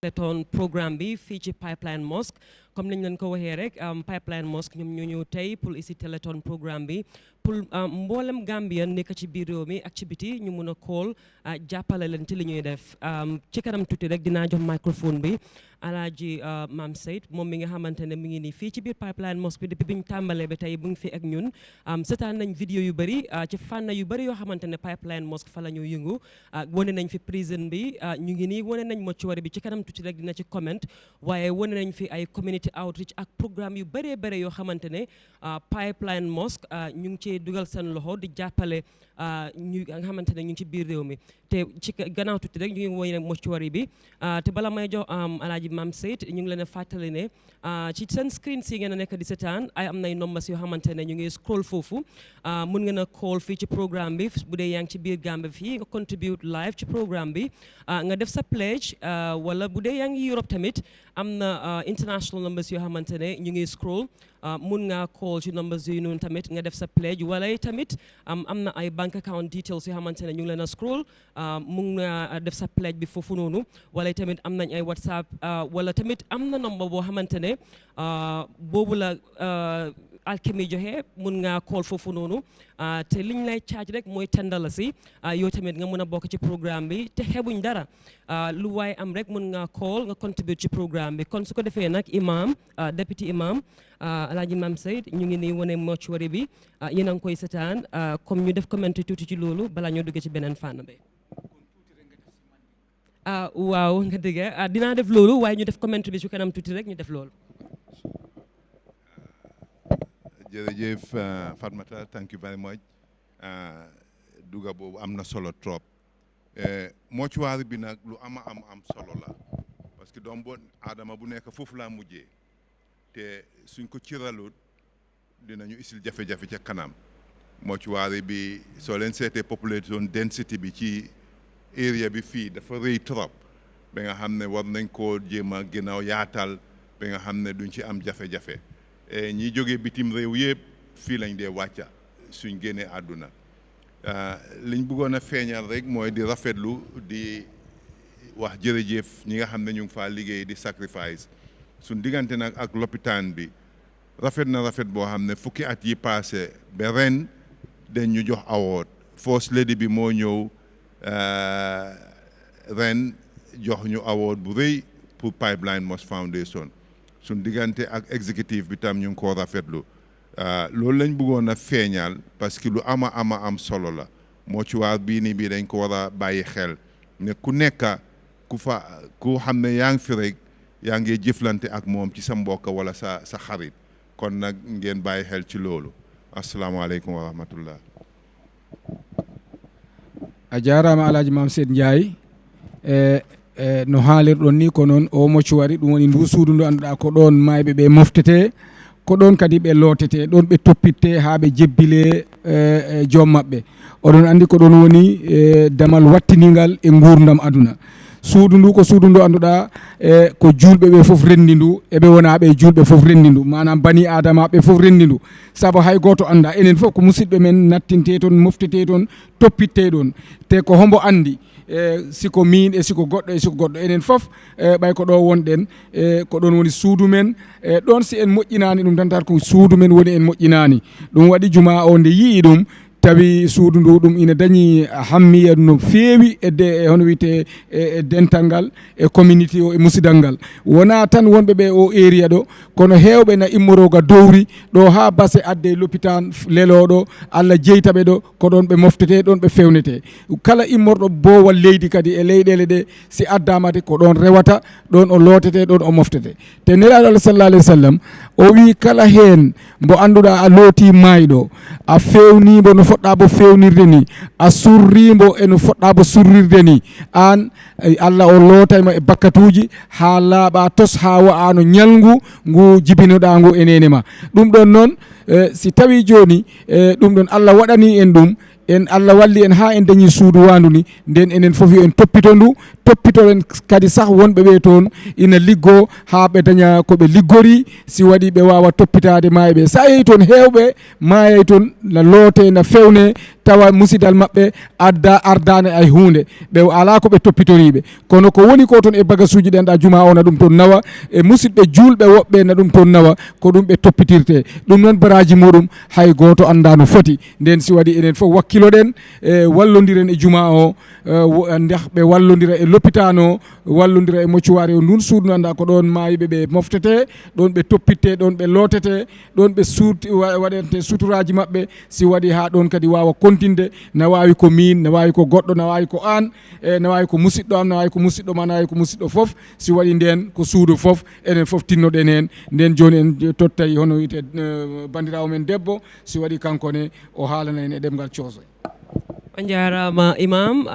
Telethon programme bi fii ci Pipeline Mosque comme niñ leen ko waxee rek Pipeline Mosque ñoom ñoo ñëw tey pour isi Telethon programme bi pour mboolem Gambien nekk ci biir réew mi ak ci biti ñu mun a call jàppale leen ci li ñuy def ci kanam tuuti rek dinaa jox microphone bi Alaaji Mam Said moom mi nga xamante ne mi ngi nii fii ci biir Pipeline Mosque bi depuis bi ñu tàmbalee ba tey bu ngi fi ak ñun seetaan nañ vidéo yu bëri ci fànn yu bëri yoo xamante ne Pipeline Mosque fa la ñu yëngu wane nañ fi prison bi ñu ngi nii wane nañ mortuary bi ci kanam tuuti rek dina ci comment waaye wane nañ fi ay community outreach ak programme yu bëree bëri yoo xamante ne Pipeline Mosque ñu ngi cee dugal seen loxo di jàppale ñu nga xamante ne ñu ngi ci biir réew mi te ci gannaaw tuuti rek ñu ngi wane mortuary bi te bala may jox Alaaji Mam Said ñu ngi leen a fàttali ne ci seen screen si ngeen a nekk di seetaan ay am nay numbers yoo xamante ne ñu ngi scroll foofu mun ngeen a call fii ci programme bi bu dee yaa ngi ci biir Gambie fii nga contribute live ci programme bi nga def sa pledge wala bu dee yaa ngi Europe tamit am na international numbers yoo xamante ne ñu ngi scroll mun nga call ci numbers yooyu noonu tamit nga def sa pledge wala tamit am na ay bank account details yoo xamante ne ñu ngi leen a scroll mun nga def sa pledge bi foofu noonu wala tamit am nañ ay WhatsApp wala tamit am na number boo xamante ne boobu la alkemi joxe mun nga call foofu noonu te liñ lay charge rek mooy $10 yow tamit nga mun a bokk ci programme bi te xebuñ dara lu waaye am rek mun nga call nga contribute ci programme bi kon su ko defee nag imam deputy imam Alaaji Mam Said ñu ngi nii wane mortuary bi yéen a ngi koy seetaan comme ñu def commentaire tuuti ci loolu balaa ñoo dugg ci beneen fànn bi waaw nga dëgg dinaa def loolu waaye ñu def commentaire bi su kanam tuuti rek ñu def loolu jërëjëf Fatmata thank you very much duga boobu am na solo trop mortuary bi nag lu am solo la parce que doom boo aadama bu nekk foofu laa mujjee te suñ ko ciralut dinañu isil jafe-jafe ca kanam mortuary bi soo leen seetee population density bi ci area bi fii dafa rëy trop ba nga xam ne war nañ koo jéem a gën a yaatal ba nga xam ne duñ ci am jafe-jafe ñi jógee bitim réew yëpp fii lañ dee wàcca suñ génnee àdduna liñ bëggoon a feeñal rek mooy di rafetlu di wax jërëjëf ñi nga xam ne ñu ngi faa liggéey di sacrifice suñ diggante nag ak lopitaan bi rafet na rafet boo xam ne fukki at yi passé ba ren dañ ñu jox award first lady bi moo ñëw ren jox ñu award bu rëy pour Pipeline Mosque Foundation suñ diggante ak exécutif bi tam ñu ngi koo rafetlu loolu lañ bëggoon a feeñal parce que lu am solo la mortuary bii nii bii dañ ko war a bàyyi xel ne ku nekk ku xam ne yaa ngi fi rek yaa ngi jëflante ak moom ci sa mbokk wala sa xarit kon nag ngeen bàyyi xel ci loolu asalaamaaleykum wa rahmatullah a jarama Alaaji Mam Said Ndiaye no haalirɗon ni ko noon o mortuary ɗum woni ndu suudu ndu annduɗa ko ɗon mayɓe ɓe moftete ko ɗon kadi ɓe lootete ɗon ɓe toppitte haa ɓe jebbile joom maɓɓe oɗon anndi ko ɗon woni damal wattiningal e nguurdam aduna suudu ndu ko suudu ndu annduɗa ko julɓe ɓe fof renndi ndu eɓe wonaɓe julɓe fof renndi ndu manam bani adama ɓe fof renndi ndu saabu hay goto anda enen fof ko musidɓe men nattinte toon moftete toon toppitte ɗon te ko hombo anndi siko min e siko goɗɗo enen fof ɓay ko ɗo wonɗen ko ɗon woni suudu men ɗon si en moƴƴinani ɗum tan tat ko suudu men woni en moƴƴinani ɗum waɗi juma o nde yii ɗum tawi suudu ndu ɗum ina dañi hammiya no feewi e hono wiyete e dental ngal e communauté o e musidal ngal wona tan wonɓe ɓe o area ɗo kono heewɓe na immoroga dowri ɗo ha base adde l'hôpital leloɗo Allah jeytaɓe ɗo ko ɗon ɓe moftete ɗon ɓe fewnete kala immorɗo boowal leydi kadi e leyɗele ɗe si addamade ko ɗon rewata ɗon o lootete ɗon o moftete te nelaɗo Allah sallallah alayhi wa sallam o wi kala heen mbo annduɗa a looti mayɗo a fewnimo no foɗɗa bo fewnirde ni a surrimo eno foɗɗa bo surrirde ni an Allah o lootayma e bakkatuji ha laaɓa tos ha wa'ano ñalngu ngu jibinoɗa ngu enene ma ɗum ɗon noon si tawi joni ɗum ɗon Allah waɗani en ɗum en Allah walli en ha en dañi suudu wandu ni nden enen fof yo en toppito ndu toppitoren kadi sah wonɓe ɓe toon ina liggo haa ɓe daña ko ɓe liggori si waɗi ɓe wawa toppitade maayo ɓe sa yehi toon heewɓe maayay toon na loote na fewne tawa musidal maɓɓe ardane ay hunde ɓe ala ko ɓe toppitoriɓe kono ko woni ko toon e bagasuji ɗenɗa juma o na ɗum toon nawa e musidɓe julɓe woɓɓe na ɗum toon nawa ko ɗum ɓe toppitirte ɗum noon baraji muɗum hay goto anda no foti nden si waɗi enen fof wakkiloɗen e wallodiren e juma o ndex ɓe wallodira e l'hôpital o wallodira e moccuwari o ndun suudu anda ko ɗon mayiɓe ɓe moftete ɗon ɓe toppitte ɗon ɓe lootete ɗon ɓe waɗente suturaji maɓɓe si waɗi ha ɗon kadi wawa kontinde na wawi ko min na wawi ko goɗɗo na wawi ko an e na wawi ko musidɗo am na wawi ko musidɗo ma na wawi ko musidɗo foof si waɗi nden ko suudu foof enen foof tinnoɗen hen nden joni en tottay hono wiyete bandirawo men debbo si waɗi kankone o haalana en e ɗemgal coosoy on jarama imam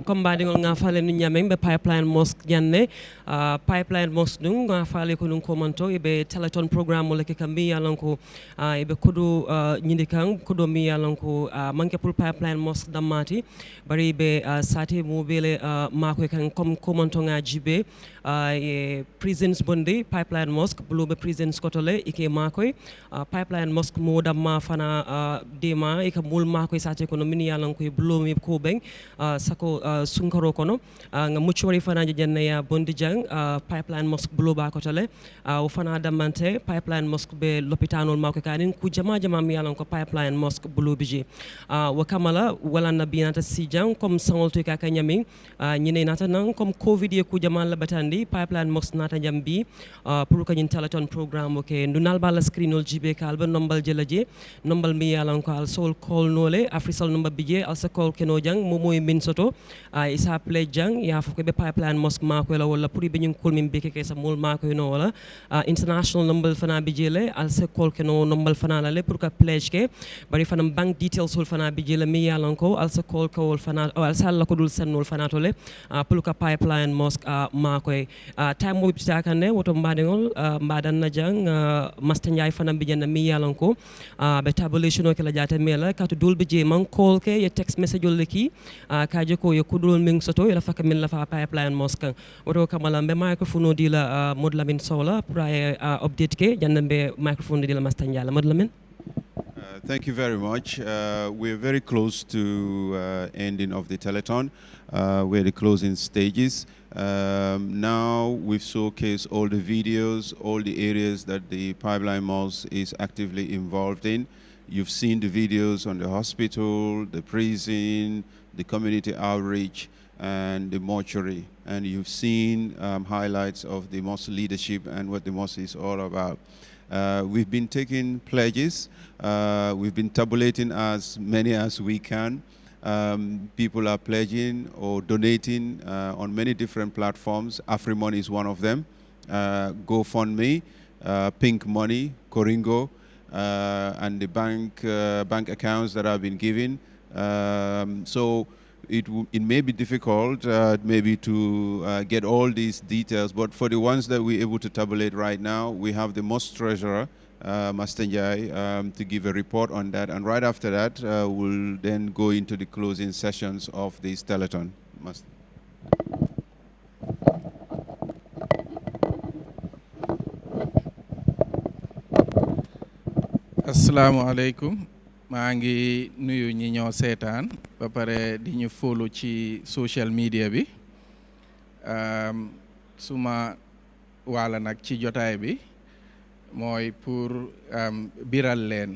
comme mbaɗigol ngafale no ñamen ɓe pipeline mosque ñande pipeline mosque ɗum ngafale ko ɗum komanto eɓe téléthon programme o leke kam mbi yalan ko eɓe koɗo ñinde kan koɗo mbi yalan ko manque pour pipeline mosque dammati bari ɓe sate mo beele makoye kan comme komanto ngaji ɓe e prisons bonde pipeline mosque buloɓe prisons kotole ike makoye pipeline mosque mo damma fana dema eka mul makoye sate kono min yalan koye bulomi ko ɓen sako sunkaro kono nga muccori fanaji janneya bonde jang pipeline mosque buloɓa kotole o fana dammante pipeline mosque ɓe l'hôpitanol mako kanin ku jama jama mi yalan ko pipeline mosque buloɓe je wo kamala walanna binata si jang comme sangolto kaka ñamin ñine nata nan comme covid ye ku jama labatandi pipeline mosque nata jambi pour kañin téléthon programme oke ndunal bala screenol jibe kalba nombal jela je nombal mi yalan ko al sol call nole afrisol number bije al sa call keno jang momoy min soto isa play jang ya fo ko be pipeline mosque mako la wala pour be ñing kol min beke ke sa mol mako no wala international number fana bijele al sa call keno nombal fana la le pour ka pledge ke bari fana bank details sol fana bijele mi yalan ko al sa call ko fana al sa la ko dul sennol fana to le pour ka pipeline mosque mako time mo bita kanne woto mbadengol mbadan na jang master Ndiaye fana bijena mi yalan ko be tabulation o kala jata mela ka to dul bije man call ke ye text message ol ki kaje ko ye kudul min soto ila faka min la fa pipeline mosque woto kamala be microphone di la modlamin sola pour update ke janne microphone di la master Ndiaye modlamin. Thank you very much. We're very close to ending of the telethon. We're at the closing stages. Now we've showcased all the videos, all the areas that the Pipeline Mosque is actively involved in. You've seen the videos on the hospital, the prison, the community outreach, and the mortuary. And you've seen highlights of the mosque leadership and what the mosque is all about. We've been taking pledges. We've been tabulating as many as we can. People are pledging or donating on many different platforms. AfriMoney is one of them. GoFundMe, Pink Money, Koringo, and the bank accounts that have been given. So it may be difficult maybe to get all these details, but for the ones that we're able to tabulate right now, we have the mosque treasurer, Master Ndiaye, to give a report on that. And right after that, we'll then go into the closing sessions of this telethon. Master. Assalamu alaikum. maa ngi nuyu ñi ñoo seetaan ba pare di ñu follow ci social media bi suma wala nag ci jotaay bi mooy pour biral leen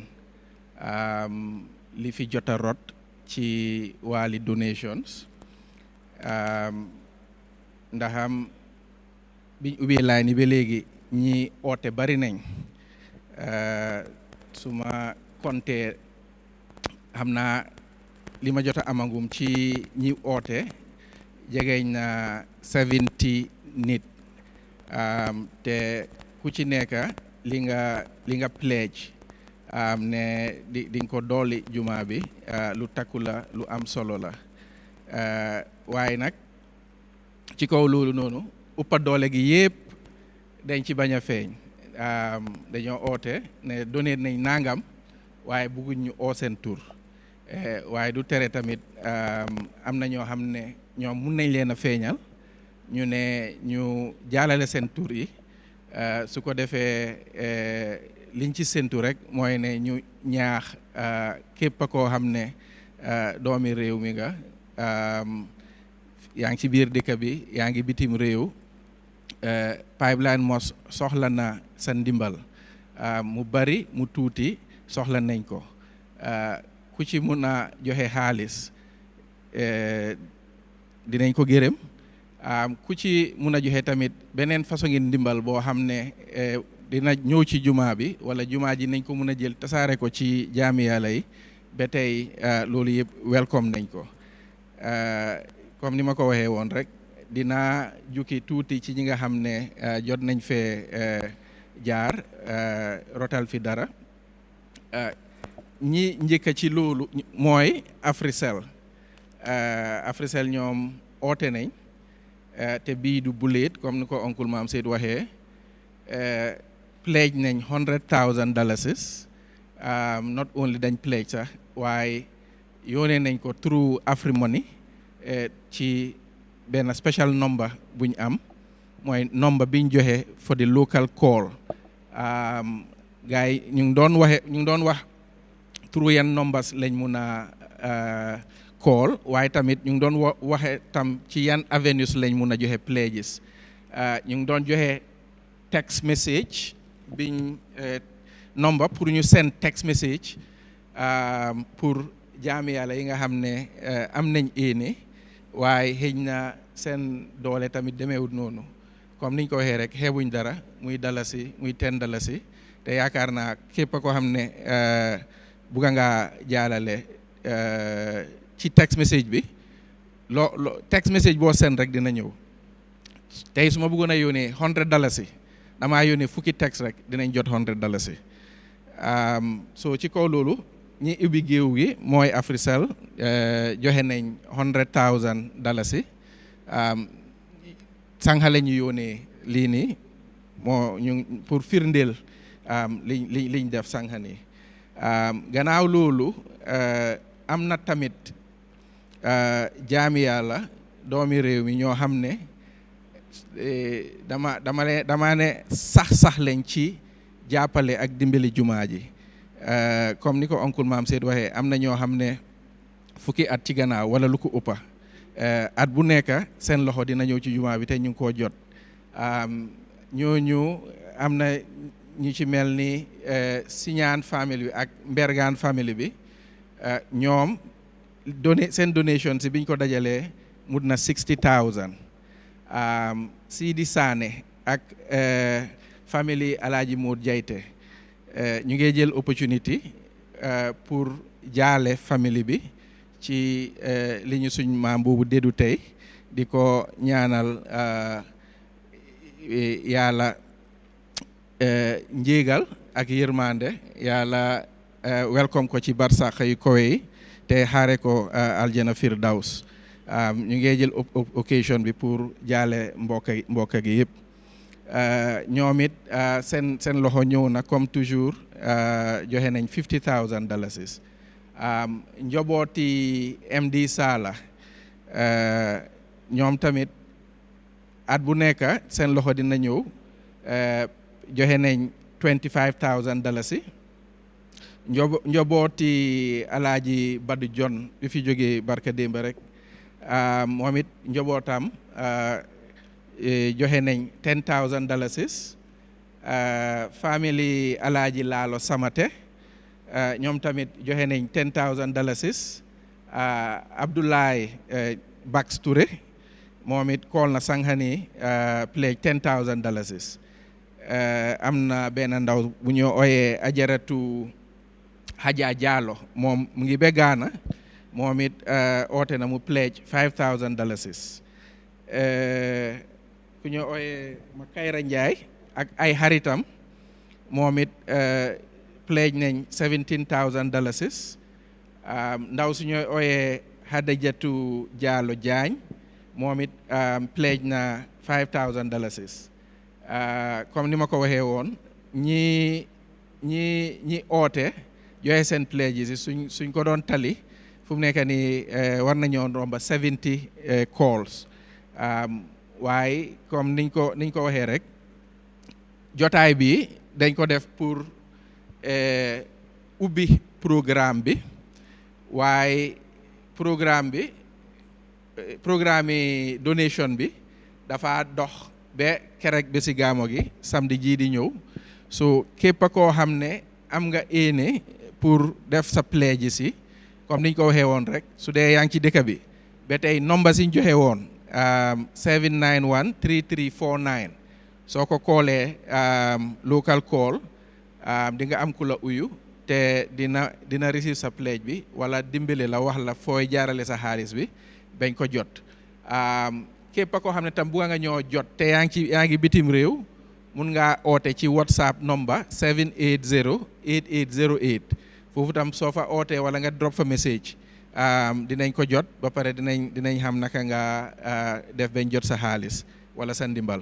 li fi jota rot ci wàlli donations ndaxam biñ ubbee laay ni ba léegi ñi oote bari nañ suma compté xam naa li ma jot a amagum ci ñi oote jegeñ na 70 nit te ku ci nekk li nga pledge ne di nga ko dooli juma bi lu takku la lu am solo la waaye nag ci kaw loolu noonu uppa doole gi yépp dañ ci bañ a feeñ dañoo oote ne donate nañ nangam waaye bëgguñ ñu oo seen tur waaye du tere tamit am na ñoo xam ne ñoom mun nañ leen a feeñal ñu ne ñu jaalale seen tur yi su ko defee liñ ci séntu rek mooy ne ñu ñaax képp koo xam ne doomi réew mi nga yaa ngi ci biir dëkk bi yaa ngi bitim réew Pipeline Mosque soxla na sa ndimbal mu bari mu tuuti soxla nañ ko ku ci mun a joxe xaalis dinañ ko gërëm ku ci mun a joxe tamit beneen façon ngi ndimbal boo xam ne dina ñëw ci jumaa bi wala jumaa ji nañ ko mun a jël tasaare ko ci jaami yàlla yi ba tey loolu yëpp welcome nañ ko comme ni ma ko waxee woon rek dinaa jukki tuuti ci ñi nga xam ne jot nañ fee jaar rotal fi dara ñi njëkk ci loolu mooy Africell ñoom oote nañ te bii du buleet comme ni ko oncle Maam Seyd waxee pledge nañ $100,000 not only dañ pledge sax waaye yónnee nañ ko through AfriMoney ci benn special number buñ am mooy number biñ joxe for the local call gars yi ñu ngi doon wax through yan numbers lañ mun a call waaye tamit ñu ngi doon waxe tam ci yan avenues lañ mun a joxe pledges ñu ngi doon joxe text message biñ number pour ñu send text message pour jaami yàlla yi nga xam ne am nañ éene waaye xëy na seen doole tamit demeewut noonu comme niñ ko waxee rek xeebuñ dara muy dalasi muy $10 te yaakaar naa képp koo xam ne bugga ngaa jaalale ci text message bi text message boo seen rek dina ñëw tey su ma bëggoon a yónnee $100 damaa yónnee fukki text rek dinañ jot $100 so ci kaw loolu ñi ubbi géew gi mooy Africell joxe nañ $100,000 sànqale ñu yónnee lii nii moo ñu pour firndeel liñ def sànqa nii gannaaw loolu am na tamit jaami yàlla doomi réew mi ñoo xam ne dama ne sax lañ ci jàppale ak dimbali jumaa ji comme ni ko oncle Maam Seyd waxee am na ñoo xam ne fukki at ci gannaaw wala lu ko ëppa at bu nekk seen loxo dina ñëw ci jumaa bi te ñu ngi koo jot ñooñu am na ñu ci mel ni Siñaan famille bi ak Mbergaan famille bi ñoom seen donation si biñ ko dajalee mut na $60,000 Sidi Sané ak famille Alaaji Mood Jayte ñu ngi jël opportunité pour jaale famille bi ci li ñu suñ maam boobu déddu tey di ko ñaanal yàlla njéegal ak yërmande yàlla welcome ko ci barsàq yu kowe yi te xaare ko aljana firdaws ñu ngi jël occasion bi pour jaale mbokk gi yëpp ñoom it seen loxo ñëw na comme toujours joxe nañ $50,000 njobooti MD Sala ñoom tamit at bu nekk seen loxo dina ñëw joxe nañ $25,000 njobooti Alaaji Badu John bi fi jógee barka démb rek moom it njobootam joxe nañ $10,000 famille Alaaji Laalo Samate ñoom tamit joxe nañ $10,000 Abdoulaye Bax Touré moom it kool na sànqani pledge $10,000 am na benn ndaw bu ñu ooyee Ajaratu Haja Diallo moom mu ngi ba Gaana moom it oote na mu pledge $5,000 ku ñu ooyee Makayra Njaay ak ay xaritam moom it pledge nañ $17,000 ndaw su ñooy ooyee Hadajatu Diallo Jaañ moom it pledge na $5,000 comme ni ma ko waxee woon ñi oote joxe seen pledges yi suñ ko doon tali fu mu nekk nii war nañoo romba 70 calls waaye comme niñ ko waxee rek jotaay bi dañ ko def pour ubbi programme bi waaye programme yi donation bi dafa dox ba kerek bi si gaamo gi samedi jii di ñëw so képp koo xam ne am nga éene pour def sa pledge si comme niñ ko waxee woon rek su dee yaa ngi ci dëkk bi ba tey nomba siñ joxe woon 791 3349 soo ko koolee local call di nga am ku la uyu te dina receive sa pledge bi wala dimbali la wax la fooy jaarale sa xaalis bi bañ ko jot képp koo xam ne tam bugga nga ñoo jot te yaa ngi bitim réew mun ngaa oote ci WhatsApp number 780 8808 foofu tam soo fa ootee wala nga drop fa message dinañ ko jot ba pare dinañ xam naka nga def bañ jot sa xaalis wala sa ndimbal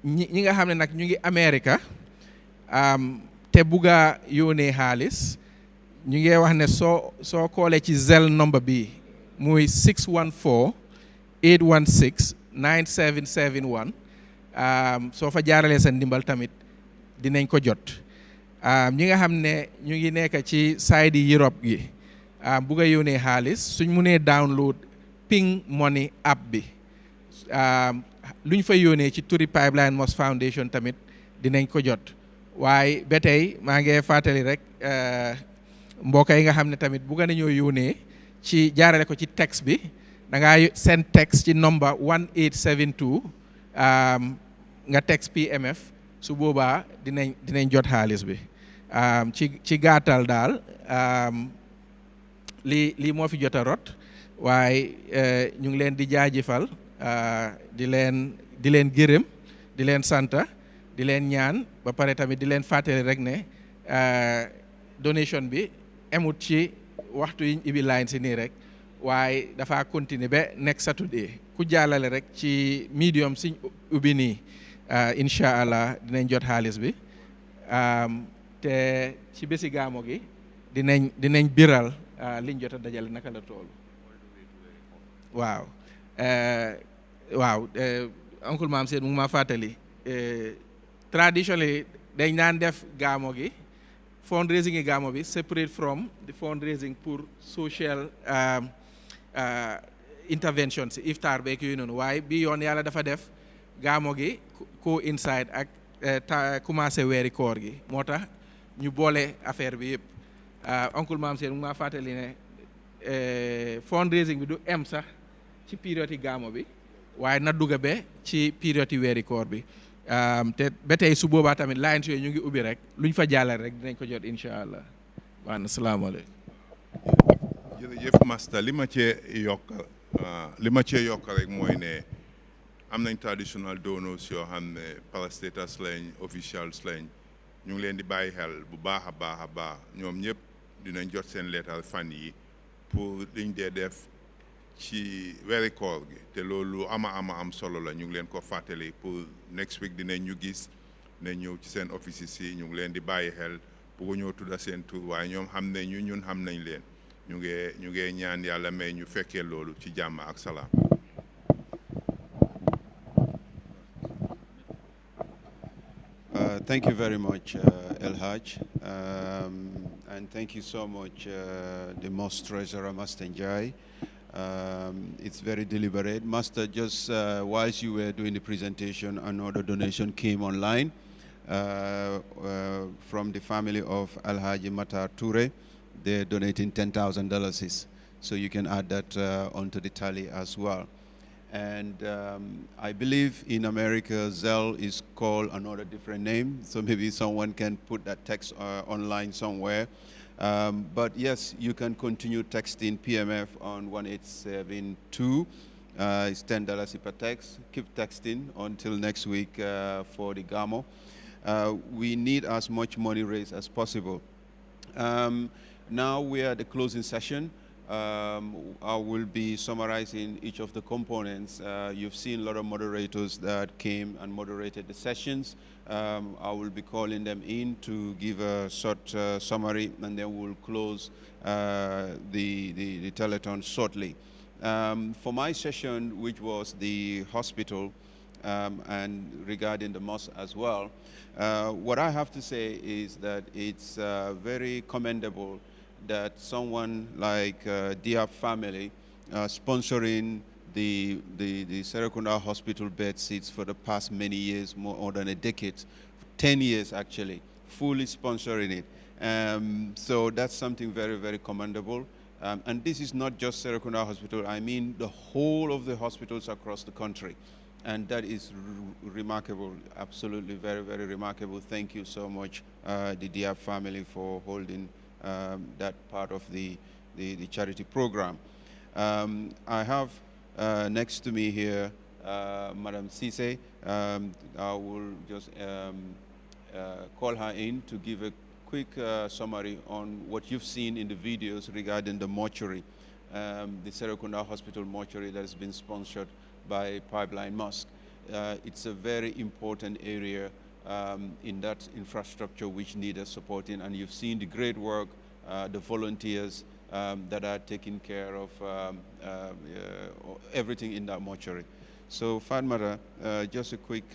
ñi nga xam ne nag ñu ngi Amérique te bugga yónnee xaalis ñu ngi wax ne soo koolee ci Zelle number bi muy 614 816 9771 soo fa jaaralee sa ndimbal tamit dinañ ko jot ñi nga xam ne ñu ngi nekk ci side yi Europe gi bugg a yónnee xaalis suñ munee download Ping Money app bi luñ fa yónnee ci turi Pipeline Mosque Foundation tamit dinañ ko jot waaye ba tey maa ngi fàttali rek mbokk yi nga xam ne tamit bugg nañoo yónnee ci jaarale ko ci texte bi da ngaa send text ci number 1872 nga text PMF su boobaa dinañ jot xaalis bi ci gàttal daal lii moo fi jot a rot waaye ñu ngi leen di jaajëfal di leen gërëm di leen santa di leen ñaan ba pare tamit di leen fàttali rek ne donation bi emut ci waxtu yiñ ibi line si nii rek waaye dafa continuer ba next Saturday ku jàllale rek ci medium siñ ubbi nii incha allah dinañ jot xaalis bi te ci bési gaamo gi dinañ biral liñ jot a dajale naka la tool waaw uncle maam Seyd mu ngi ma fàttali traditionally dañ daan def gaamo gi fundraising yi gaamo bi separate from the fundraising pour social intervention si iftar beeg yooyu noonu waaye bi yoon yàlla dafa def gaamo gi coïncide ak commencé weeri koor gi moo tax ñu boole affaire bi yëpp oncle maam Seyd mu ngi maa fàttali ne fundraising bi du em sax ci période yi gaamo bi waaye na dugga be ci période yi weeri koor bi te ba tey su boobaa tamit lines yooyu ñu ngi ubbi rek luñ fa jàllale rek dinañ ko jot incha allah waaw na salaamaaleykum. jërëjëf Master li ma cee yokk rek mooy ne am nañ traditional donors yoo xam ne parastatals lañ officials lañ ñu ngi leen di bàyyi xel bu baax a baax ñoom ñëpp dinañ jot seen leetal fan yi pour liñ dee def ci weeri koor gi te loolu am solo la ñu ngi leen ko fàttali pour next week dinañ ñu gis ne ñëw ci seen offices yi ñu ngi leen di bàyyi xel pour ñëw tudda seen tur waaye ñoom xam ne ñun xam nañ leen ñu ngi ñaan yàlla may ñu fekkee loolu ci jàmm ak salaam. Thank you very much, El Haj. And thank you so much, the Mosque Treasurer, Master Njai. It's very deliberate. Master, just whilst you were doing the presentation, another donation came online from the family of Al-Haji Matar Toure. They're donating $10,000. So you can add that onto the tally as well. And I believe in America, Zelle is called another different name. So maybe someone can put that text online somewhere. But yes, you can continue texting PMF on 1872. It's $10 per text. Keep texting until next week for the GAMO. We need as much money raised as possible. Now we are at the closing session. I will be summarizing each of the components. You've seen a lot of moderators that came and moderated the sessions. I will be calling them in to give a short summary, and then we'll close the telethon shortly. For my session, which was the hospital, and regarding the mosque as well, what I have to say is that it's very commendable that someone like Diab family sponsoring the Serekunda Hospital bed seats for the past many years, more than a decade, 10 years actually, fully sponsoring it. So that's something very, very commendable. And this is not just Serekunda Hospital, I mean the whole of the hospitals across the country. And that is remarkable, absolutely very, very remarkable. Thank you so much, the Diab family, for holding that part of the charity program. I have next to me here, Madam Cisse. I will just call her in to give a quick summary on what you've seen in the videos regarding the mortuary, the Serekunda Hospital mortuary that has been sponsored by Pipeline Mosque. It's a very important area in that infrastructure which needs supporting, and you've seen the great work, the volunteers that are taking care of everything in that mortuary. So Fatmata, just a quick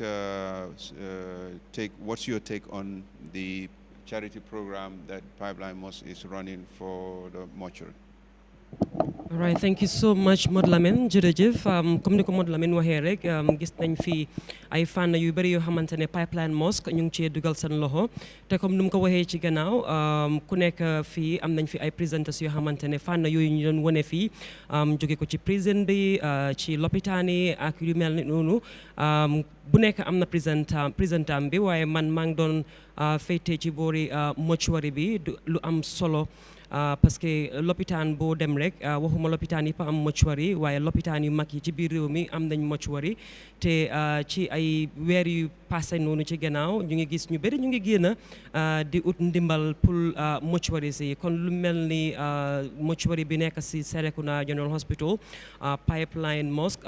take, what's your take on the charity program that Pipeline Mosque is running for the mortuary? All right, thank you so much, Modou Lamine jërëjëf comme ni ko Modou Lamine waxee rek gis nañ fi ay fànn yu bëri yoo xamante ne Pipeline Mosque ñu ngi cee dugal seen loxo te comme ni mu ko waxee ci gannaaw ku nekk fii am nañ fi ay présenters yoo xamante ne fànn yooyu ñu doon wane fii jóge ko ci prison bi ci lopitaan yi ak yu mel ni noonu bu nekk am na présentam bi waaye man maa ngi doon féetee ci boori mortuary bi lu am solo. Parce que lopitaan boo dem rek waxuma lopitaan yi pa am mortuary waaye lopitaan yu mag yi ci biir réew mi am nañ mortuary te ci ay weer yu passé noonu ci gannaaw ñu ngi gis ñu bëri ñu ngi génn di ut ndimbal pour mortuary si kon lu mel ni mortuary bi nekk si Serekunda General Hospital Pipeline Mosque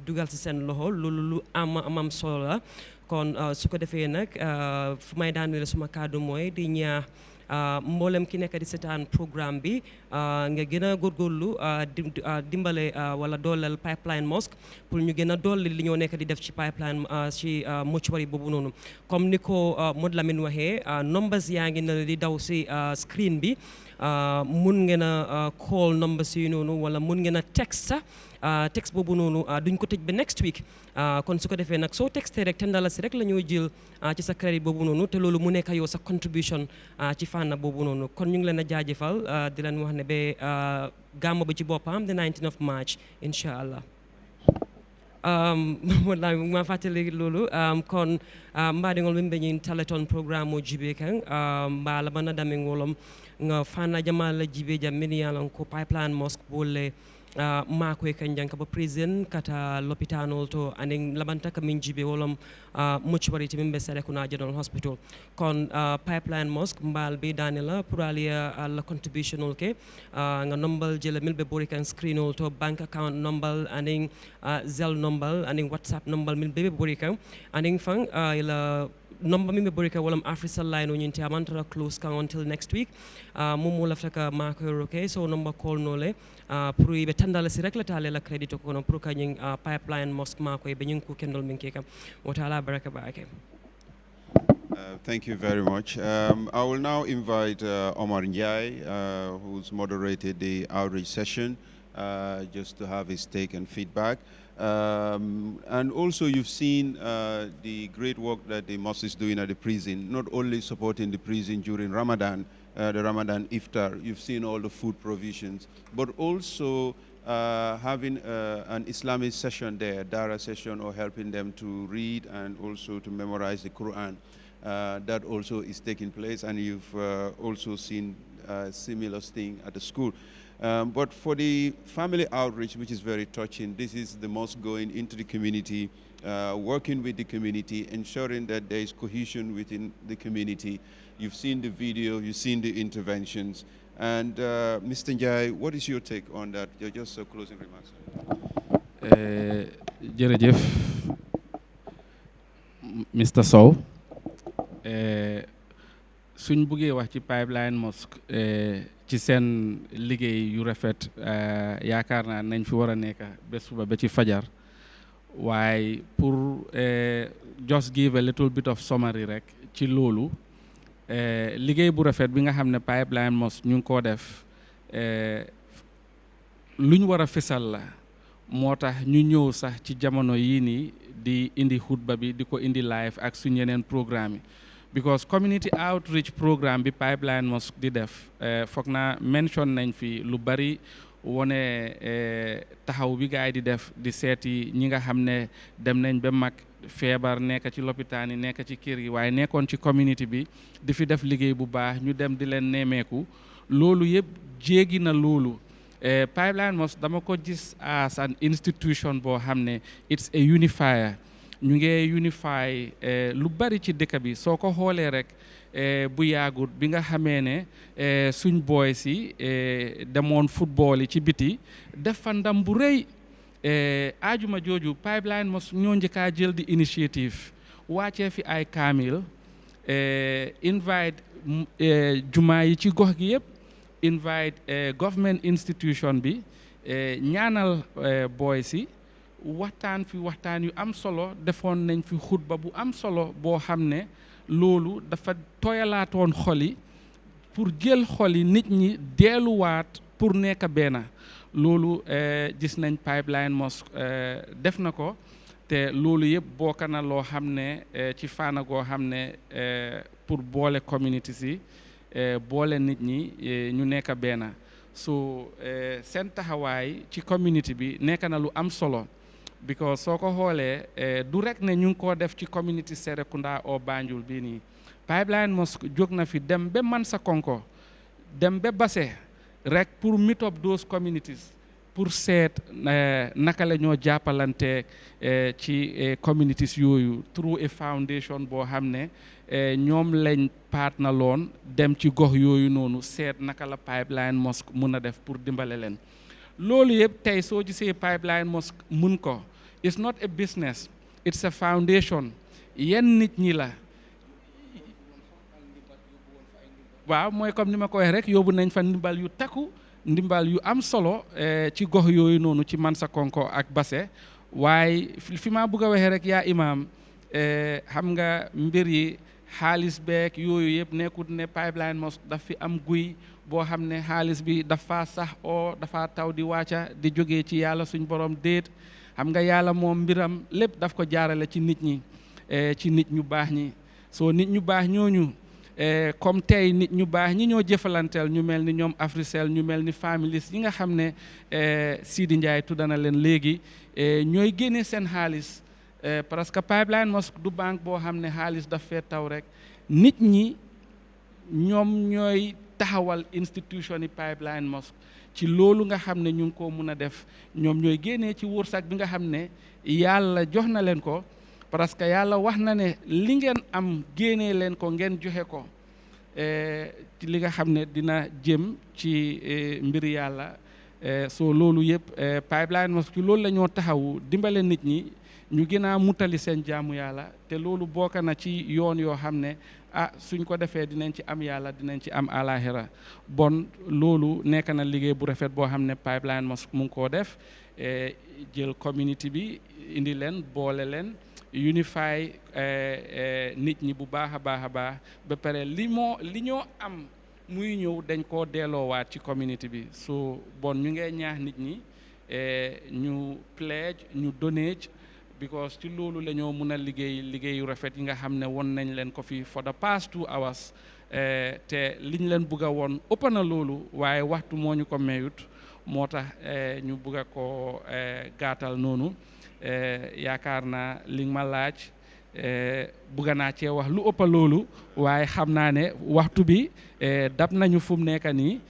dugal si seen loxo loolu lu am solo la kon su ko defee nag fu may daanele suma kàddu mooy di ñaax mboolem ki nekk di seetaan programme bi nga gën a góorgóorlu dimbale wala dooleel Pipeline Mosque pour ñu gën a dolli li ñoo nekk di def ci pipeline ci mortuary boobu noonu comme ni ko Modou Lamine waxee numbers yaa ngi na di daw si screen bi mun ngeen a call numbers yi noonu wala mun ngeen a text text boobu noonu duñ ko tëj ba next week kon su ko defee nag soo textee rek $10 rek la ñoo jël ci sa crédit boobu noonu te loolu mu nekk yow sa contribution ci fànn boobu noonu kon ñu ngi leen a jaajëfal di leen wax ne ba gàmmu bi ci boppam the 19th of March incha allah. wallahi ma fàttali loolu kon mbaɗigol min ɓe Telethon programme o jibe kan mbala bana damin wolom nga fana jamala jibe jam min yalan ko Pipeline Mosque bolle mako e kanjan kaba prison kata l'hôpital to aning labanta ka min jibe wolom mortuary min be Serekunda General Hospital kon Pipeline Mosque mbal be danela pour alia la contribution ke nga nombal jele mil be bori kan screen to bank account number aning Zelle number aning WhatsApp number mil be bori kan aning fang ila number mi borika walam Africa line on yinte amantara close kan until next week momo lafta ka mako okay so number call nole pour be tandala si rek la tale la credit ko no pour kanying Pipeline Mosque mako be nying ko kendol min keka wataala baraka baake. Thank you very much. I will now invite Omar Njai, who's moderated the outreach session, just to have his take and feedback. And also you've seen the great work that the mosque is doing at the prison, not only supporting the prison during Ramadan, the Ramadan iftar, you've seen all the food provisions, but also having an Islamic session there, Dara session, or helping them to read and also to memorize the Quran. That also is taking place, and you've also seen a similar thing at the school. But for the family outreach, which is very touching, this is the mosque going into the community, working with the community, ensuring that there is cohesion within the community. You've seen the video, you've seen the interventions. And Mr. Njai, what is your take on that? Just closing remarks. Jërëjëf Mr. Sow suñ buggee wax ci Pipeline Mosque ci seen liggéey yu rafet yaakaar naa nañ fi war a nekk ba suba ba ci fajar waaye pour just give a little bit of summary rek ci loolu liggéey bu rafet bi nga xam ne Pipeline Mosque ñu ngi koo def lu ñu war a fësal la moo tax ñu ñëw sax ci jamono yii nii di indi xutba bi di ko indi live ak suñu yeneen programme yi because community outreach programme bi Pipeline Mosque di def foog naa mention nañ fi lu bari wone taxaw bi gaay di def di seeti ñi nga xam ne dem nañ ba mag feebar nekk ci lopitaan yi nekk ci kër yi waaye nekkoon ci community bi di fi def liggéey bu baax ñu dem di leen nemmeeku loolu yëpp jéegi na loolu Pipeline Mosque dama ko gis as an institution boo xam ne it's a unifier ñu ngi unify lu bari ci dëkk bi soo ko xoolee rek bu yaagut bi nga xamee ne suñ boys yi demoon football yi ci biti def fa ndam bu rëy ajuma jooju Pipeline Mosque ñoo njëkkaa jël di initiative wàccee fi ay kaamil invite jumaa yi ci gox gi yëpp invite government institution bi ñaanal boys yi waxtaan fi waxtaan yu am solo defoon nañ fi xutba bu am solo boo xam ne loolu dafa tooyalaatoon xol yi pour jël xol yi nit ñi delluwaat pour nekk benn loolu gis nañ Pipeline Mosque def na ko te loolu yëpp bokk na loo xam ne ci fànn goo xam ne pour boole community si boole nit ñi ñu nekk benn so seen taxawaay ci community bi nekk na lu am solo because soo ko xoolee du rek ne ñu ngi koo def ci community Serekunda o Banjul bii nii Pipeline Mosque jóg na fi dem ba Mansakonko dem ba Basse rek pour meet up those communities pour seet naka la ñoo jàppalante ci communities yooyu through a foundation boo xam ne ñoom lañ partner loon dem ci gox yooyu noonu seet naka la Pipeline Mosque mun a def pour dimbale leen loolu yëpp tey soo gisee Pipeline Mosque mun ko it's not a business it's a foundation yenn nit ñi la waaw mooy comme ni ma ko waxee rek yóbbu nañ fa ndimbal yu takku ndimbal yu am solo ci gox yooyu noonu ci Mansakonko ak Basse waaye fi ma bëgg a waxee rek yaa imaam xam nga mbir yi xaalis beek yooyu yëpp nekkut ne Pipeline Mosque daf fi am guy boo xam ne xaalis bi dafa sax oo dafa taw di wàcca di jógee ci yàlla suñ borom déet xam nga yàlla moom mbiram lépp daf ko jaarale ci nit ñi ci nit ñu baax ñi soo nit ñu baax ñooñu comme tey nit ñu baax ñi ñoo jëfalanteel ñu mel ni ñoom Africell ñu mel ni families yi nga xam ne Sidi Ndiaye tuddana leen léegi ñooy génne seen xaalis parce que Pipeline Mosque du banque boo xam ne xaalis daf fee taw rek nit ñi ñoom ñooy taxawal institution yi Pipeline Mosque ci loolu nga xam ne ñu ngi ko mun a def ñoom ñooy génnee ci wërsëg bi nga xam ne yàlla jox na leen ko parce que yàlla wax na ne li ngeen am génnee leen ko ngeen joxe ko ci li nga xam ne dina jëm ci mbir yàlla soo loolu yëpp Pipeline Mosque ci loolu la ñoo taxawu dimbale nit ñi ñu gën a mutali seen jaamu yàlla te loolu bokk na ci yoon yoo xam ne suñ ko defee dinañ ci am yàlla dinañ ci am alaxira bon loolu nekk na liggéey bu rafet boo xam ne Pipeline Mosque mu ngi koo def jël community bi indi leen boole leen unify nit ñi bu baax a baax a baax ba pare li ñoo am muy ñëw dañ koo delloowaat ci community bi so bon ñu ngee ñaax nit ñi ñu pledge ñu donate because ci loolu la ñoo mun a liggéeyu rafet yi nga xam ne won nañ leen ko fi for the past 2 hours te liñ leen bugg a woon ëpp na loolu waaye waxtu moo ñu ko mayut moo tax ñu bugg a ko gàttal noonu yaakaar naa li ma laaj bugga naa cee wax lu ëpp loolu waaye xam naa ne waxtu bi dab nañu fu mu nekk nii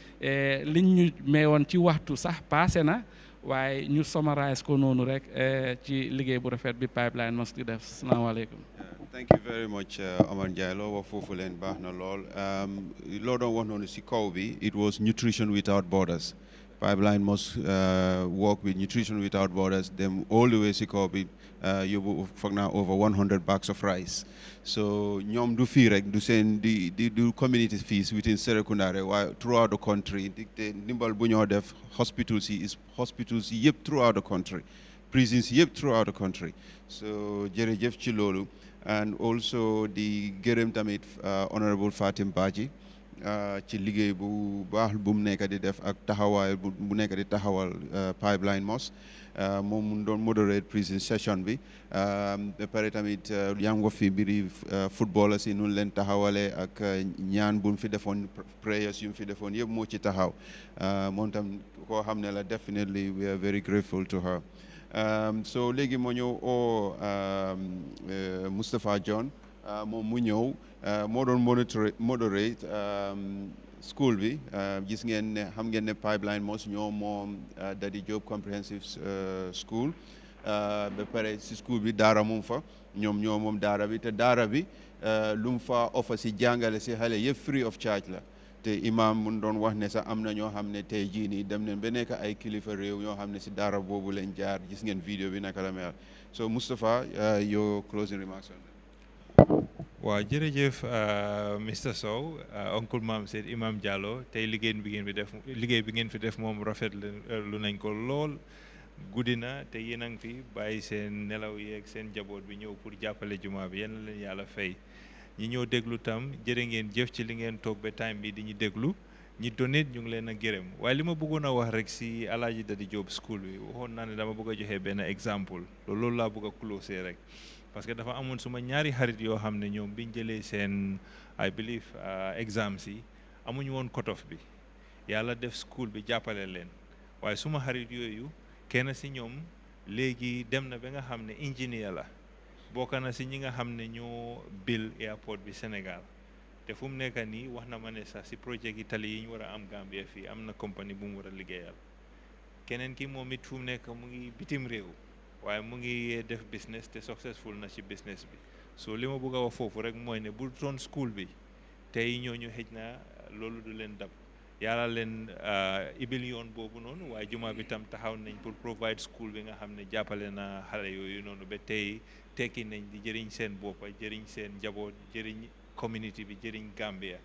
liñ ñu mayoon ci waxtu sax passé na waaye ñu summarize ko noonu rek ci liggéey bu rafet bi Pipeline Mosque di def salaamaaleykum. Thank you very much Omar Ndiaye loo wax foofu leen baax na lool loo doon wax noonu si kaw bi it was nutrition without borders Pipeline Mosque work with Nutrition Without Borders, them all the way si kaw bi yóbbu foog naa over 100 bags of rice. So ñoom du fii rek du seen du community fees within Serekunda rek waaye throughout the country te ndimbal bu ñoo def hospitals yi yëpp throughout the country, prisons yëpp throughout the country. So jërëjëf ci loolu. And also di gërëm tamit Honorable Fatim Badji ci liggéey bu baax bu mu nekk di def ak taxawaay bu nekk di taxawal Pipeline Mosque moom mu doon moderate prison session bi ba pare tamit yaa ngi fi mbiri footballers yi nun leen taxawalee ak ñaan bu mu fi defoon prayers yu mu fi defoon yëpp moo ci taxaw moom tam koo xam ne la definitely we are very grateful to her. So léegi moo ñëw oo Moustapha John moom mu ñëw moo doon moderate school bi gis ngeen ne xam ngeen ne Pipeline Mosque ñoo moom Daddy Job Comprehensive School ba pare si school bi daara moom fa ñoom ñoo moom daara bi te daara bi lu mu fa offer si jàngale si xale yëpp free of charge la. te imam mun doon wax ne sax am na ñoo xam ne tey jii nii dem nañ ba nekk ay kilifa réew ñoo xam ne si daara boobu lañ jaar gis ngeen vidéo bi naka la mel. So Moustapha, your closing remarks on that. waaw jërëjëf Mr Sow oncle Mam said Imam Diallo tey liggéey bi ngeen fi def moom rafet lu nañ ko lool guddi na te yéen a ngi fi bàyyi seen nelaw yeeg seen jaboot bi ñëw pour jàppale jumaa bi yal na leen yàlla fay. ñi ñëw déglu tam jërë ngeen jëf ci li ngeen toog ba time bi di ñu déglu ñi donate ñu ngi leen a gërëm waaye li ma bëggoon a wax rek si Alaaji Daddy Job school bi waxoon naa ne dama bëgg a joxe benn exemple loolu laa bëgg a close rek parce que dafa amoon suma ñaari xarit yoo xam ne ñoom biñ jëlee seen I believe exams yi amuñu woon cut-off bi yàlla def school bi jàppale leen waaye suma xarit yooyu kenn si ñoom léegi dem na ba nga xam ne ingénieur la bokk na si ñi nga xam ne ñoo build airport bi Sénégal te fu mu nekk nii wax na ma ne sax si projet yi tali yi ñu war a am Gambia fii am na compagnie bu mu war a liggéeyal keneen ki moom it fu mu nekk mu ngi bitim réew waaye mu ngi def business te successful na ci business bi so li ma bëgg a wax foofu rek mooy ne bu doon school bi tey ñooñu xëj na loolu du leen dab yàlla leen ibil yoon boobu noonu waaye jumaa bi tam taxaw nañ pour provide school bi nga xam ne jàppale na xale yooyu noonu ba tey tekki nañ di jëriñ seen boppa jëriñ seen njaboot jëriñ community bi jëriñ Gambia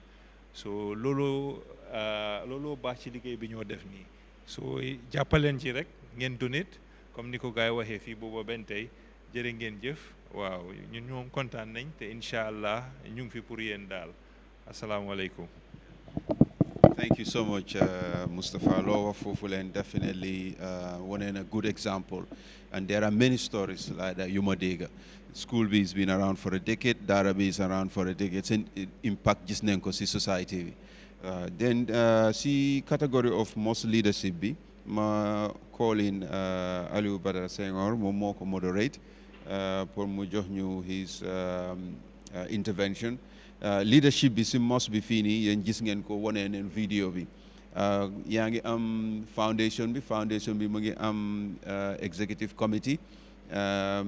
so looloo baax ci liggéey bi ñoo def nii so jàppaleen ci rek ngeen donate comme ni ko gars yi waxee fii booba benn tey jërë ngeen jëf waaw ñun ñoom kontaan nañ te incha allah ñu ngi fi pour yéen daal asalaamaaleykum. Thank you so much, Mustafa. Lower Fufulen definitely one a good example. And there are many stories like that. Yumadega. School B has been around for a decade. Darabi is around for a decade. It's an impact just nenko si society. Then si category of most leadership bi ma calling Aliou Badara Senghor mo moko moderate pour mu jox ñu his intervention. Leadership bi si mosque bi fii nii yéen gis ngeen ko wane neen vidéo bi yaa ngi am foundation bi mu ngi am executive committee nga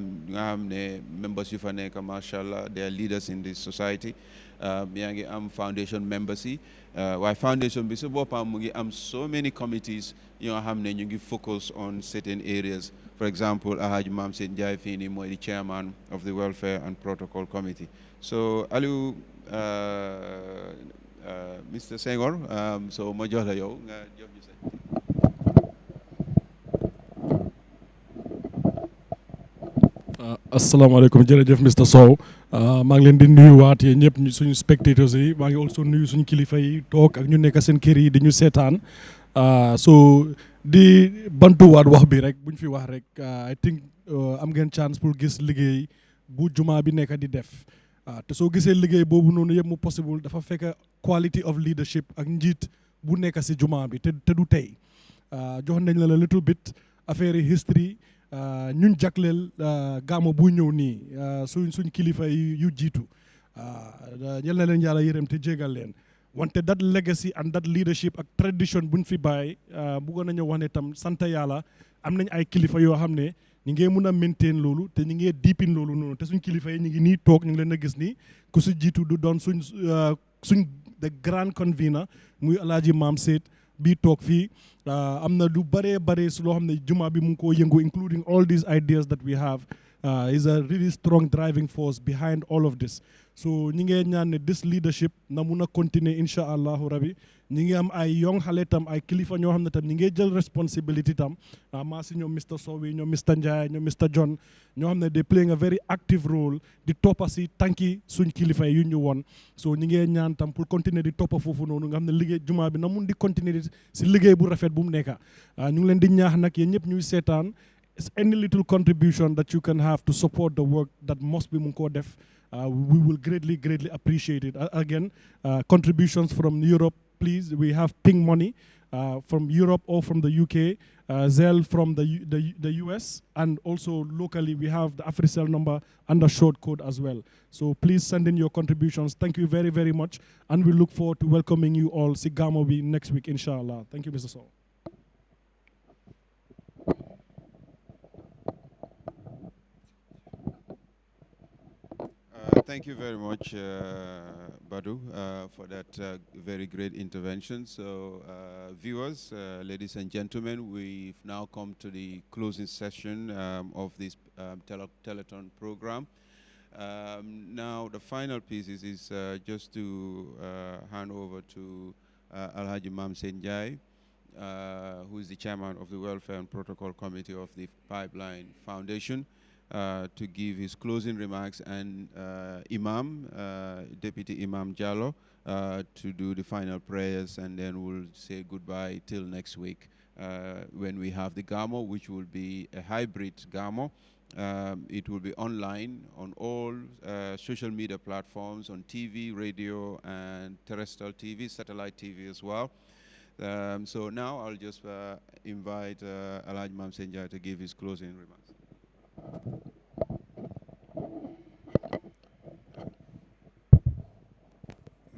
xam ne members yu fa nekk macha allah they are leaders in this society yaa ngi am foundation members yi waaye foundation bi si boppam mu ngi am so many committees yoo xam ne ñu ngi focus on certain areas. For example, Alhaji Mam Said Njai Fini mooy the chairman of the Welfare and Protocol Committee. So Aliou Mr. Senghor so ma jox la yow nga jox ñu sa asalaamaaleykum jërëjëf Mr. Sow maa ngi leen di nuyuwaat yéen ñëpp suñu spectators yi maa ngi also nuyu suñu kilifa yi toog ak ñu nekk seen kër yi di ñu seetaan so di bantuwaat wax bi rek bu ñu fi wax rek I think am ngeen chance pour gis liggéey bu jumaa bi nekk di def te soo gisee liggéey boobu noonu yëpp mu possible dafa fekk quality of leadership ak njiit bu nekk si jumaa bi te du tey jox nañ la little bit affaire history ñun jagleel gaamo bu ñëw nii suñ kilifa yu jiitu yal na leen yàlla yërëm te jégal leen wante that legacy and that leadership ak tradition buñ fi bàyyi bëggoon nañu wax ne tam sant yàlla am nañ ay kilifa yoo xam ne ñu ngi mun a maintain loolu te ñu ngi deepin loolu noonu te suñ kilifa yi ñu ngi nii toog ñu ngi leen a gis nii ku si jiitu du doon suñ the grand convener muy Alhaji Mam Said bii toog fii am na lu bare su loo xam ne juma bi mu ngi koo yëngu including all these ideas that we have is a really strong driving force behind all of this. So ñi ngee ñaan ne this leadership na mun a continuer incha allahu rabi ñi ngi am ay young xale tam ay kilifa ñoo xam ne tam ñi ngee jël responsibility tam maa si ñoom Mr Sowi ñoom Mr Ndiaye ñoom Mr John ñoo xam ne they playing a very active role di toppa si tànki suñ kilifa yu ñu woon. So ñi ngee ñaan tam pour continuer di toppa foofu noonu nga xam ne liggéey juma bi na mun di continuer si liggéey bu rafet bu mu nekka ñu ngi leen di ñaax nag yéen ñëpp ñuy seetaan any little contribution that you can have to support the work that Mosque bi mu ngi koo def we will greatly appreciate it. Again, contributions from Europe, please. We have ping money from Europe or from the UK, Zelle from the US, and also locally we have the AfriCell number and the short code as well. So please send in your contributions. Thank you very much, and we look forward to welcoming you all Sigamo next week, inshallah. Thank you, Mr. Saul. Thank you very much, Badu, for that very great intervention. So, viewers, ladies and gentlemen, we've now come to the closing session of this Telethon program. Now, the final piece is just to hand over to Alhaji Mam Senjai, who is the chairman of the Welfare and Protocol Committee of the Pipeline Foundation, to give his closing remarks, and Imam, Deputy Imam Jallo, to do the final prayers, and then we'll say goodbye till next week when we have the Gamo, which will be a hybrid Gamo. It will be online on all social media platforms, on TV, radio, and terrestrial TV, satellite TV as well. So now I'll just invite Alhaji Mam Senjai to give his closing remarks.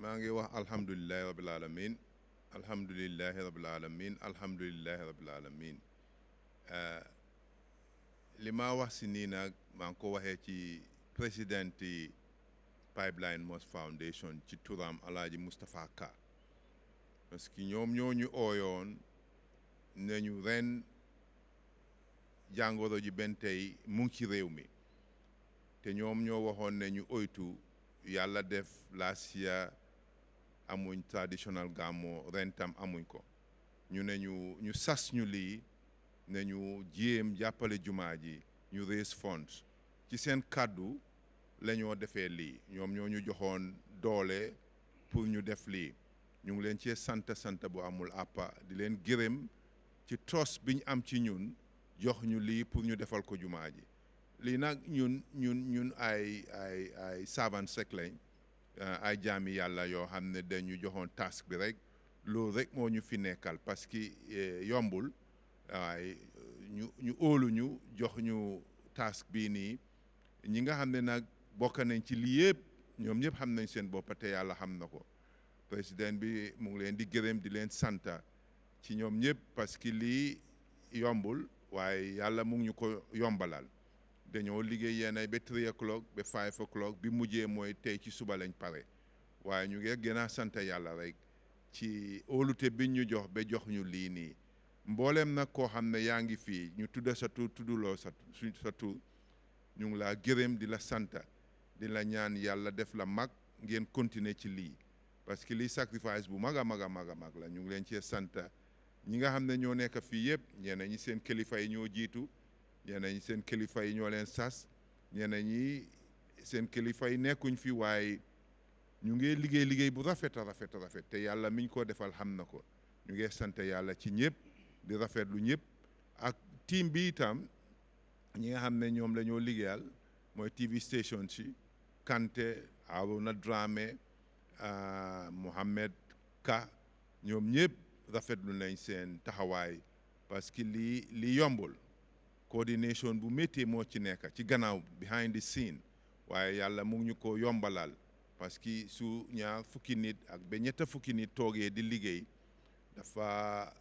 maa ngi wax alhamdulillahi rabbil alamin alhamdulillahi rabbil alamin alhamdulillahi rabbil alamin li ma wax si nii nag maa ngi ko waxee ci président yi Pipeline Mosque Foundation ci turam Alhaji Moustapha Ka, parce que ñoom ñoo ñu ooyoon nañu ren jàngoro ji benn tey mu ngi ci réew mi te ñoom ñoo waxoon ne ñu oytu yàlla def last year amuñ traditional gàmmo ren tam amuñ ko ñu ne ñu sas ñu lii ne ñu jéem jàppale jumaa ji ñu raise funds ci seen kàddu la ñoo defee lii ñoom ñoo ñu joxoon doole pour ñu def lii ñu ngi leen cee sant bu amul àppa di leen gërëm ci trust biñ am ci ñun jox ñu lii pour ñu defal ko jumaa ji lii nag ñun ay servant sek lañ ay jaami yàlla yoo xam ne dañu joxoon task bi rek loolu rek moo ñu fi nekkal parce que yombul waaye ñu óolu ñu jox ñu task bii nii ñi nga xam ne nag bokk nañ ci lii yëpp ñoom ñëpp xam nañ seen bopp te yàlla xam na ko président bi mu ngi leen di gërëm di leen santa ci ñoom ñëpp parce que lii yombul waaye yàlla mu ngi ñu ko yombalal dañoo liggéey yenn ba 3 o'clock ba 5 o'clock bi mujjee mooy tey ci suba lañ pare waaye ñu ngi gën a sant yàlla rek ci óolute biñ ñu jox ba jox ñu lii nii mboolem nag koo xam ne yaa ngi fii ñu tudda sa tur tudduloo sa tur ñu ngi laa gërëm di la santa di la ñaan yàlla def la mag ngeen continuer ci lii parce que lii sacrifice bu mag a mag la ñu ngi leen cee santa ñi nga xam ne ñoo nekk fii yëpp ñeneen ñi seen kilifa yi ñoo jiitu ñeneen ñi seen kilifa yi ñoo leen sas ñeneen ñi seen kilifa yi nekkuñ fi waaye ñu ngi liggéey bu rafet te yàlla miñ ko defal xam na ko ñu ngi sant yàlla ci ñëpp di rafetlu ñëpp ak team bi itam ñi nga xam ne ñoom la ñoo liggéeyal mooy TV station si Kanté Arona Dramé Mohamed Ka ñoom ñëpp rafetlu nañ seen taxawaay parce que lii yombul coordination bu métti moo ci nekk ci gannaaw behind the scene waaye yàlla mu ngi ñu ko yombalal parce que su ñaar fukki nit ak ba ñetta fukki nit toogee di liggéey dafa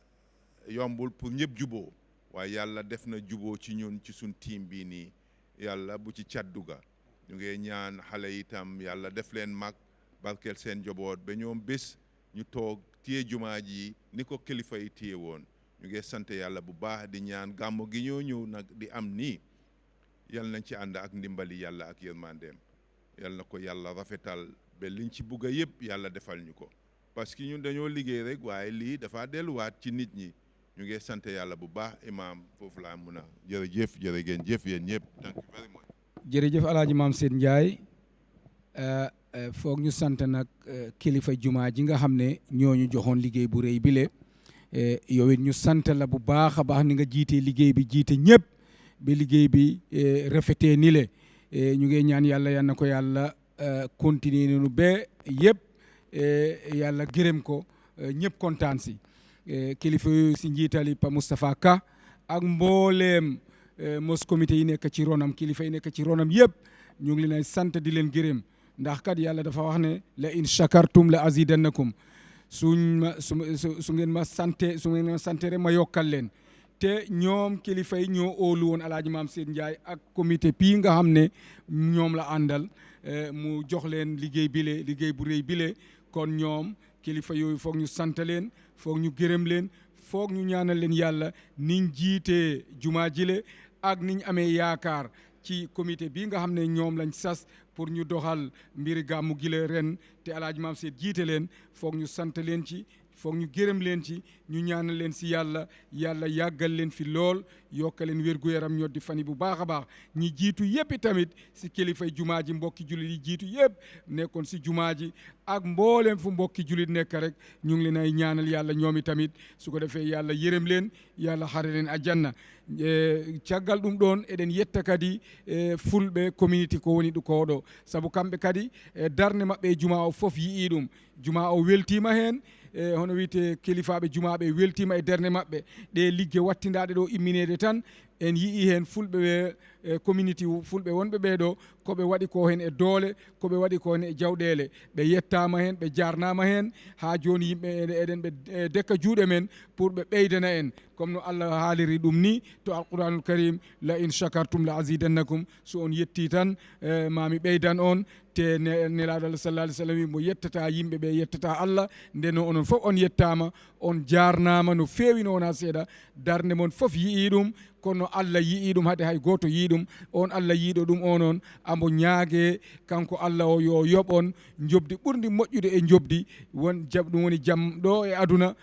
yombul pour ñëpp juboo waaye yàlla def na juboo ci ñun ci suñ team bii nii yàlla bu ci cadduga ñu ngi ñaan xale itam yàlla def leen mag barkeel seen joboot ba ñoom bés ñu toog téye jumaa ji ni ko kilifa yi téye woon ñu ngi sant yàlla bu baax di ñaan gàmmu gi ñoo ñëw nag di am nii yal nañ ci ànd ak ndimbali yàlla ak yërmandeem yal na ko yàlla rafetal ba liñ ci bugg a yëpp yàlla defal ñu ko parce que ñun dañoo liggéey rek waaye lii dafa delluwaat ci nit ñi ñu ngi sant yàlla bu baax imaam foofu laa mun a jërëjëf jërë ngeen jëf yéen ñëpp thank you very much. jërëjëf alaaji maam Seyd Ndiaye foog ñu sant nag kilifa jumaa ji nga xam ne ñooñu joxoon liggéey bu rëy bile yow it ñu sant la bu baax a baax ni nga jiitee liggéey bi jiite ñëpp ba liggéey bi rafetee ni le ñu ngi ñaan yàlla yal na ko yàlla continuer noonu ba yëpp yàlla gërëm ko ñëpp kontaan si kilifa yooyu si njiitali Pa Moustapha Ka ak mbooleem mosque comité yi nekk ci ronam kilifa yi nekk ci ronam yëpp ñu ngi leen ay sant di leen gërëm ndax kat yàlla dafa wax ne la in shakartum la azidannakum su ngeen ma sante su ngeen ma sante rek ma yokkal leen te ñoom kilifa yi ñoo óolu woon alaaji maam Seyd Ndiaye ak comité bii nga xam ne ñoom la àndal mu jox leen liggéey bile liggéey bu rëy bile kon ñoom kilifa yooyu foog ñu sant leen foog ñu gërëm leen foog ñu ñaanal leen yàlla niñ jiitee jumaa jile ak niñ amee yaakaar ci comité bii nga xam ne ñoom lañ sas pour ñu doxal mbiri gàmmu gile ren te alaaji maam Seyd jiite leen foog ñu sant leen ci foog ñu gërëm leen ci ñu ñaanal leen si yàlla yàlla yàggal leen fi lool yokka leen wér-gu-yaram ñoo di fani bu baax a baax ñi jiitu yëpp tamit si kilifay jumaa ji mbokki jullit yi jiitu yëpp nekkoon si jumaa ji ak mbooleem fu mbokki jullit nekk rek ñu ngi leen ay ñaanal yàlla ñoomi tamit su ko defee yàlla yërëm leen yàlla xare leen aljanna caggal ɗum ɗon eɗen yetta kadi fulɓe community ko woni ɗo koɗo saabu kamɓe kadi darde maɓɓe e juma o fof yii ɗum juma o weltima hen hono wiyete kilifaɓe jumaɓe weltima e derne maɓɓe ɗe ligge wattindaɗe ɗo imminede tan en yii hen fulɓe ɓe community fulɓe wonɓe ɓeɗo koɓe waɗi ko hen e doole koɓe waɗi ko hen e jawɗele ɓe yettama hen ɓe jarnama hen ha joni yimɓe eɗen ɓe dekka juuɗe men pour ɓe ɓeydana en comme no Allah haaliri ɗum ni to alquranul karim la in shakartum la azidannakum so on yetti tan mami ɓeydan on te nelaɗo Allah sallallahu alaihi wasallam mo yettata yimɓe ɓe yettata Allah nden onon fof on yettama on jarnama no fewi no wona seeɗa darde mon fof yii ɗum kono Allah yii ɗum haade hay goto yii ɗum on Allah yiiɗo ɗum onon ambo ñaage kanko Allah o yo yoɓon jobdi ɓurdi moƴƴude e jobdi won ɗum woni jaam ɗo e aduna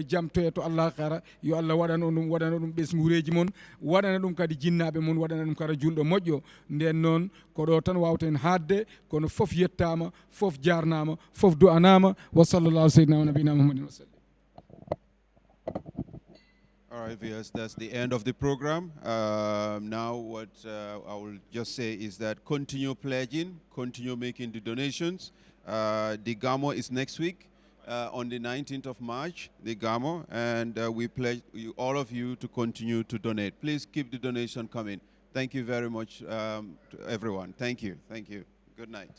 jaam toye to Allah kara yo Allah waɗano ɗum ɓesgureji mon waɗana ɗum kadi jinnaɓe mon waɗana ɗum kadi julɗo moƴƴo nden noon ko ɗo tan wawten haadde kono fof yettama fof jarnama fof du'anama wa sallallahu sayyidina wa nabina muhammadin wa sallam. All right, viewers, that's the end of the program. Now what I will just say is that continue pledging, continue making the donations. The GAMO is next week on the 19th of March, the GAMO, and we pledge all of you to continue to donate. Please keep the donation coming. Thank you very much to everyone. Thank you. Thank you. Good night.